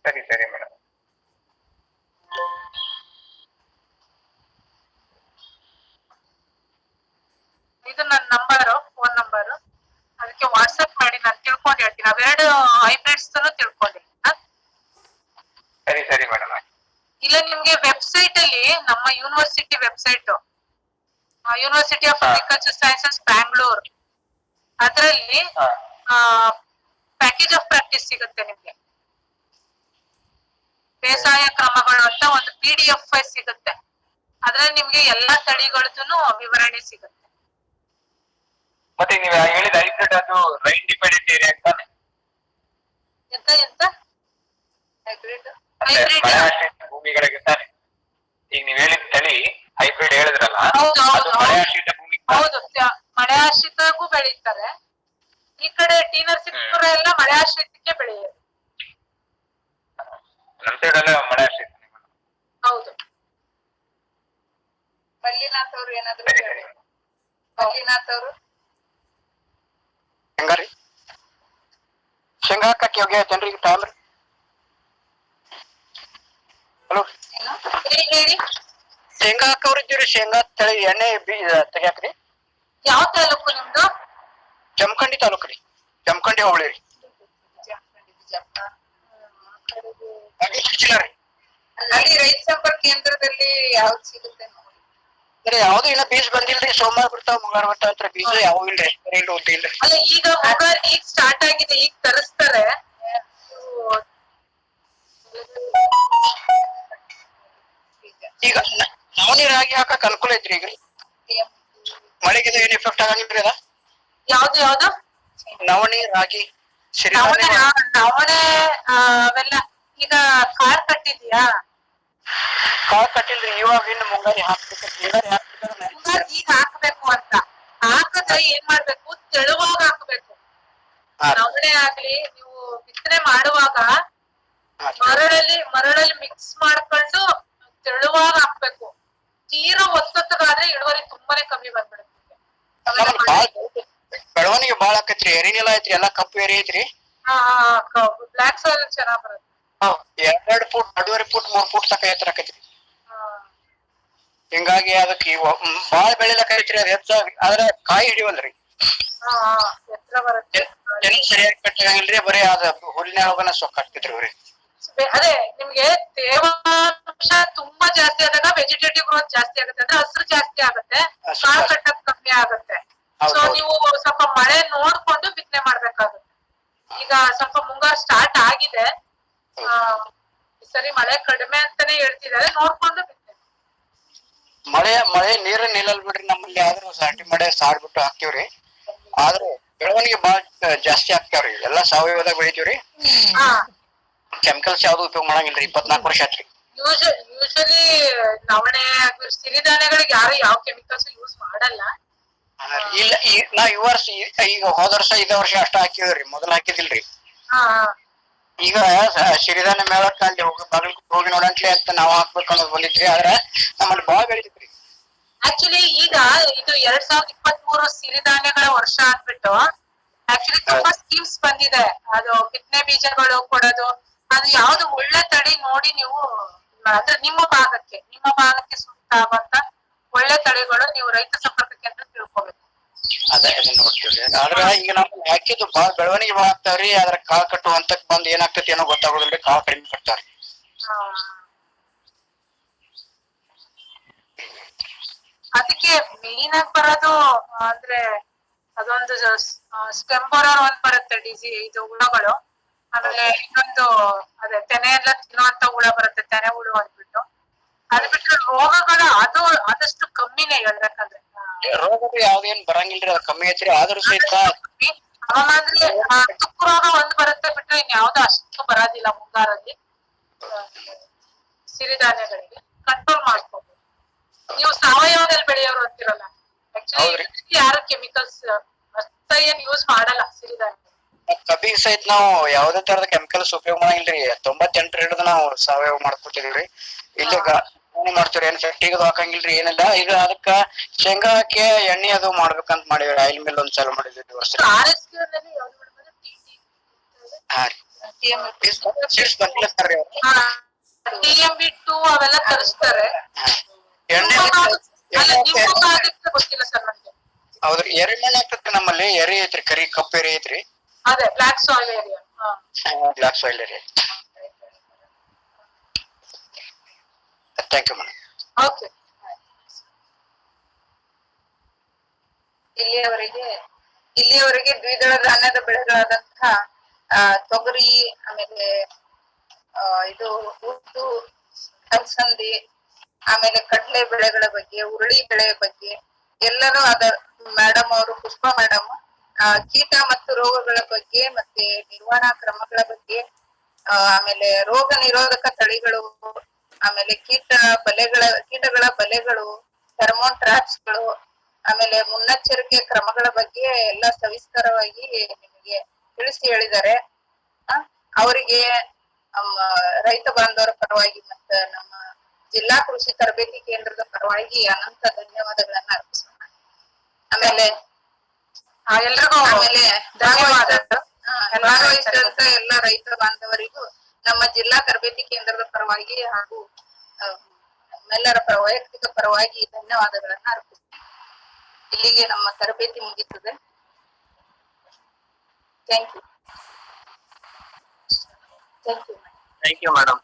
ಸರಿ ಸರಿ ಮೇಡಮ್. ಇದು ನನ್ನ ನಂಬರು, ಫೋನ್ ನಂಬರು, ಅದಕ್ಕೆ ವಾಟ್ಸಪ್ ಮಾಡಿ ನಾನು ತಿಳ್ಕೊಂಡು ಹೇಳ್ತೀನಿ. ಅವೆರಡು ಹೈಬ್ರಿಡ್ಸ್ ತಿಳ್ಕೊಂಡಿದ್ದೀನಿ. ಸರಿ ಸರಿ ಮೇಡಮ್. ಇಲ್ಲ ನಿಮ್ಗೆ ವೆಬ್ಸೈಟ್ ಅಲ್ಲಿ, ನಮ್ಮ university website, university of agriculture sciences Bangalore, ಅದರಲ್ಲಿ ಪ್ಯಾಕೇಜ್ ಆಫ್ ಪ್ರಾಕ್ಟೀಸ್ ಸಿಗುತ್ತೆ ನಿಮ್ಗೆ. ಬೇಸಾಯ ಕ್ರಮಗಳು ಅಂತ ಒಂದು PDF ಫೈಲ್ ಸಿಗುತ್ತೆ, ಅದ್ರಲ್ಲಿ ನಿಮ್ಗೆ ಎಲ್ಲಾ ತಳಿಗಳದ್ದು ವಿವರಣೆ ಸಿಗುತ್ತೆ. ಮತ್ತೆ ನೀವು ಹೇಳಿದ ಹೈಬ್ರಿಡ್ ಅದು ರೈನ್ ಡಿಪೆಂಡೆಂಟ್ ಏರಿಯಾ ತಾನೆ? ಎಂತ ಹೈಬ್ರಿಡ್? ಮಳೆಯಾಶ್ರಿತ ಭೂಮಿಗಳಿಗೆ ತಾನೆ ಈಗ ನೀವ್ ಹೇಳಿದ ತಳಿ ಹೈಬ್ರಿಡ್ ಹೇಳಿದ್ರಲ್ಲ? ಹೌದು ಹೌದು ಮಳೆಯಾಶ್ರಿತ ಭೂಮಿ. ಹೌದು, ಮಳೆ ಆಶ್ರಿತಗೂ ಬೆಳೀತಾರೆ. ಈ ಕಡೆ ಟಿ ನರಸೀಪುರ ಎಲ್ಲ ಮಳೆ ಆಶ್ರಿತಕ್ಕೆ ಬೆಳೆಯೋದು. ನಮ್ ಸೈಡ್ ಎಲ್ಲ ಮಳೆಯಾಶ್ರಿತ. ಹೌದು. ಮಲ್ಲಿನಾಥ್ ಅವ್ರು ಏನಾದ್ರು ಮಲ್ಲಿನಾಥ್ ಅವರು ಹೆಂಗಾರಿ ಶೇಂಗಾ ಹಾಕಕ್ಕೆ ಹೋಗ್ಯ ಜನರಿಗೆ ಟೈಮ್ ರೀ. ಹಲೋ, ಹೇಳಿ. ಶೇಂಗಾ ಹಾಕವ್ರಿದ್ದೀರಿ, ಶೇಂಗಾ ತಳಿ ಎಣ್ಣೆ ಬೀಜ ತೆಗ್ಯಾಕ್ರಿ. ಯಾವ ತಾಲೂಕು ನಿಮ್ದು? ಜಮಖಂಡಿ ತಾಲೂಕು ರೀ, ಜಮಖಂಡಿ ಹೋಬಳಿ ರೀ. ಅಲ್ಲಿ ರೈತ ಸಂಪರ್ಕ ಕೇಂದ್ರದಲ್ಲಿ ಯಾವ್ದು ಸಿಗುತ್ತೆ ನೋಡಿ. ಯಾವ್ದು ಇನ್ನ ಬೀಜ ಬಂದಿಲ್ರಿ, ಸೋಮವಾರ ಬರ್ತಾವ ಮಂಗಳವಾರ ಬರ್ತಾವ ಅಂತ ಬೀಜ ಯಾವ ಇಲ್ರಿ, ಇಲ್ಲ ಉದ್ದ ಇಲ್ರಿ. ಅಲ್ಲ ಈಗ ಮುಂಗಾರು ಈಗ ಸ್ಟಾರ್ಟ್ ಆಗಿದೆ, ಈಗ ತರಿಸ್ತಾರೆ. ಈಗ ನವಣಿ ರಾಗಿ ಹಾಕಕ್ ಅನುಕೂಲ ಐತ್ರಿ ಈಗ. ಮಳೆಗಿದ ಏನ್ ಎಫೆಕ್ಟ್ ಆಗಂಗಿಲ್ರಿ ಅದ? ಯಾವ್ದು ನವಣಿ ರಾಗಿ ನವಣೆ ಅವೆಲ್ಲ ಈಗ ಕಾಳ್ ಕಟ್ಟಿದ್ಯಾ? ಕಾಳು ಕಟ್ಟಿಲ್ರಿ, ಇವಾಗ ಇನ್ನು ಮುಂಗಾರಿ ಹಾಕ್ಬೇಕು. ಮುಂಗಾರು ಈಗ ಹಾಕ್ಬೇಕು ಅಂತ ಹಾಕಿದ್ರೆ ಏನ್ ಮಾಡ್ಬೇಕು, ತೆಳುವಾಗ ಹಾಕ್ಬೇಕು. ನವಣೆ ಆಗ್ಲಿ ನೀವು ಬಿತ್ತನೆ ಮಾಡುವಾಗ ಮರಳಲ್ಲಿ ಮಿಕ್ಸ್ ಮಾಡ್ಕೊಂಡು ತೆಳುವಾಗ ಹಾಕ್ಬೇಕು. ತೀರಾ ಒತ್ತೊತ್ತಗಾದ್ರೆ ಇಳುವರಿ ತುಂಬಾನೇ ಕಮ್ಮಿ ಬಂದ್ಬಿಡುತ್ತೆ. ಆಮೇಲೆ ನಮ್ಗ್ ಬಾಳ್ ಬೆಳವಣಿಗೆ ಬಾಳ ಆಕೈತ್ರಿ, ಎರಿ ನೆಲ ಐತ್ರಿ, ಎಲ್ಲಾ ಕಪ್ಪು ಎರಿ ಐತ್ರಿ. ಬ್ಲಾಕ್ ಸಾಯಿಲ್ ಚೆನ್ನಾಗ್ ಬರುತ್ತೆ. 2 ಫೂಟ್ 2.5 ಫೂಟ್ 3 ಫೂಟ್ ತಕ ಎತ್ತರ ಆಕೈತ್ರಿ. ಹಿಂಗಾಗಿ ಅದಕ್ಕೆ ಬಾಳ ಬೆಳಿಲಕ್ ಐತ್ರಿ, ಅದ್ ಹೆಚ್ಚಾಗಿ ಆದ್ರ ಕಾಯಿ ಹಿಡಿವಲ್ರಿ. ಎತ್ತರ ಬರುತ್ತೆ. ಜನ ಸರಿಯಾಗಿ ಕಟ್ಟಾಗಿಲ್ರಿ, ಬರೀ ಅದ ಹುಲ್ಲಿನ ಹೋಗನ ಸೊಕ್ಕ ಹಾಕ್ತಿದ್ರಿ ಅವ್ರಿ. ಅದೇ ನಿಮ್ಗೆ ತೇವಾಂಶ ತುಂಬಾ ಜಾಸ್ತಿ ಆದಾಗ ವೆಜಿಟೇಟಿವ್ ಗ್ರೋತ್ ಜಾಸ್ತಿ ಆಗುತ್ತೆ, ಅಂದ್ರೆ ಹಸಿರು ಜಾಸ್ತಿ ಆಗುತ್ತೆ, ಕಾಳು ಕಟ್ಟೋದ್ ಕಮ್ಮಿ ಆಗುತ್ತೆ. ಸೊ ನೀವು ಸ್ವಲ್ಪ ಮಳೆ ನೋಡ್ಕೊಂಡು ಬಿತ್ತನೆ ಮಾಡ್ಬೇಕಾಗುತ್ತೆ. ಈಗ ಸ್ವಲ್ಪ ಮುಂಗಾರು ಸ್ಟಾರ್ಟ್ ಆಗಿದೆ, ಈ ಸರಿ ಮಳೆ ಕಡಿಮೆ ಅಂತಾನೆ ಹೇಳ್ತಿದ್ದಾರೆ, ನೋಡ್ಕೊಂಡು ಬಿತ್ತನೆ. ಮಳೆ ನೀರ ನಿಲ್ಲಲ್ ಬಿಡ್ರಿ ನಮ್ಮಲ್ಲಿ, ಆದ್ರೂ ಸಾಟಿ ಮಳೆ ಸಾಡ್ಬಿಟ್ಟು ಹಾಕ್ತಿವ್ರಿ. ಆದ್ರೆ ಬೆಳವಣಿಗೆ ಬಾಳ ಜಾಸ್ತಿ ಆಗ್ತಾವ್ರಿ. ಎಲ್ಲಾ ಸಾವಯವದಾಗ ಬೆಳಿತೀವ್ರಿ, ಕೆಮಿಕಲ್ಸ್ ಯಾವ್ದು ಉಪಯೋಗ ಮಾಡಂಗಿಲ್ರಿ. 24 ವರ್ಷ ಆತ್ರಿ. ಯೂಶಲಿ ನವಣೆ ಸಿರಿಧಾನ್ಯಗಳಿಗೆ ಯಾರು ಯಾವ ಕೆಮಿಕಲ್ಸ್ ಯೂಸ್ ಮಾಡಲ್ಲ. ಇಲ್ಲ ನಾವ್ ಈ ವರ್ಷ ಈಗ ಹೋದ ವರ್ಷ ಇದೇ ವರ್ಷ ಅಷ್ಟ ಹಾಕಿದ್ರಿ, ಮೊದಲ ಹಾಕಿದಿಲ್ರಿ. ಈಗ ಸಿರಿಧಾನ್ಯ ಮೇಳಕ್ಕ ಅಲ್ಲಿ ಬಾಗಲಕೋಟೆ ಹೋಗಿ ನೋಡಂತ್ಲಿ ಅಂತ ನಾವ್ ಹಾಕ್ಬೇಕು ಅನ್ನೋದು ಬಂದಿತ್ರಿ. ಆದ್ರ ನಮ್ಮಲ್ಲಿ ಬಾಳ ಬೆಳಿತಿತ್ರಿ. ಆಕ್ಚುಲಿ ಈಗ ಇದು 2023 ಸಿರಿಧಾನ್ಯಗಳ ವರ್ಷ ಅಂದ್ಬಿಟ್ಟು ಆಕ್ಚುಲಿ ತುಂಬಾ ಸ್ಕೀಮ್ಸ್ ಬಂದಿದೆ. ಅದು ಬಿತ್ತನೆ ಬೀಜಗಳು ಕೊಡೋದು, ಅದು ಯಾವ್ದು ಒಳ್ಳೆ ತಳಿ ನೋಡಿ ನೀವು ಅಂದ್ರೆ ನಿಮ್ಮ ಭಾಗಕ್ಕೆ ಸೂಕ್ತ ಆಗುವಂತ ಒಳ್ಳೆ ತಳಿಗಳು ನೀವು ರೈತ ಸಂಪರ್ಕ ಕೇಂದ್ರ ತಿಳ್ಕೊಬೇಕು. ಅದೇ ನೋಡ್ತೀವ್ರಿ. ಆದ್ರ ಈಗ ನಮ್ಗೆ ಹಾಕಿದ್ದು ಬಾಳ ಬೆಳವಣಿಗೆ ಬಾಳ ಆಗ್ತಾವ್ರಿ. ಅದ್ರ ಕಾಳು ಕಟ್ಟುವ ಹಂತಕ್ ಬಂದ್ ಏನಾಗ್ತೈತಿ ಏನೋ ಗೊತ್ತಾಗೋದಿಲ್ರಿ, ಕಾಳು ಕಡಿಮೆ ಕಟ್ತಾವ್ರಿ. ಅದಕ್ಕೆ ಮೇನ್ ಆಗಿ ಬರೋದು ಅಂದ್ರೆ ಅದೊಂದು ಸ್ಟೆಂಬೋರರ್ ಒಂದ್ ಬರುತ್ತೆ, ಇದು ಹುಳಗಳು. ಆಮೇಲೆ ಇನ್ನೊಂದು ಅದೇ ತೆನೆ ಎಲ್ಲ ತಿನ್ನುವಂತ ಹುಳ ಬರುತ್ತೆ, ತೆನೆ ಹುಳು ಅಂದ್ಬಿಟ್ಟು. ಅದ್ ಬಿಟ್ರೆ ರೋಗಗಳು ಅದು ಆದಷ್ಟು ಕಮ್ಮಿನೇ ಹೇಳ್ಬೇಕಂದ್ರೆ. ರೋಗ ಯಾವ್ದೇನ್ ಬರಂಗಿಲ್ರಿ, ಅದು ಕಮ್ಮಿ ಐತ್ರಿ. ಆದ್ರೂ ಸಹಿತ ಅಂದ್ರೆ ತುಕ್ಕು ರೋಗ ಒಂದ್ ಬರುತ್ತೆ ಬಿಟ್ರೆ ಇನ್ ಯಾವ್ದು ಅಷ್ಟು ಬರೋದಿಲ್ಲ ಮುಂಗಾರಲ್ಲಿ. ಸಿರಿಧಾನ್ಯಗಳಿಗೆ ಕಂಟ್ರೋಲ್ ಮಾಡ್ಕೋಬಹುದು. ನೀವು ಸಾವಯವದಲ್ಲಿ ಬೆಳೆಯೋರು ಅಂತಿರಲ್ಲ, ಆಕ್ಚುಲಿ ಯಾರು ಕೆಮಿಕಲ್ಸ್ ಅಷ್ಟ ಏನ್ ಯೂಸ್ ಮಾಡಲ್ಲ ಸಿರಿಧಾನ್ಯ. ಕಬ್ಬಿಗೆ ಸಹಿತ ನಾವು ಯಾವ್ದೇ ತರದ ಕೆಮಿಕಲ್ಸ್ ಉಪಯೋಗ ಮಾಡಂಗಿಲ್ರಿ. 98 ಹಿಡಿದು ನಾವು ಸಾವಯವ ಮಾಡ್ಕೊತಿದೀವ್ರಿ. ಇಲ್ಲಿ ಮಾಡ್ತೀವ್ರಿ, ಏನ್ ಫ್ಯಾಕ್ಟ್ರಿಗೆ ಹಾಕಂಗಿಲ್ರಿ, ಏನಿಲ್ಲ. ಈಗ ಅದಕ್ಕ ಶೇಂಗಾ ಹಾಕಿ ಎಣ್ಣೆ ಅದು ಮಾಡ್ಬೇಕಂತ ಮಾಡಿವ್ರಿ. ಆಯಿಲ್ ಮಿಲ್ ಒಂದ್ ಚಾಲು ಮಾಡಿದ್ವಿ ವರ್ಷ. TMB2 ಅವೆಲ್ಲ ತರಿಸ್ತಾರೆ. ಗೊತ್ತಿಲ್ಲ ಸರ್ ನನ್ಗೆ. ಹೌದ್ರಿ, ಎರಿ ಮಣ್ಣ್ ಆಗ್ತೈತ್ರಿ ನಮ್ಮಲ್ಲಿ. ಎರಿ ಐತ್ರಿ, ಕರಿ ಕಪ್ಪು ಎರಿ ಐತ್ರಿ. ಅದೇ black soil area. Black soil area. Thank you madam. Okay. ಇಲ್ಲಿಯವರೆಗೆ ದ್ವಿದಳ ಧಾನ್ಯದ ಬೆಳೆಗಳಾದಂತಹ ತೊಗರಿ, ಆಮೇಲೆ ಇದು ಉದ್ದು, ಅಲಸಂದಿ, ಆಮೇಲೆ ಕಡಲೆ ಬೆಳೆಗಳ ಬಗ್ಗೆ, ಹುರುಳಿ ಬೆಳೆಯ ಬಗ್ಗೆ ಎಲ್ಲರೂ ಅದ ಮೇಡಮ್ ಅವರು, ಪುಷ್ಪಾ ಮೇಡಮ್, ಕೀಟ ಮತ್ತು ರೋಗಗಳ ಬಗ್ಗೆ ಮತ್ತೆ ನಿರ್ವಹಣಾ ಕ್ರಮಗಳ ಬಗ್ಗೆ, ಆಮೇಲೆ ರೋಗ ನಿರೋಧಕ ತಳಿಗಳು, ಆಮೇಲೆ ಕೀಟಗಳ ಬಲೆಗಳು, ಫೆರಮೋನ್ ಟ್ರಾಪ್ಸ್ಗಳು, ಆಮೇಲೆ ಮುನ್ನೆಚ್ಚರಿಕೆ ಕ್ರಮಗಳ ಬಗ್ಗೆ ಎಲ್ಲ ಸವಿಸ್ತರವಾಗಿ ನಿಮಗೆ ತಿಳಿಸಿ ಹೇಳಿದ್ದಾರೆ. ಅವರಿಗೆ ರೈತ ಬಾಂಧವರ ಪರವಾಗಿ ಮತ್ತು ನಮ್ಮ ಜಿಲ್ಲಾ ಕೃಷಿ ತರಬೇತಿ ಕೇಂದ್ರದ ಪರವಾಗಿ ಅನಂತ ಧನ್ಯವಾದಗಳನ್ನ ಅರ್ಪಿಸೋಣ. ಆಮೇಲೆ ಭಾಗವಹಿಸಿದಂತ ಎಲ್ಲ ರೈತ ಬಾಂಧವರಿಗೂ ನಮ್ಮ ಜಿಲ್ಲಾ ತರಬೇತಿ ಕೇಂದ್ರದ ಪರವಾಗಿ ಹಾಗೂ ನಮ್ಮೆಲ್ಲರ ವೈಯಕ್ತಿಕ ಪರವಾಗಿ ಧನ್ಯವಾದಗಳನ್ನ ಅರ್ಪಿಸ್ತೀನಿ. ಇಲ್ಲಿಗೆ ನಮ್ಮ ತರಬೇತಿ ಮುಗಿತದೆ. Thank you. Thank you madam.